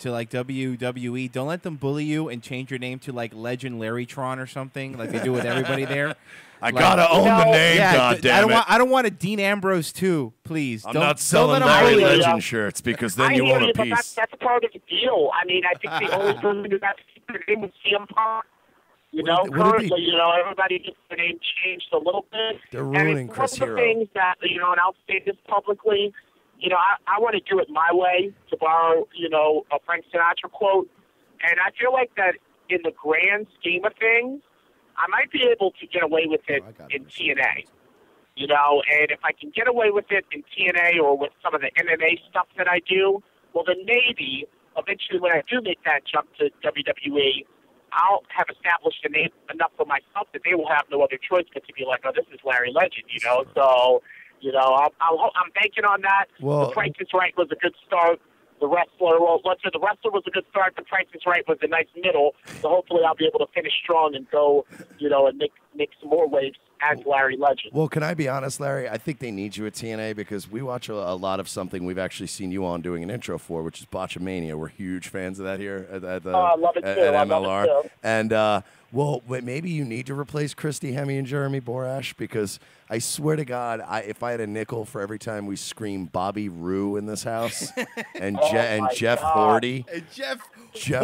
like WWE, don't let them bully you and change your name to like Legend Larrytron or something like they do with everybody there. I gotta own the name, goddammit. I don't want a Dean Ambrose too, please. I'm not selling Larry Legend shirts because then you want a but piece. that's part of the deal. I mean, I think the only person who got to keep their name was CM Punk. Currently, everybody gets their name changed a little bit. They're ruining and Chris one of the Hero. things that, and I'll say this publicly, I want to do it my way, to borrow, a Frank Sinatra quote. And I feel like that in the grand scheme of things, I might be able to get away with it in TNA. And if I can get away with it in TNA or with some of the MMA stuff that I do, well, then maybe eventually when I do make that jump to WWE, I'll have established a name enough for myself that they will have no other choice but to be like, oh, this is Larry Legend, So, I'm banking on that. Well, The Price is Right was a good start. The Wrestler, The Wrestler was a good start. The Price is Right was a nice middle. So hopefully I'll be able to finish strong and go, and make some more waves as Larry Legend. Well, can I be honest, Larry? I think they need you at TNA because we watch a lot of something we've actually seen you on doing an intro for, which is Botchamania. We're huge fans of that here at I love it too. at MLR. I love it too. And maybe you need to replace Christy Hemme and Jeremy Borash because I swear to God, if I had a nickel for every time we scream Bobby Roode in this house and Jeff Hardy. Jeff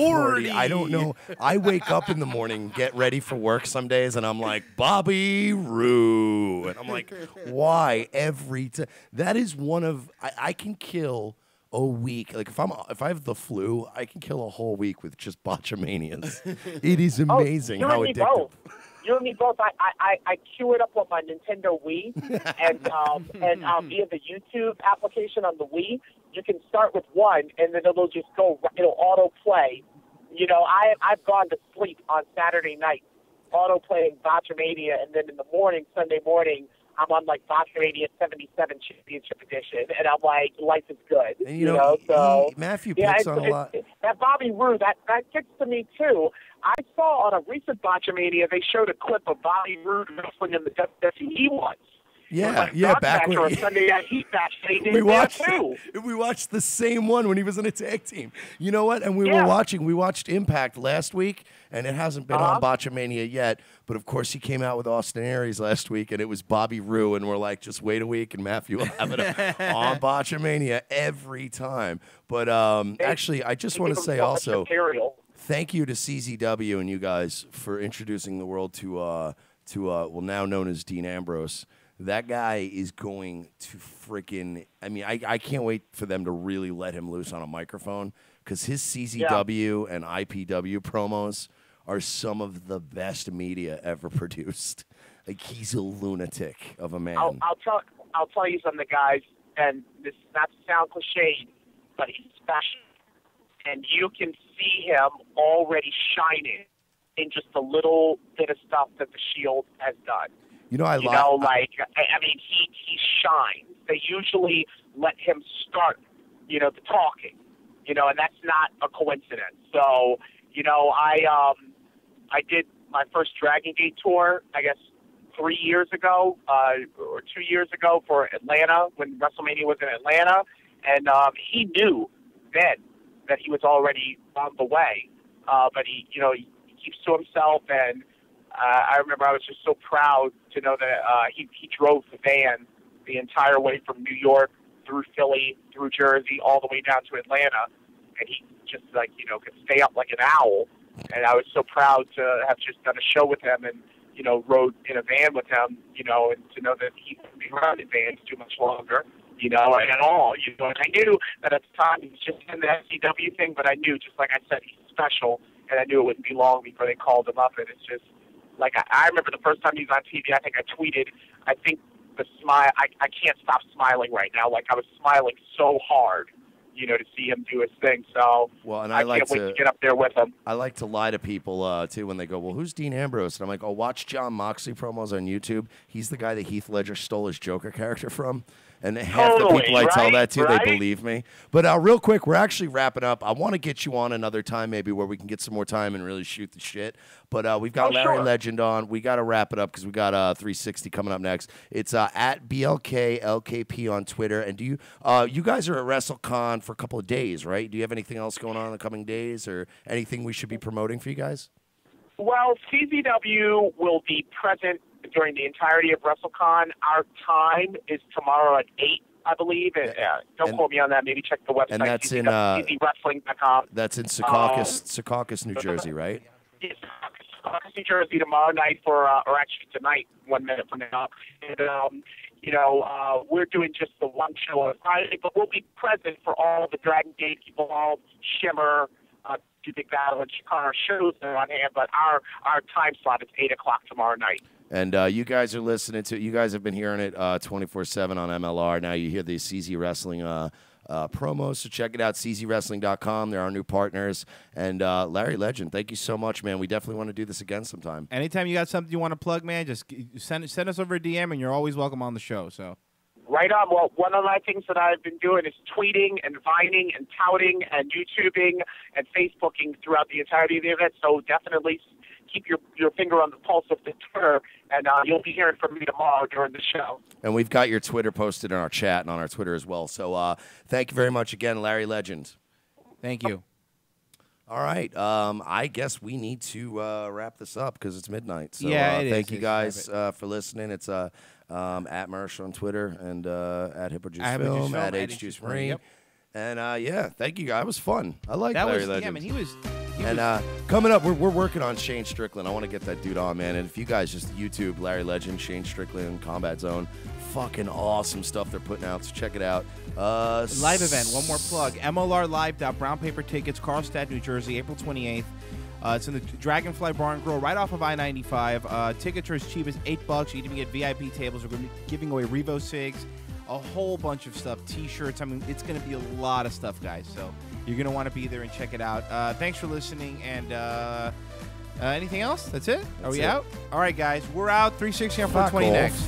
Hardy. I don't know. I wake up in the morning, get ready for work some days, and I'm like, Bobby Roode. And I'm like, why every time? That is one of, I can kill a week. Like if I have the flu, I can kill a whole week with just botchamanias. It is amazing how addictive. You and me both. I queue it up on my Nintendo Wii, and via the YouTube application on the Wii, you can start with one, and then it'll just go. It'll auto play. I've gone to sleep on Saturday night, auto playing Botchamania, and then in the morning, Sunday morning, I'm on like Botchamania 77 Championship Edition, and I'm like, life is good. And so Matthew picks on a lot. That Bobby Roode, that gets to me too. I saw on a recent Botchamania they showed a clip of Bobby Roode wrestling in the WWE once. Back when Sunday Night Heat match, they did we too. watched the same one when he was in a tag team. You know what? And we watched Impact last week, and it hasn't been on Botchamania yet. But of course, he came out with Austin Aries last week, and it was Bobby Roode, and we're like, just wait a week, and Matthew will have it on Botchamania every time. But actually, I just want to say also, thank you to CZW and you guys for introducing the world to now known as Dean Ambrose. That guy is going to freaking... I mean, I can't wait for them to really let him loose on a microphone because his CZW and IPW promos are some of the best media ever produced. Like, he's a lunatic of a man. I'll tell you something, guys, and this is not to sound cliched, but he's special. And you can see him already shining in just a little bit of stuff that the Shield has done. He shines. They usually let him start, the talking, and that's not a coincidence. So, I did my first Dragon Gate tour, I guess, 3 years ago, or 2 years ago for Atlanta when WrestleMania was in Atlanta, and he knew then that he was already on the way, but he keeps to himself and. I remember I was just so proud to know that he drove the van the entire way from New York through Philly, through Jersey, all the way down to Atlanta. And he just, could stay up like an owl. And I was so proud to have just done a show with him and, rode in a van with him, and to know that he wouldn't be around in vans too much longer, and at all. And I knew that at the time he was just in the SCW thing, but I knew, just like I said, he's special. And I knew it wouldn't be long before they called him up. And it's just... Like, I remember the first time he was on TV, I think I tweeted, I think the smile, I can't stop smiling right now. Like, I was smiling so hard, to see him do his thing. So I can't wait to get up there with him. I like to lie to people, too, when they go, well, who's Dean Ambrose? And I'm like, watch John Moxley promos on YouTube. He's the guy that Heath Ledger stole his Joker character from. And half the people I tell that to, right? they believe me. But real quick, we're actually wrapping up. I want to get you on another time maybe where we can get some more time and really shoot the shit. But we've got Larry Legend on. We got to wrap it up because we got 360 coming up next. It's at BLKLKP on Twitter. And do you guys are at WrestleCon for a couple of days, right? Do you have anything else going on in the coming days or anything we should be promoting for you guys? Well, CZW will be present during the entirety of WrestleCon. Our time is tomorrow at 8, I believe. Don't quote me on that. Maybe check the website. And that's in CZWrestling.com. That's in Secaucus, New Jersey, right? Yes, Secaucus, New Jersey tomorrow night or actually tonight, 1 minute from now. And, we're doing just the one show on Friday, but we'll be present for all the Dragon Gate, Evolve, Shimmer, Big Battle, and Chikara shows that are on hand, but our time slot is 8 o'clock tomorrow night. And you guys are listening to, you guys have been hearing it 24/7 on MLR. Now you hear the CZ Wrestling promos, so check it out, czwrestling.com. They're our new partners. And Larry Legend, thank you so much, man. We definitely want to do this again sometime. Anytime you got something you want to plug, man, just send us over a DM, and you're always welcome on the show. So. Right on. Well, one of my things that I've been doing is tweeting and vining and touting and YouTubing and Facebooking throughout the entirety of the event. So definitely keep your finger on the pulse of the Twitter, and you'll be hearing from me tomorrow during the show. And we've got your Twitter posted in our chat and on our Twitter as well. So thank you very much again, Larry Legend. Thank you. All right. I guess we need to wrap this up because it's midnight. So thank you guys for listening. It's at Mersh on Twitter and at HippoJuiceFilm, at HJuiceMarine. Yep. And thank you guys. It was fun. I like Larry Legend. Yeah, man, he was coming up, we're working on Shane Strickland. I want to get that dude on, man. And if you guys just YouTube Larry Legend, Shane Strickland, Combat Zone, fucking awesome stuff they're putting out. So check it out. Live event. One more plug. MLRlive. Brown paper tickets, Carlstadt, New Jersey, April 28th. It's in the Dragonfly Bar and Grill right off of I-95. Tickets are as cheap as $8. You can even get VIP tables. We're going to be giving away Revo Cigs, a whole bunch of stuff, T-shirts. I mean, it's going to be a lot of stuff, guys. So you're going to want to be there and check it out. Thanks for listening. And anything else? That's it? Are we out? All right, guys. We're out. 360 on 420 next.